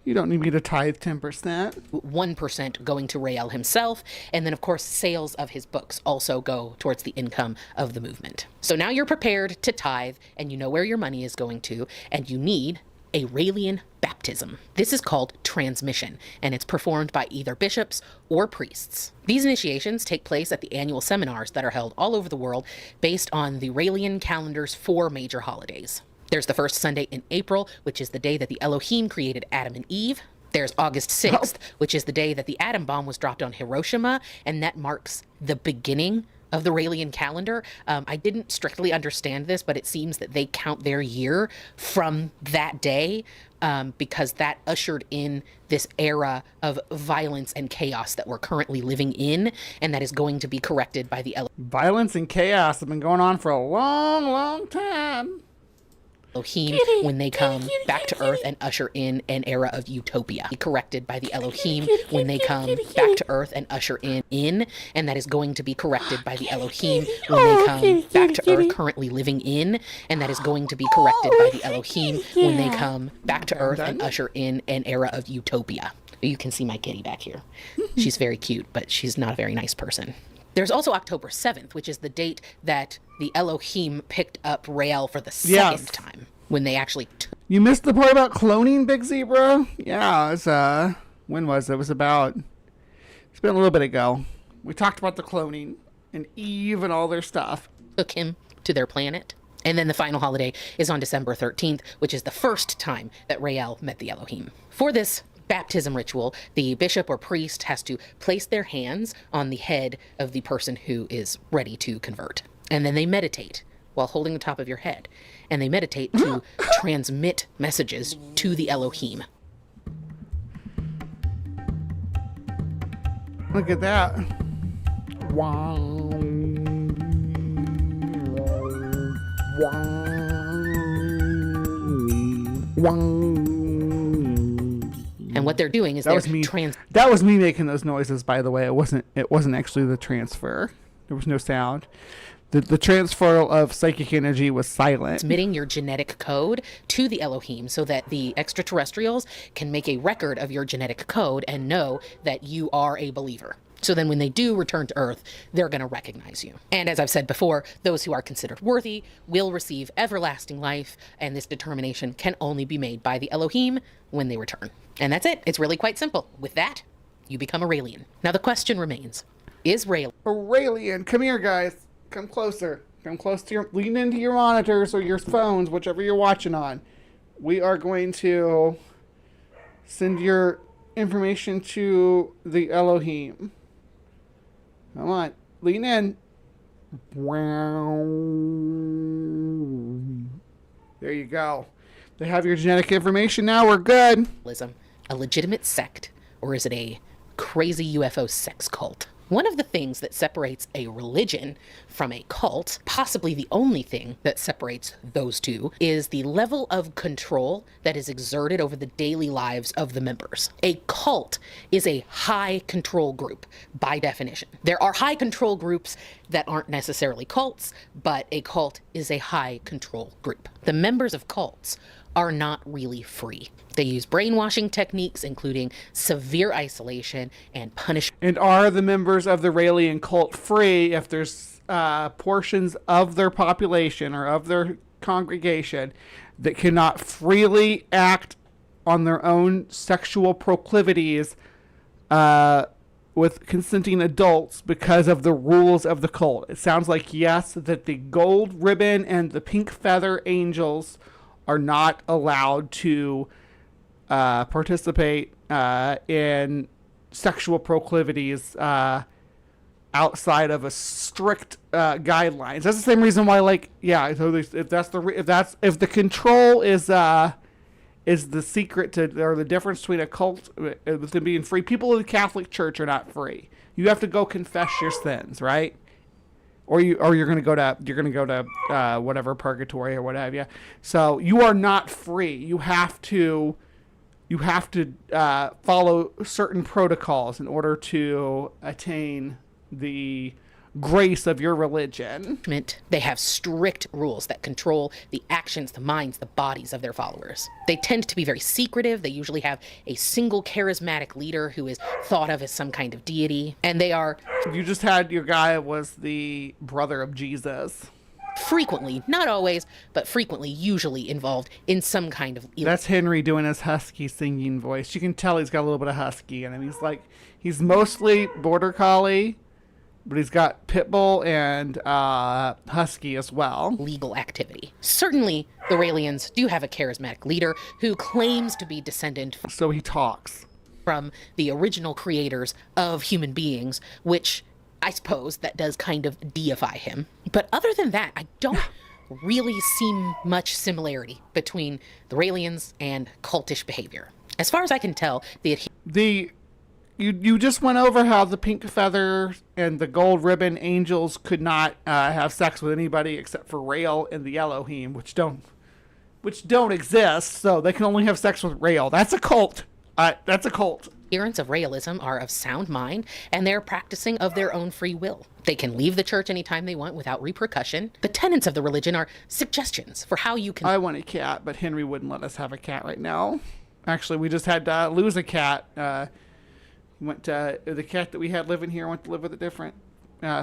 You don't need me to tithe 10%. 1% going to Raël himself, and then of course sales of his books also go towards the income of the movement. So now you're prepared to tithe, and you know where your money is going to, and you need a Raëlian baptism. This is called transmission, and it's performed by either bishops or priests. These initiations take place at the annual seminars that are held all over the world based on the Raëlian calendar's 4 major holidays. There's the first Sunday in April, which is the day that the Elohim created Adam and Eve. There's August 6th, which is the day that the atom bomb was dropped on Hiroshima, and that marks the beginning of the Raëlian calendar. I didn't strictly understand this, but it seems that they count their year from that day because that ushered in this era of violence and chaos that we're currently living in, and that is going to be corrected by the Violence and chaos have been going on for a long, long time. Elohim when they come back to Earth and usher in an era of utopia. Be corrected by the Elohim when they come back to Earth and usher in, and that is going to be corrected by the Elohim when they come back to Earth currently living in, and that is going to be corrected by the Elohim when they come back to Earth and usher in an era of utopia. You can see my kitty back here. She's very cute, but she's not a very nice person. There's also October 7th, which is the date that the Elohim picked up Raël for the second time, when they actually You missed the part about cloning, Big Zebra? Yeah, it was, when was it? It was about, it's been a little bit ago. We talked about the cloning and Eve and all their stuff. Took him to their planet. And then the final holiday is on December 13th, which is the first time that Raël met the Elohim. For this baptism ritual, the bishop or priest has to place their hands on the head of the person who is ready to convert. And then they meditate while holding the top of your head. And they meditate to transmit messages to the Elohim. Look at that. Wow. And what they're doing is that was me making those noises, by the way. It wasn't actually the transfer. There was no sound. The transfer of psychic energy was silent. Transmitting your genetic code to the Elohim so that the extraterrestrials can make a record of your genetic code and know that you are a believer. So then when they do return to Earth, they're going to recognize you. And as I've said before, those who are considered worthy will receive everlasting life, and this determination can only be made by the Elohim when they return. And that's it. It's really quite simple. With that, you become a Raelian. Now the question remains, is Aurelian, come here, guys. Come closer. Come close to lean into your monitors or your phones, whichever you're watching on. We are going to send your information to the Elohim. Come on, lean in. There you go. They have your genetic information now. We're good. Raëlism a legitimate sect, or is it a crazy UFO sex cult? One of the things that separates a religion from a cult, possibly the only thing that separates those two, is the level of control that is exerted over the daily lives of the members. A cult is a high control group by definition. There are high control groups that aren't necessarily cults, but a cult is a high control group. The members of cults are not really free. They use brainwashing techniques, including severe isolation and punishment. And are the members of the Raelian cult free if there's portions of their population or of their congregation that cannot freely act on their own sexual proclivities with consenting adults because of the rules of the cult? It sounds like yes, that the gold ribbon and the pink feather angels are not allowed to participate in sexual proclivities outside of a strict guidelines. That's the same reason why, like, yeah. So if the control is the secret to, or the difference between a cult with them being free, people in the Catholic Church are not free. You have to go confess your sins, right? Or you're gonna go to whatever, purgatory or whatever. Yeah. So you are not free. You have to follow certain protocols in order to attain the grace of your religion. They have strict rules that control the actions, the minds, the bodies of their followers. They tend to be very secretive. They usually have a single charismatic leader who is thought of as some kind of deity. And they are... You just had your guy was the brother of Jesus. Frequently, not always, but frequently, usually involved in some kind of... That's Henry doing his husky singing voice. You can tell he's got a little bit of husky in him. He's mostly border collie, but he's got pit bull and husky as well. Legal activity. Certainly, the Raelians do have a charismatic leader who claims to be descendant... So he talks. ...from the original creators of human beings, which... I suppose that does kind of deify him. But other than that, I don't really see much similarity between the Raelians and cultish behavior. As far as I can tell, you just went over how the pink feather and the gold ribbon angels could not have sex with anybody except for Rael and the Elohim, which don't exist. So they can only have sex with Rael. That's a cult. That's a cult. Adherents of Raëlism are of sound mind, and they're practicing of their own free will. They can leave the church anytime they want without repercussion. The tenets of the religion are suggestions for how you can... I want a cat, but Henry wouldn't let us have a cat right now. Actually, we just had to lose a cat. The cat that we had living here went to live with a different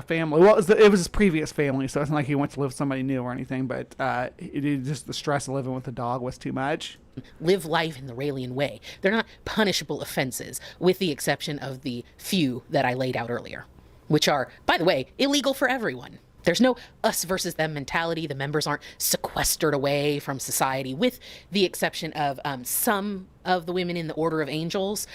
family. Well, it was his previous family, so it's not like he went to live with somebody new or anything, but just the stress of living with a dog was too much. Live life in the Raelian way. They're not punishable offenses, with the exception of the few that I laid out earlier, which are, by the way, illegal for everyone. There's no us versus them mentality. The members aren't sequestered away from society, with the exception of some of the women in the Order of Angels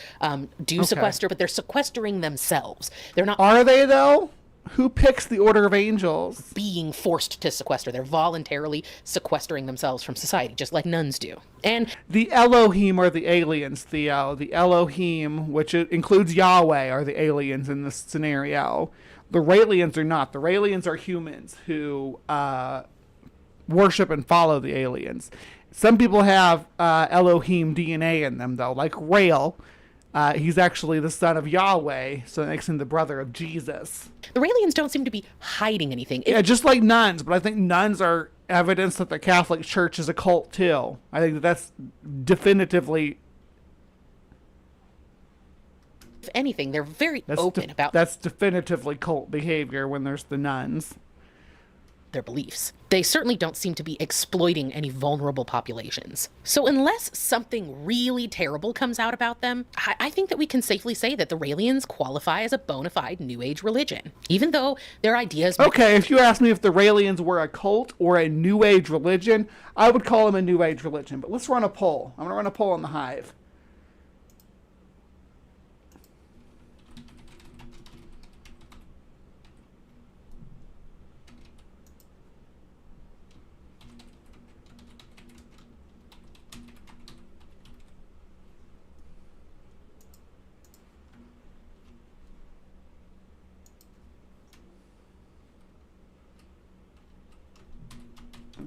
sequester, but they're sequestering themselves. They're not... Are they, though? Who picks the Order of Angels? Being forced to sequester. They're voluntarily sequestering themselves from society, just like nuns do. And the Elohim are the aliens, Theo. The Elohim, which includes Yahweh, are the aliens in this scenario. The Raelians are not. The Raelians are humans who worship and follow the aliens. Some people have Elohim DNA in them, though, like Rael. He's actually the son of Yahweh, so that makes him the brother of Jesus. The Raelians don't seem to be hiding anything. Yeah, just like nuns, but I think nuns are evidence that the Catholic Church is a cult, too. I think that's definitively... If anything, they're very open about That's definitively cult behavior when there's the nuns. their beliefs. They certainly don't seem to be exploiting any vulnerable populations. So unless something really terrible comes out about them, I think that we can safely say that the Raelians qualify as a bona fide New Age religion, even though their ideas... Okay, if you ask me if the Raelians were a cult or a New Age religion, I would call them a New Age religion. But let's run a poll. I'm going to run a poll on the Hive.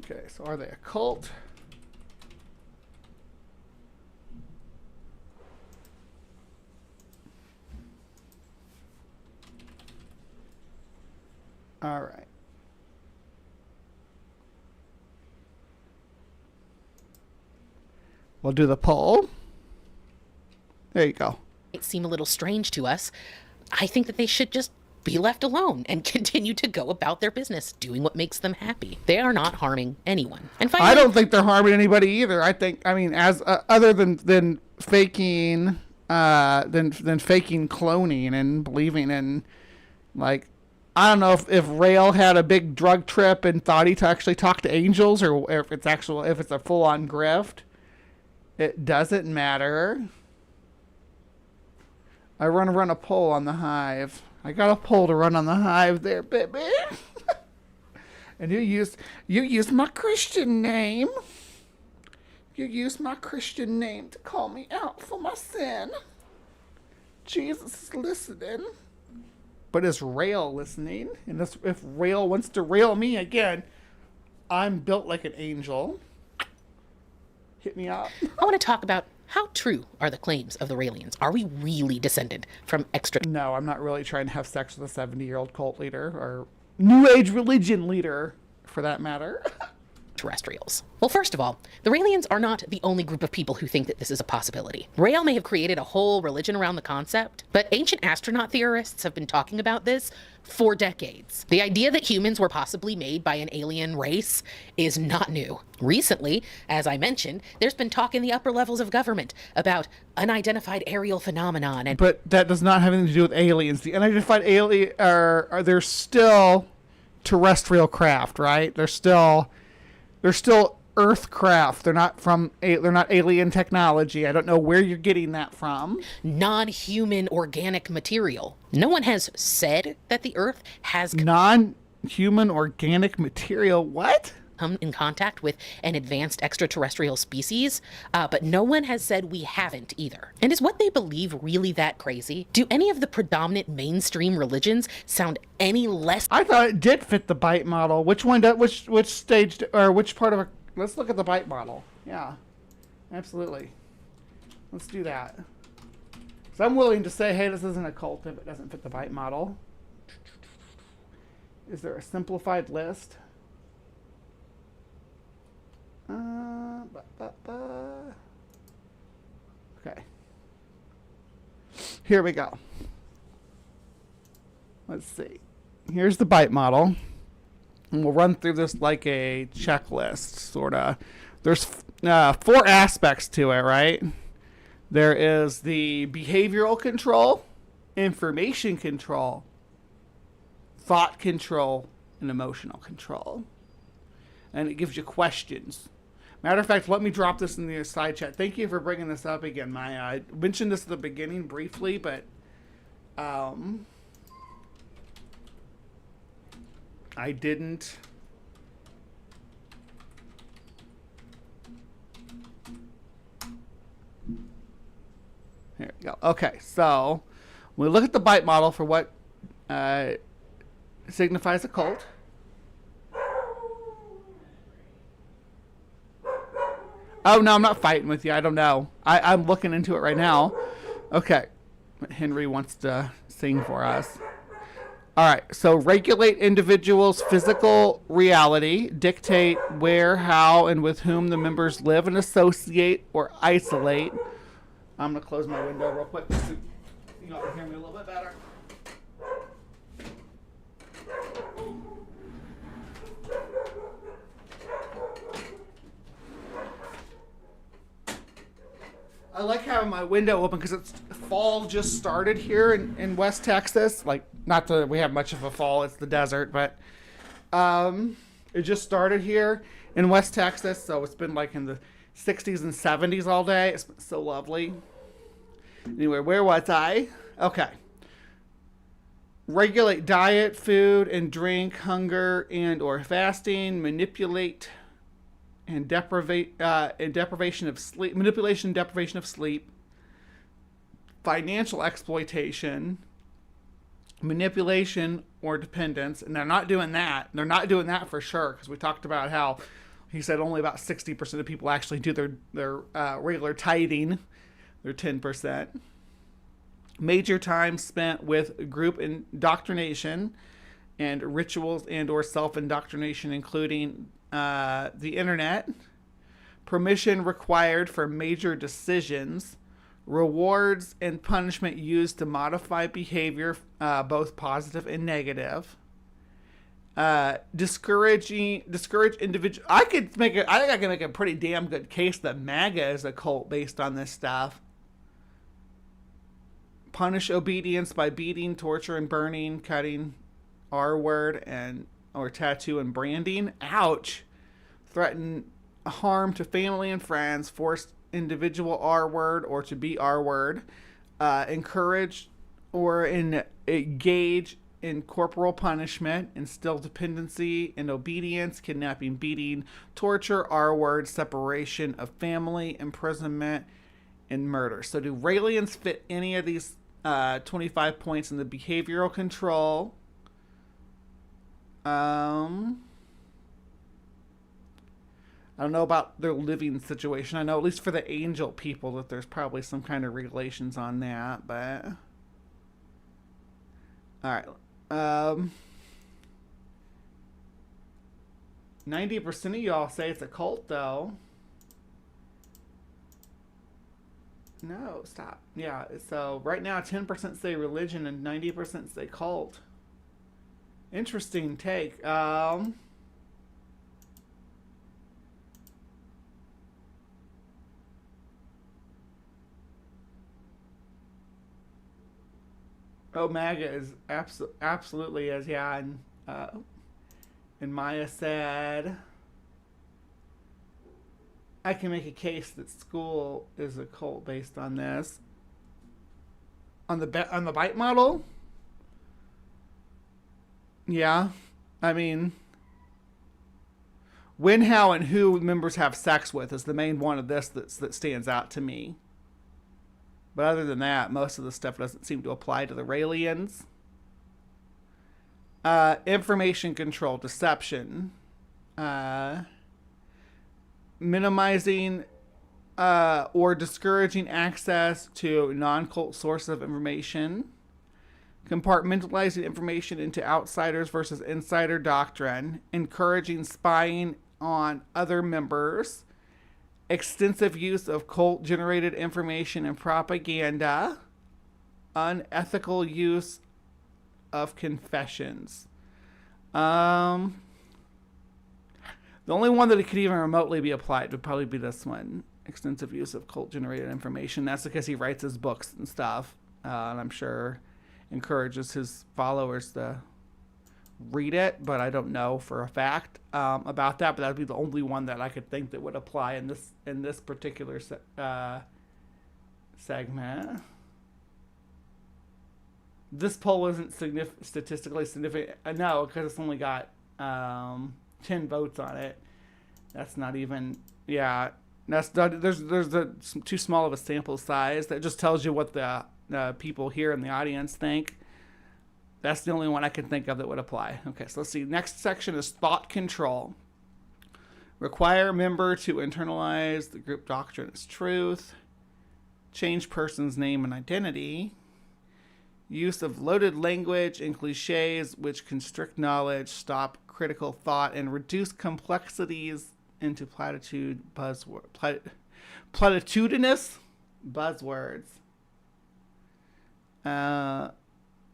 Okay, so are they a cult? All right. We'll do the poll. There you go. Might seem a little strange to us. I think that they should just be left alone and continue to go about their business, doing what makes them happy. They are not harming anyone. And finally, I don't think they're harming anybody either. I mean, as other than faking, than faking cloning and believing in, like, I don't know if Rael had a big drug trip and thought he actually talked to angels, or if it's a full on grift. It doesn't matter. I want to run a poll on the Hive. I got a poll to run on the Hive there, baby. And you used my Christian name. You used my Christian name to call me out for my sin. Jesus is listening. But is Rael listening? And if Rael wants to rail me again, I'm built like an angel. Hit me up. I want to talk about how true are the claims of the Raelians. Are we really descended from extra... No, I'm not really trying to have sex with a 70-year-old cult leader or New Age religion leader, for that matter. terrestrials? Well, first of all, the Raelians are not the only group of people who think that this is a possibility. Rael may have created a whole religion around the concept, but ancient astronaut theorists have been talking about this for decades. The idea that humans were possibly made by an alien race is not new. Recently, as I mentioned, there's been talk in the upper levels of government about unidentified aerial phenomenon and... But that does not have anything to do with aliens. The unidentified alien they're still terrestrial craft, right? They're still Earth craft. They're not alien technology. I don't know where you're getting that from. Non-human organic material. No one has said that the Earth has non-human organic material. What? Come in contact with an advanced extraterrestrial species, but no one has said we haven't either. And is what they believe really that crazy? Do any of the predominant mainstream religions sound any less... I thought it did fit the bite model. Which one? Which stage or which part of a... Let's look at the bite model. Yeah, absolutely. Let's do that. So I'm willing to say, hey, this isn't a cult if it doesn't fit the bite model. Is there a simplified list? Okay. Here we go. Let's see. Here's the bite model. And we'll run through this like a checklist, sort of. There's 4 aspects to it, right? There is the behavioral control, information control, thought control, and emotional control. And it gives you questions. Matter of fact, let me drop this in the side chat. Thank you for bringing this up again, Maya. I mentioned this at the beginning briefly, but I didn't. There we go. Okay, so we look at the bite model for what signifies a cult. Oh, no, I'm not fighting with you. I don't know. I'm looking into it right now. Okay. Henry wants to sing for us. All right. So regulate individuals' physical reality, dictate where, how, and with whom the members live and associate or isolate. I'm going to close my window real quick. think y'all can hear me a little bit better. I like having my window open because it's fall just started here in West Texas. Like, not that we have much of a fall, it's the desert, but it just started here in West Texas, so it's been like in the 60s and 70s all day. It's been so lovely. Anyway, where was I? Okay. Regulate diet, food, and drink, hunger, and or fasting, manipulate and deprivation of sleep, manipulation and deprivation of sleep, financial exploitation, manipulation or dependence. And they're not doing that. They're not doing that for sure, because we talked about how he said only about 60% of people actually do their regular tithing, their 10%. Major time spent with group indoctrination and rituals and or self-indoctrination, including the internet. Permission required for major decisions. Rewards and punishment used to modify behavior, both positive and negative. Discourage individual. I think I can make a pretty damn good case that MAGA is a cult based on this stuff. Punish obedience by beating, torture, and burning, cutting, R-word, or tattoo and branding. Ouch. Threaten harm to family and friends. Force individual R-word or to be R-word. Encourage or engage in corporal punishment. Instill dependency and obedience. Kidnapping, beating, torture, R-word, separation of family, imprisonment, and murder. So do Raëlians fit any of these 25 points in the behavioral control? I don't know about their living situation. I know at least for the angel people that there's probably some kind of regulations on that, but all right. 90% of y'all say it's a cult, though. No, stop. Yeah, so right now 10% say religion and 90% say cult. Interesting take. Oh, MAGA is absolutely is, yeah. And Maya said, I can make a case that school is a cult based on this. On the bite model? Yeah. I mean, when, how, and who members have sex with is the main one of this that stands out to me. But other than that, most of the stuff doesn't seem to apply to the Raëlians. Information control, deception. Minimizing or discouraging access to non-cult sources of information. Compartmentalizing information into outsiders versus insider doctrine. Encouraging spying on other members. Extensive use of cult-generated information and propaganda. Unethical use of confessions. The only one that it could even remotely be applied would probably be this one. Extensive use of cult-generated information. That's because he writes his books and stuff. And I'm sure encourages his followers to read it, but I don't know for a fact about that. But that would be the only one that I could think that would apply in this particular segment. This poll isn't statistically significant. No, because it's only got 10 votes on it. That's not even. Yeah, that's not, there's too small of a sample size. That just tells you what the people here in the audience think. That's the only one I can think of that would apply. Okay, so let's see. Next section is thought control. Require a member to internalize the group doctrine as truth. Change person's name and identity. Use of loaded language and cliches which constrict knowledge, stop critical thought, and reduce complexities into platitudinous buzzwords.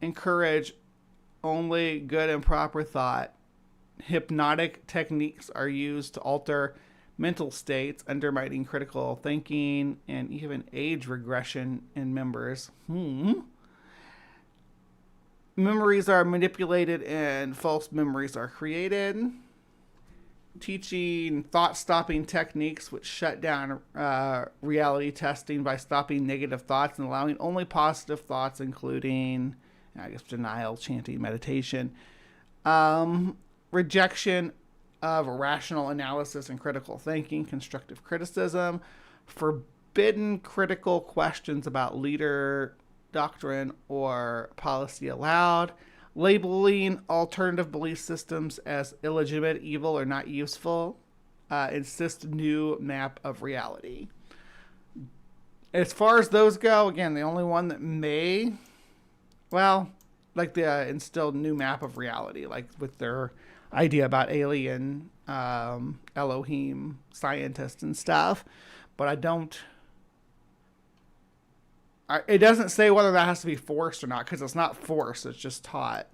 encourage only good and proper thought. Hypnotic techniques are used to alter mental states, undermining critical thinking and even age regression in members. Memories are manipulated and false memories are created. Teaching thought-stopping techniques which shut down reality testing by stopping negative thoughts and allowing only positive thoughts, including, I guess, denial, chanting, meditation. Rejection of rational analysis and critical thinking, constructive criticism, forbidden critical questions about leader, doctrine, or policy allowed, labeling alternative belief systems as illegitimate, evil, or not useful, insist new map of reality. As far as those go, again, the only one that may, well, like the instilled new map of reality, like with their idea about alien Elohim scientists and stuff, but it doesn't say whether that has to be forced or not, because it's not forced, it's just taught.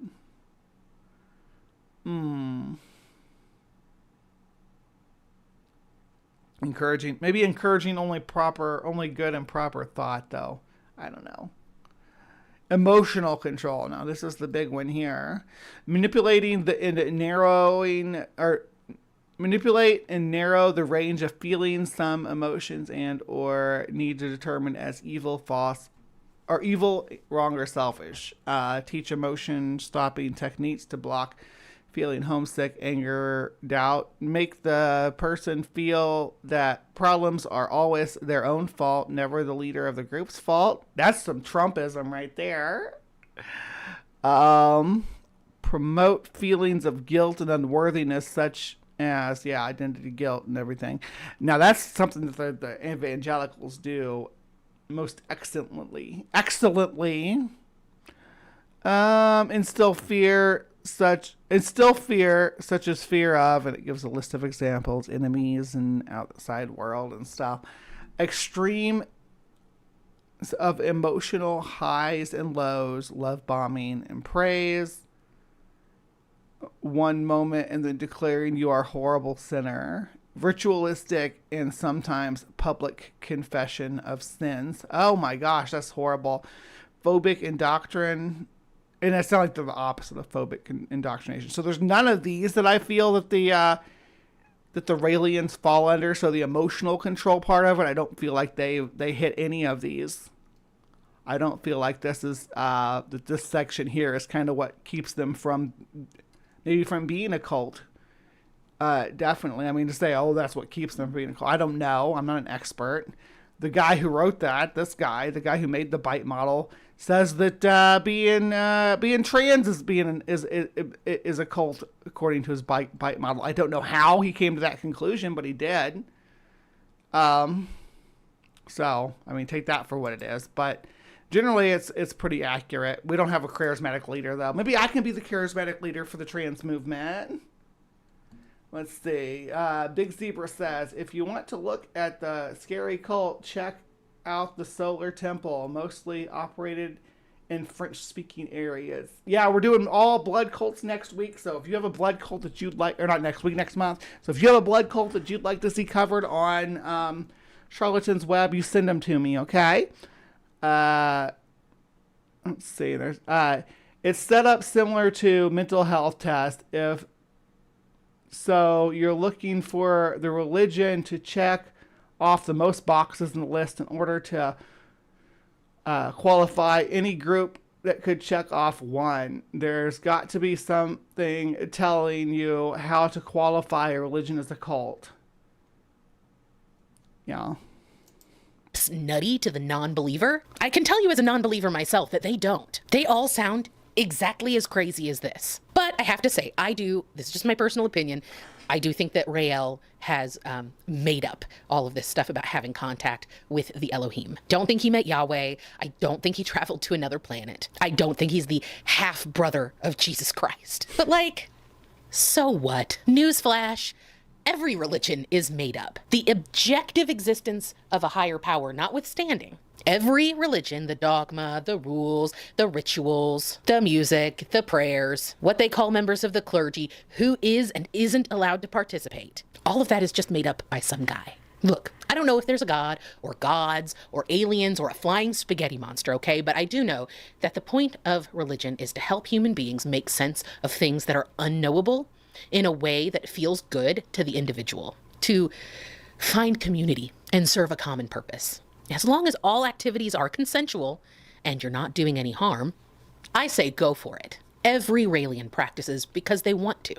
Encouraging only good and proper thought, though. I don't know. Emotional control. Now, this is the big one here. Manipulate and narrow the range of feelings, some emotions, and or need to determine as evil, false, or evil, wrong, or selfish. Teach emotion stopping techniques to block feeling homesick, anger, doubt. Make the person feel that problems are always their own fault, never the leader of the group's fault. That's some Trumpism right there. Promote feelings of guilt and unworthiness, such as, identity guilt and everything. Now, that's something that the evangelicals do most excellently. Instill fear such as fear of, and it gives a list of examples, enemies and outside world and stuff. Extreme of emotional highs and lows, love bombing and praise. One moment and then declaring you are a horrible sinner. Ritualistic and sometimes public confession of sins. Oh my gosh, that's horrible. Phobic indoctrination. And that sounds like the opposite of phobic indoctrination. So there's none of these that I feel that the Raëlians fall under. So the emotional control part of it, I don't feel like they hit any of these. I don't feel like this is that this section here is kind of what keeps them from being a cult. Definitely. I mean, to say, that's what keeps them from being a cult. I don't know. I'm not an expert. The guy who wrote that, the guy who made the bite model, says that being trans is a cult according to his bite model. I don't know how he came to that conclusion, but he did. So I mean, take that for what it is. But generally, it's pretty accurate. We don't have a charismatic leader, though. Maybe I can be the charismatic leader for the trans movement. Let's see. Big Zebra says, if you want to look at the scary cult, check out the Solar Temple, mostly operated in French-speaking areas. Yeah, we're doing all blood cults next week, so if you have a blood cult that you'd like, or not next week, next month, so if you have a blood cult that you'd like to see covered on Charlatan's Web, you send them to me, okay? Let's see. It's set up similar to mental health test. So you're looking for the religion to check off the most boxes in the list in order to qualify any group that could check off one. There's got to be something telling you how to qualify a religion as a cult. Yeah. It's nutty to the non-believer. I can tell you as a non-believer myself that they don't. They all sound exactly as crazy as this. But I have to say, this is just my personal opinion, I do think that Raël has made up all of this stuff about having contact with the Elohim. Don't think he met Yahweh. I don't think he traveled to another planet. I don't think he's the half-brother of Jesus Christ. But so what? Newsflash. Every religion is made up. The objective existence of a higher power notwithstanding, Every religion, the dogma, the rules, the rituals, the music, the prayers, what they call members of the clergy, who is and isn't allowed to participate, all of that is just made up by some guy. Look, I don't know if there's a god or gods or aliens or a flying spaghetti monster, okay? But I do know that the point of religion is to help human beings make sense of things that are unknowable in a way that feels good to the individual, to find community and serve a common purpose. As long as all activities are consensual and you're not doing any harm, I say go for it. Every Raelian practices because they want to.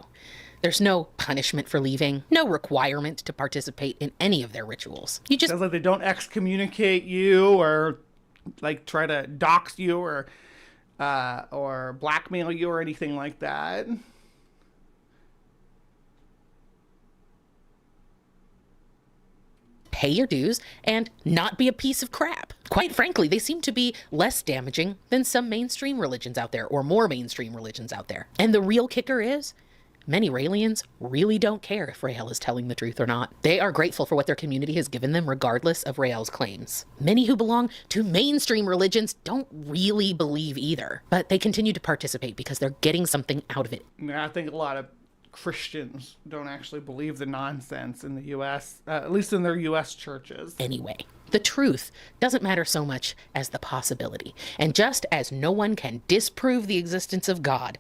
There's no punishment for leaving, no requirement to participate in any of their rituals. You just... Sounds like they don't excommunicate you or like try to dox you or blackmail you or anything like that. pay your dues and not be a piece of crap. Quite frankly, they seem to be less damaging than some mainstream religions out there, or more mainstream religions out there. And the real kicker is, many Raelians really don't care if Rael is telling the truth or not. They are grateful for what their community has given them regardless of Rael's claims. Many who belong to mainstream religions don't really believe either, but they continue to participate because they're getting something out of it. I think a lot of Christians don't actually believe the nonsense in the U.S., at least in their U.S. churches. Anyway, the truth doesn't matter so much as the possibility. And just as no one can disprove the existence of God,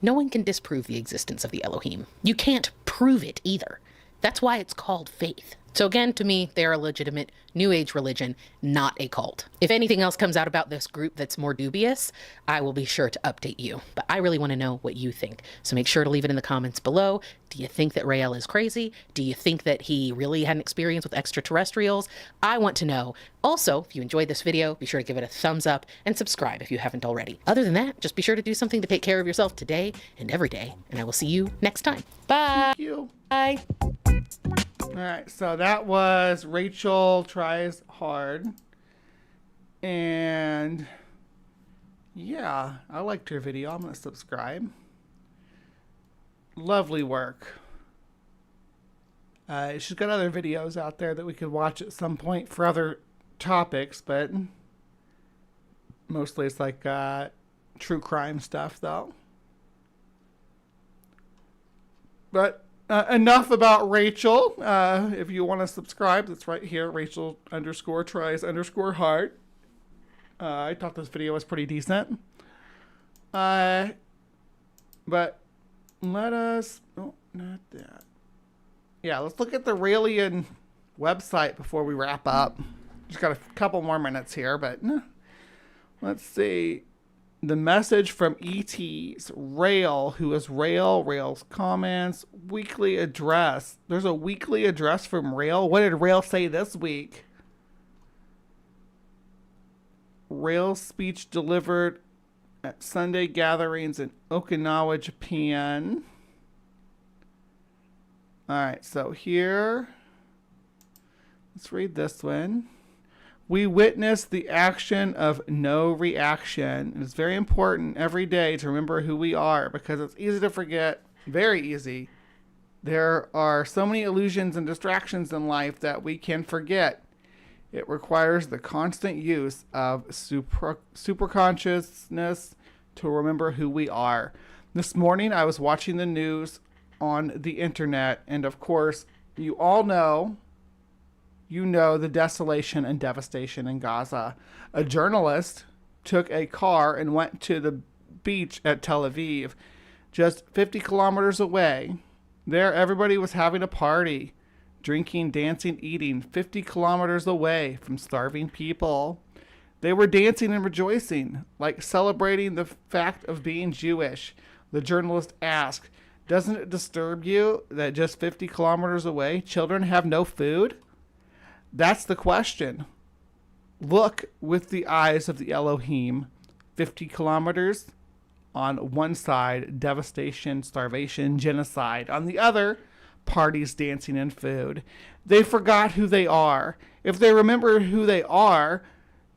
no one can disprove the existence of the Elohim. You can't prove it either. That's why it's called faith. So again, to me, they're a legitimate New Age religion, not a cult. If anything else comes out about this group that's more dubious, I will be sure to update you. But I really want to know what you think. So make sure to leave it in the comments below. Do you think that Rael is crazy? Do you think that he really had an experience with extraterrestrials? I want to know. Also, if you enjoyed this video, be sure to give it a thumbs up and subscribe if you haven't already. Other than that, just be sure to do something to take care of yourself today and every day. And I will see you next time. Bye. Thank you. Bye. All right, so that was Rachel Tries Hard. And yeah, I liked her video. I'm going to subscribe. Lovely work. She's got other videos out there that we could watch at some point for other topics, but mostly it's like true crime stuff, though. But enough about Rachel. If you want to subscribe, that's right here. Rachel _tries_hard. I thought this video was pretty decent. But let us... Oh, not that. Yeah, let's look at the Raelian website before we wrap up. Just got a couple more minutes here, but let's see. The message from E.T.'s Rael, who is Rael's comments, weekly address. There's a weekly address from Rael. What did Rael say this week? Rael's speech delivered at Sunday gatherings in Okinawa, Japan. All right, so here, let's read this one. We witness the action of no reaction. It's very important every day to remember who we are because it's easy to forget, very easy. There are so many illusions and distractions in life that we can forget. It requires the constant use of superconsciousness to remember who we are. This morning I was watching the news on the internet, and of course, you all know the desolation and devastation in Gaza. A journalist took a car and went to the beach at Tel Aviv, just 50 kilometers away. There, everybody was having a party, drinking, dancing, eating, 50 kilometers away from starving people. They were dancing and rejoicing, like celebrating the fact of being Jewish. The journalist asked, "Doesn't it disturb you that just 50 kilometers away, children have no food?" That's the question. Look with the eyes of the Elohim. 50 kilometers on one side, devastation, starvation, genocide. On the other, parties, dancing, and food. They forgot who they are. If they remember who they are,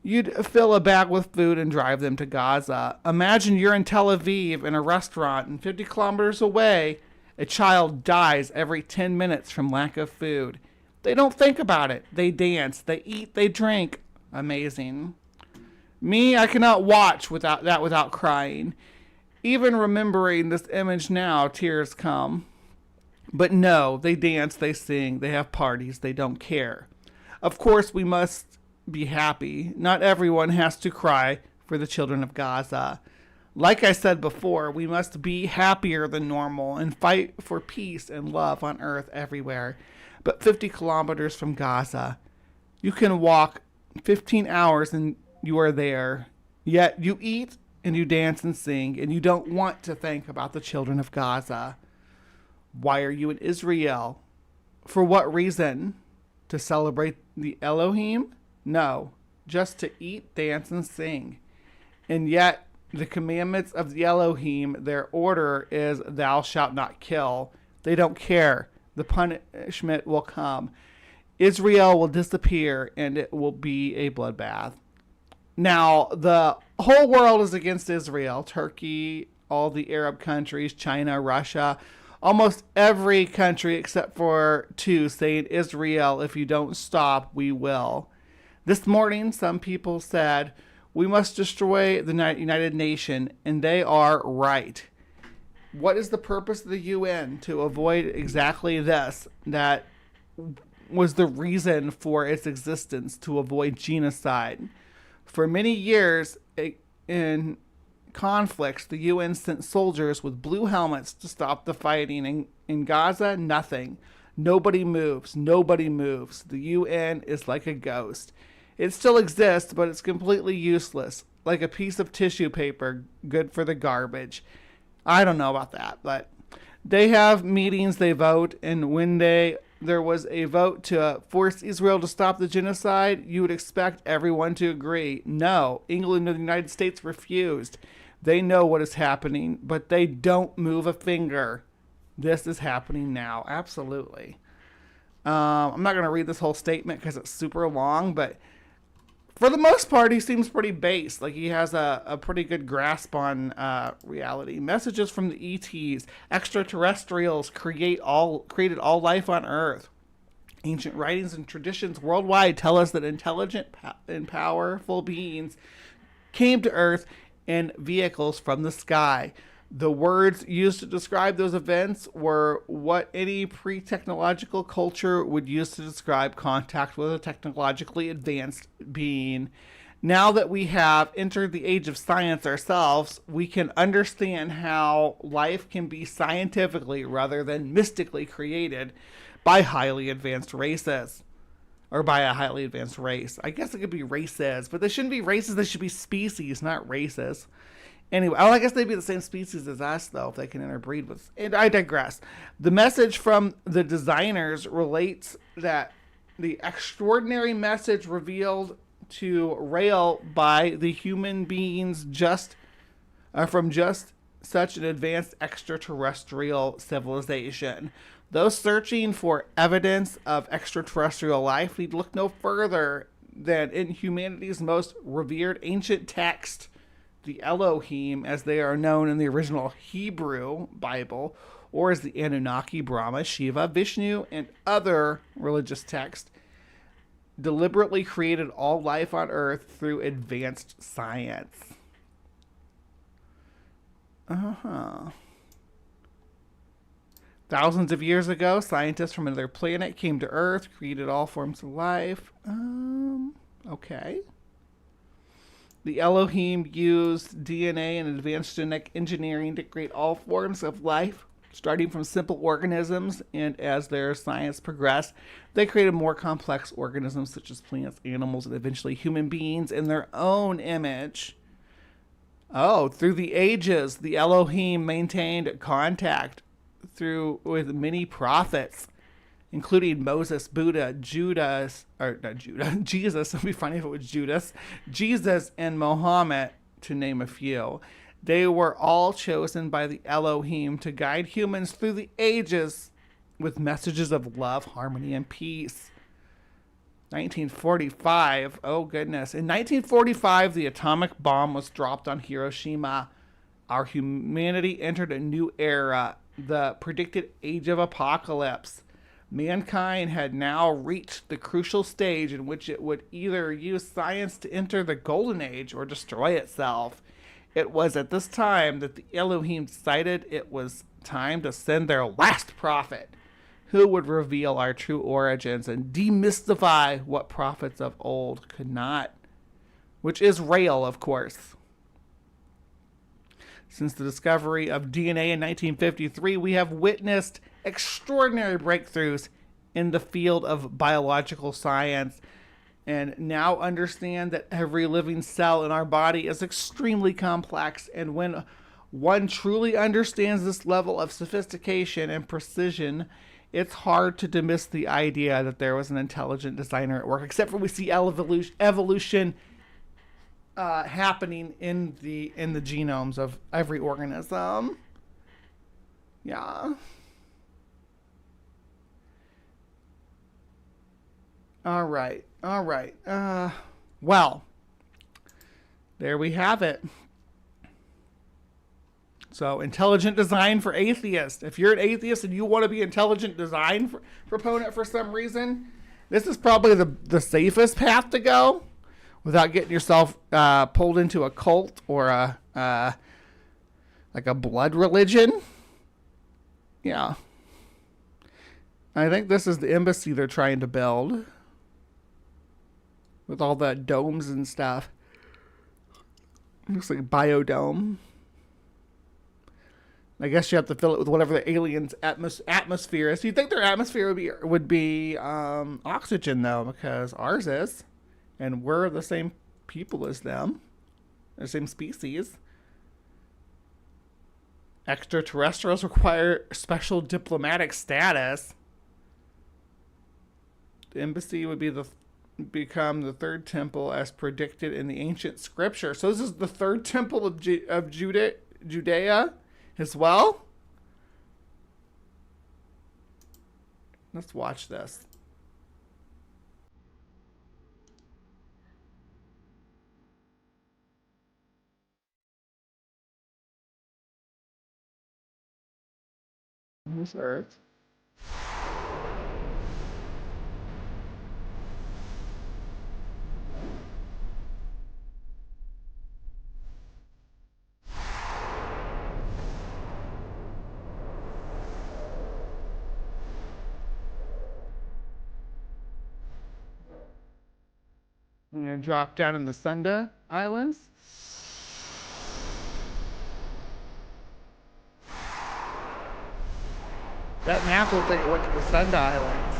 you'd fill a bag with food and drive them to Gaza. Imagine you're in Tel Aviv in a restaurant and 50 kilometers away, a child dies every 10 minutes from lack of food. They don't think about it. They dance, they eat, they drink. Amazing. Me, I cannot watch without crying. Even remembering this image now, tears come. But no, they dance, they sing, they have parties, they don't care. Of course, we must be happy. Not everyone has to cry for the children of Gaza. Like I said before, we must be happier than normal and fight for peace and love on earth everywhere. But 50 kilometers from Gaza, you can walk 15 hours and you are there. Yet you eat and you dance and sing, and you don't want to think about the children of Gaza. Why are you in Israel? For what reason? To celebrate the Elohim? No, just to eat, dance, and sing. And yet, the commandments of the Elohim, their order is thou shalt not kill. They don't care. The punishment will come. Israel will disappear, and it will be a bloodbath. Now, the whole world is against Israel. Turkey, all the Arab countries, China, Russia, almost every country except for 2 saying, Israel, if you don't stop, we will. This morning, some people said, we must destroy the United Nations, and they are right. What is the purpose of the UN? To avoid exactly this. That was the reason for its existence, to avoid genocide. For many years in conflicts, the UN sent soldiers with blue helmets to stop the fighting. In Gaza, nothing. Nobody moves. Nobody moves. The UN is like a ghost. It still exists, but it's completely useless. Like a piece of tissue paper, good for the garbage. I don't know about that, but they have meetings, they vote, and when there was a vote to force Israel to stop the genocide, you would expect everyone to agree. No, England and the United States refused. They know what is happening, but they don't move a finger. This is happening now. Absolutely. I'm not going to read this whole statement because it's super long, but for the most part, he seems pretty base. Like he has a pretty good grasp on reality. Messages from the ETs. Extraterrestrials created all life on Earth. Ancient writings and traditions worldwide tell us that intelligent and powerful beings came to Earth in vehicles from the sky. The words used to describe those events were what any pre-technological culture would use to describe contact with a technologically advanced being. Now that we have entered the age of science ourselves, we can understand how life can be scientifically rather than mystically created by highly advanced races. Or by a highly advanced race. I guess it could be races, but they shouldn't be races, they should be species, not races. Anyway, I guess they'd be the same species as us, though, if they can interbreed with. And I digress. The message from the designers relates that the extraordinary message revealed to Rael by the human beings from just such an advanced extraterrestrial civilization. Those searching for evidence of extraterrestrial life need look no further than in humanity's most revered ancient text, the Elohim, as they are known in the original Hebrew Bible, or as the Anunnaki, Brahma, Shiva, Vishnu, and other religious texts, deliberately created all life on Earth through advanced science. Thousands of years ago, scientists from another planet came to Earth, created all forms of life. Okay. The Elohim used DNA and advanced genetic engineering to create all forms of life, starting from simple organisms, and as their science progressed, they created more complex organisms such as plants, animals, and eventually human beings in their own image. Through the ages, the Elohim maintained contact with many prophets, including Moses, Buddha, Jesus. It'd be funny if it was Judas, Jesus, and Mohammed, to name a few. They were all chosen by the Elohim to guide humans through the ages with messages of love, harmony, and peace. 1945. Oh, goodness. In 1945, the atomic bomb was dropped on Hiroshima. Our humanity entered a new era, the predicted age of apocalypse. Mankind had now reached the crucial stage in which it would either use science to enter the golden age or destroy itself. It was at this time that the Elohim decided it was time to send their last prophet, who would reveal our true origins and demystify what prophets of old could not, which is Rael, of course. Since the discovery of DNA in 1953, we have witnessed extraordinary breakthroughs in the field of biological science, and now understand that every living cell in our body is extremely complex. And when one truly understands this level of sophistication and precision, it's hard to dismiss the idea that there was an intelligent designer at work, except for we see evolution happening in the genomes of every organism. Yeah. All right. Well, there we have it. So, intelligent design for atheists. If you're an atheist and you want to be intelligent design proponent for some reason, this is probably the safest path to go without getting yourself pulled into a cult or like a blood religion. Yeah. I think this is the embassy they're trying to build with all the domes and stuff. Looks like a biodome. I guess you have to fill it with whatever the aliens' atmosphere is. You'd think their atmosphere would be oxygen, though, because ours is. And we're the same people as them. The same species. Extraterrestrials require special diplomatic status. The embassy would become the third temple as predicted in the ancient scripture. So this is the third temple of Judea as well. Let's watch this. This earth. I'm going to drop down in the Sunda Islands. That map looks like it went to the Sunda Islands.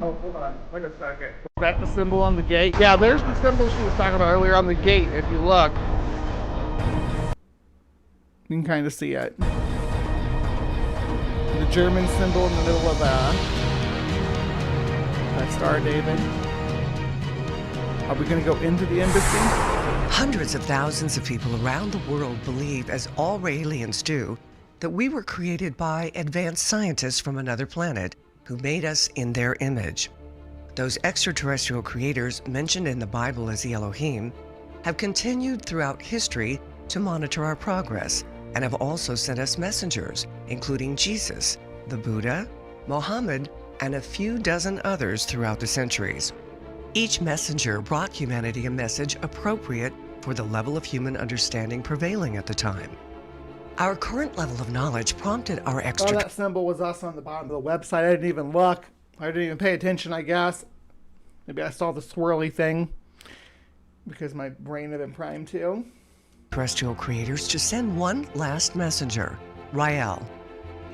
Oh, hold on. Wait a second. Is that the symbol on the gate? Yeah, there's the symbol she was talking about earlier on the gate, if you look. You can kind of see it. The German symbol in the middle of that Star David. Are we going to go into the embassy? Hundreds of thousands of people around the world believe, as all Raëlians do, that we were created by advanced scientists from another planet who made us in their image. Those extraterrestrial creators mentioned in the Bible as the Elohim have continued throughout history to monitor our progress and have also sent us messengers, including Jesus, the Buddha, Mohammed, and a few dozen others throughout the centuries. Each messenger brought humanity a message appropriate for the level of human understanding prevailing at the time. Our current level of knowledge prompted our Oh, that symbol was us on the bottom of the website. I didn't even look. I didn't even pay attention, I guess. Maybe I saw the swirly thing because my brain had been primed too. Terrestrial creators to send one last messenger, Rael.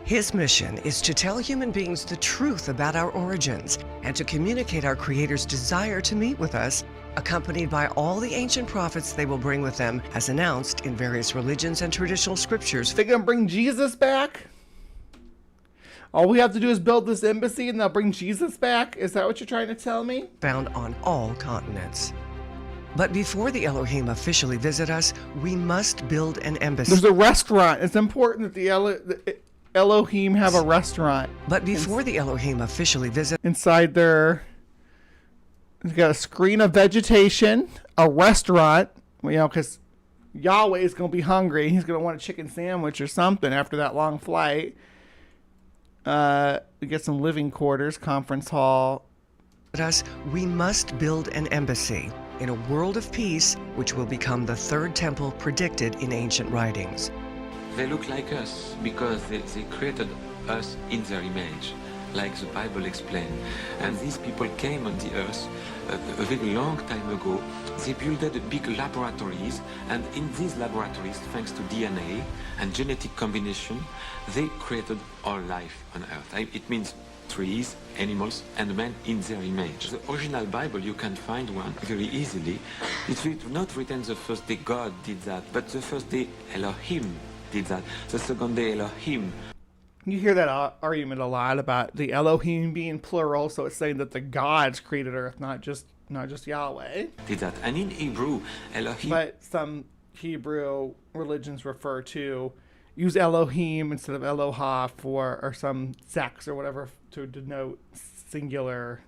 His mission is to tell human beings the truth about our origins and to communicate our Creator's desire to meet with us, accompanied by all the ancient prophets they will bring with them, as announced in various religions and traditional scriptures. They gonna bring Jesus back? All we have to do is build this embassy and they'll bring Jesus back? Is that what you're trying to tell me? Found on all continents. But before the Elohim officially visit us, we must build an embassy. There's a restaurant. It's important that the Elohim have a restaurant. But before the Elohim officially visit, inside their, it's got a screen of vegetation, a restaurant, you know, because Yahweh's going to be hungry. He's going to want a chicken sandwich or something after that long flight. We get some living quarters, conference hall. We must build an embassy in a world of peace, which will become the third temple predicted in ancient writings. They look like us because they created us in their image, like the Bible explained. And these people came on the earth a very long time ago. They built big laboratories, and in these laboratories, thanks to DNA and genetic combination, they created all life on earth. It means trees, animals, and man in their image. The original Bible, you can find one very easily. It's not written the first day God did that, but the first day Elohim did that. The second day Elohim. You hear that argument a lot about the Elohim being plural, so it's saying that the gods created Earth, not just Yahweh. Did that. And in Hebrew, Elohim. But some Hebrew religions use Elohim instead of Eloha or some sects or whatever to denote singular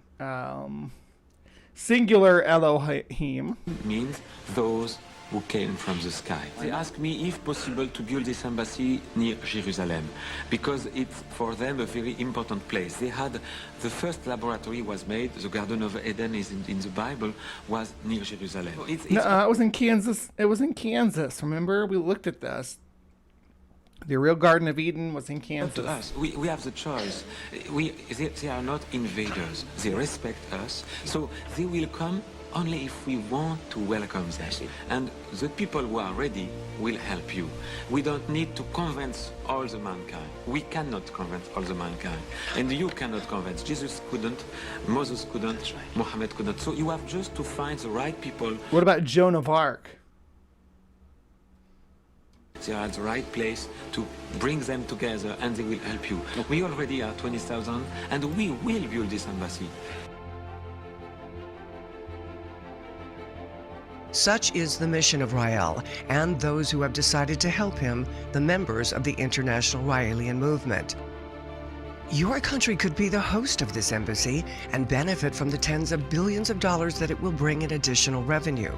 Elohim. Means those who came from the sky. They asked me if possible to build this embassy near Jerusalem, because it's for them a very important place. They had the first laboratory was made. The Garden of Eden is in the Bible, was near Jerusalem. It was in Kansas. It was in Kansas. Remember, we looked at this. The real Garden of Eden was in Kansas. To us, we have the choice. They are not invaders. They respect us, so they will come only if we want to welcome them. And the people who are ready will help you. We don't need to convince all the mankind. We cannot convince all the mankind. And you cannot convince. Jesus couldn't, Moses couldn't, Muhammad couldn't. So you have just to find the right people. What about Joan of Arc? They are at the right place to bring them together, and they will help you. We already are 20,000, and we will build this embassy. Such is the mission of Raël and those who have decided to help him, the members of the International Raëlian Movement. Your country could be the host of this embassy and benefit from the tens of billions of dollars that it will bring in additional revenue.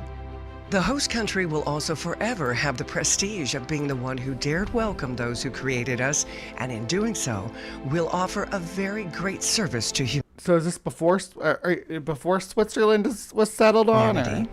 The host country will also forever have the prestige of being the one who dared welcome those who created us, and in doing so, will offer a very great service to humanity. So is this before Switzerland was settled on? Or?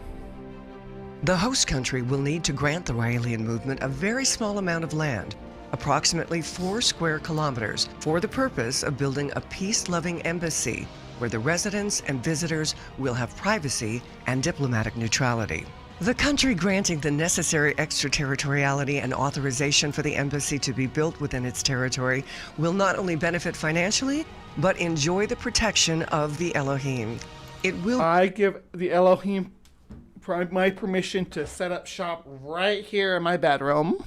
The host country will need to grant the Raëlian movement a very small amount of land, approximately 4 square kilometers, for the purpose of building a peace-loving embassy where the residents and visitors will have privacy and diplomatic neutrality. The country granting the necessary extraterritoriality and authorization for the embassy to be built within its territory will not only benefit financially, but enjoy the protection of the Elohim. I give the Elohim my permission to set up shop right here in my bedroom.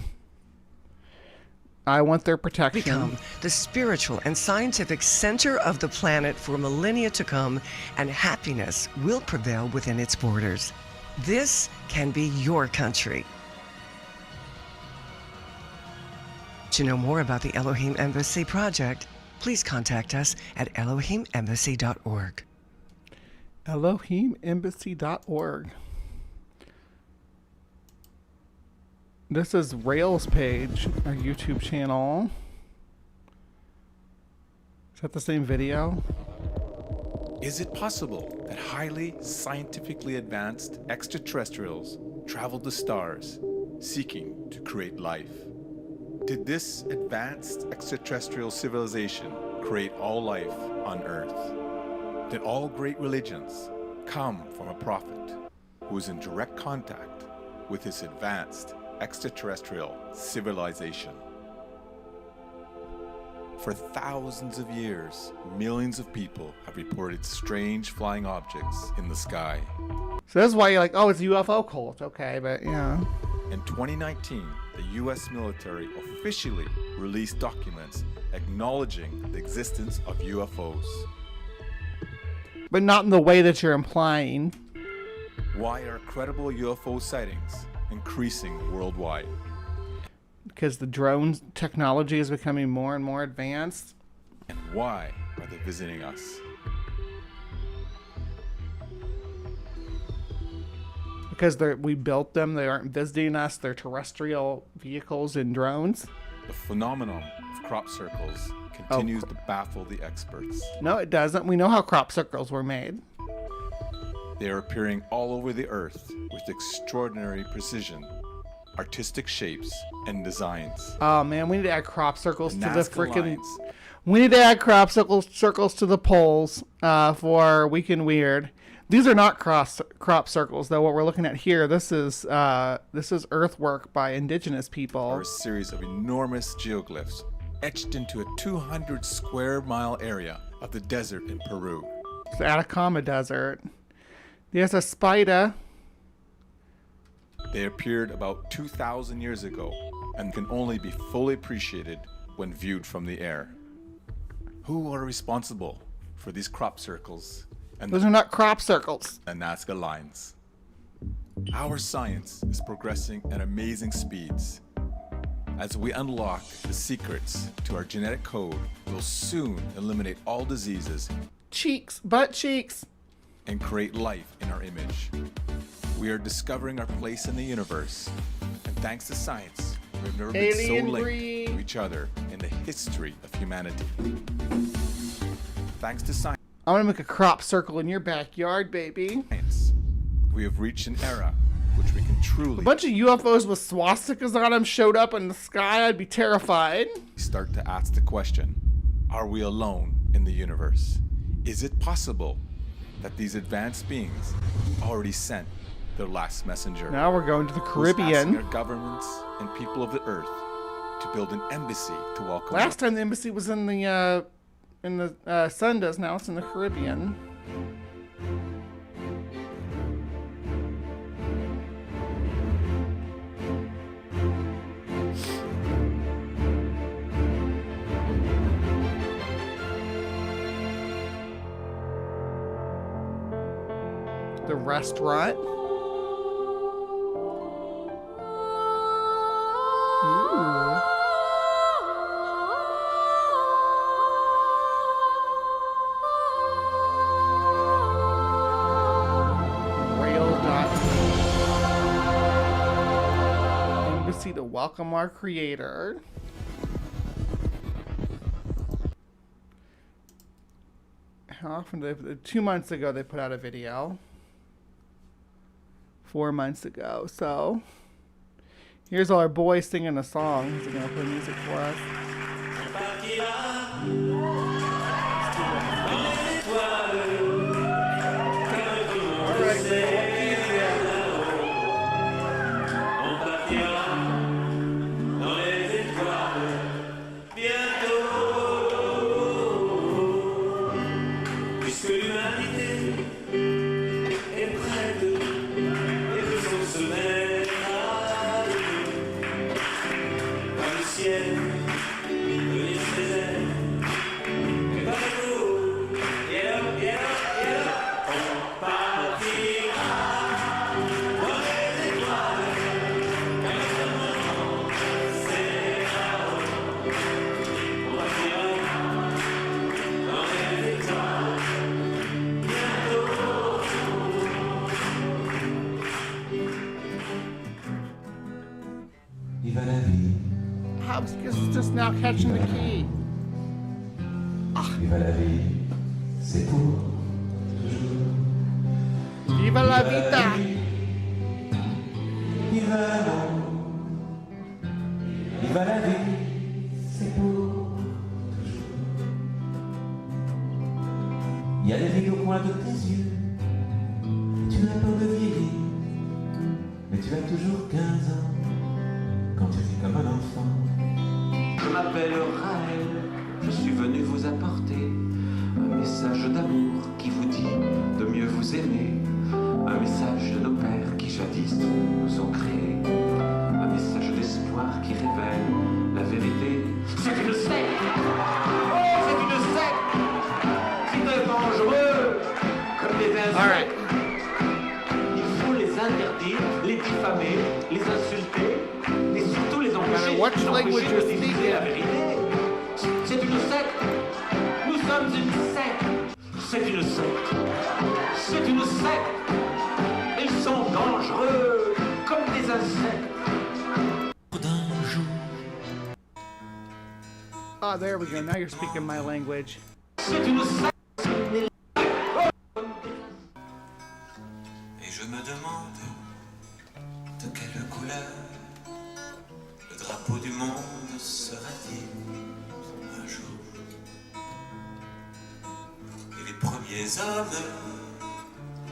I want their protection. Become the spiritual and scientific center of the planet for millennia to come, and happiness will prevail within its borders. This can be your country. To know more about the Elohim Embassy project, please contact us at ElohimEmbassy.org. ElohimEmbassy.org. This is Rail's page, our YouTube channel. Is that the same video? Is it possible that highly scientifically advanced extraterrestrials traveled the stars seeking to create life? Did this advanced extraterrestrial civilization create all life on Earth? Did all great religions come from a prophet who is in direct contact with this advanced extraterrestrial civilization? For thousands of years, millions of people have reported strange flying objects in the sky. So that's why you're like, oh, it's a UFO cult. Okay, but yeah. In 2019, the U.S. military officially released documents acknowledging the existence of UFOs. But not in the way that you're implying. Why are credible UFO sightings increasing worldwide? Because the drone technology is becoming more and more advanced. And why are they visiting us? because we built them. They aren't visiting us. They're terrestrial vehicles and drones. The phenomenon of crop circles continues to baffle the experts. No, it doesn't. We know how crop circles were made. They are appearing all over the earth with extraordinary precision, artistic shapes, and designs. Oh man, we need to add crop circles to the Nazca freaking. lines. We need to add crop circles to the poles for Weekend Weird. These are not crop circles, though. What we're looking at here, this is earthwork by indigenous people. Are a series of enormous geoglyphs etched into a 200 square mile area of the desert in Peru. It's the Atacama Desert. There's a spider. They appeared about 2,000 years ago and can only be fully appreciated when viewed from the air. Who are responsible for these crop circles and Those are not crop circles. the Nazca lines? Our science is progressing at amazing speeds. As we unlock the secrets to our genetic code, we'll soon eliminate all diseases Cheeks, butt cheeks. and create life in our image. We are discovering our place in the universe, and thanks to science, we've never been so Alien linked breed. to each other in the history of humanity. Thanks to science, I want to make a crop circle in your backyard, baby. we have reached an era which we can truly A bunch of UFOs with swastikas on them showed up in the sky. I'd be terrified. start to ask the question, are we alone in the universe? Is it possible that these advanced beings already sent their last messenger? Now we're going to the Who's asking Caribbean. our governments and people of the earth to build an embassy to welcome us. Last time the embassy was in the Sundas. Now it's in the Caribbean. The restaurant. Ooh. Embassy to welcome our creator. How often did they, 2 months ago they put out a video. 4 months ago. So here's all our boys singing a song. Is it gonna play music for us? I was just now catching the key. Viva la vie, c'est pour Viva la vida. Viva l'amour, viva la vie, c'est pour toujours. Il y a des vies au coin de tes yeux, tu as peur de vieillir, mais tu as toujours 15 ans, quand tu vis comme un enfant. Je m'appelle Raël, je suis venu vous apporter un message d'amour qui vous dit de mieux vous aimer, un message de nos pères qui jadis nous ont créés, un message d'espoir qui révèle la vérité. C'est une secte! C'est une secte! C'est dangereux comme les insectes. Il faut les interdire, les diffamer, les insulter et surtout les empêcher de diffuser la vérité. C'est une secte. Nous sommes une secte. C'est une secte. C'est une secte. Ils sont dans dangereux comme des insectes. D'un jour. Ah, there we go. Now you're speaking my language. C'est une Et je me demande de quelle couleur le drapeau du monde sera-t-il un jour. Et les premiers hommes,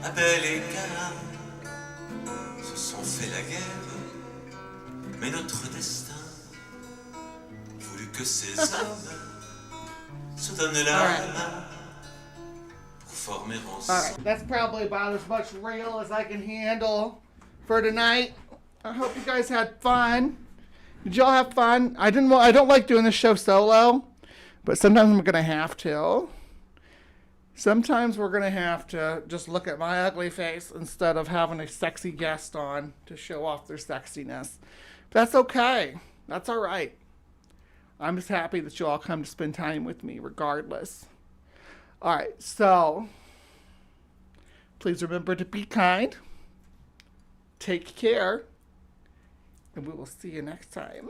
Abel et Caïn, se sont fait la guerre, mais notre destin voulut que ces hommes se donnent la main pour former ensemble. Alright, that's probably about as much real as I can handle for tonight. I hope you guys had fun. Did y'all have fun? I don't like doing this show solo, but sometimes I'm gonna have to. Sometimes we're gonna have to just look at my ugly face instead of having a sexy guest on to show off their sexiness. But that's okay. That's alright. I'm just happy that you all come to spend time with me regardless. Alright, so please remember to be kind. Take care. And we will see you next time.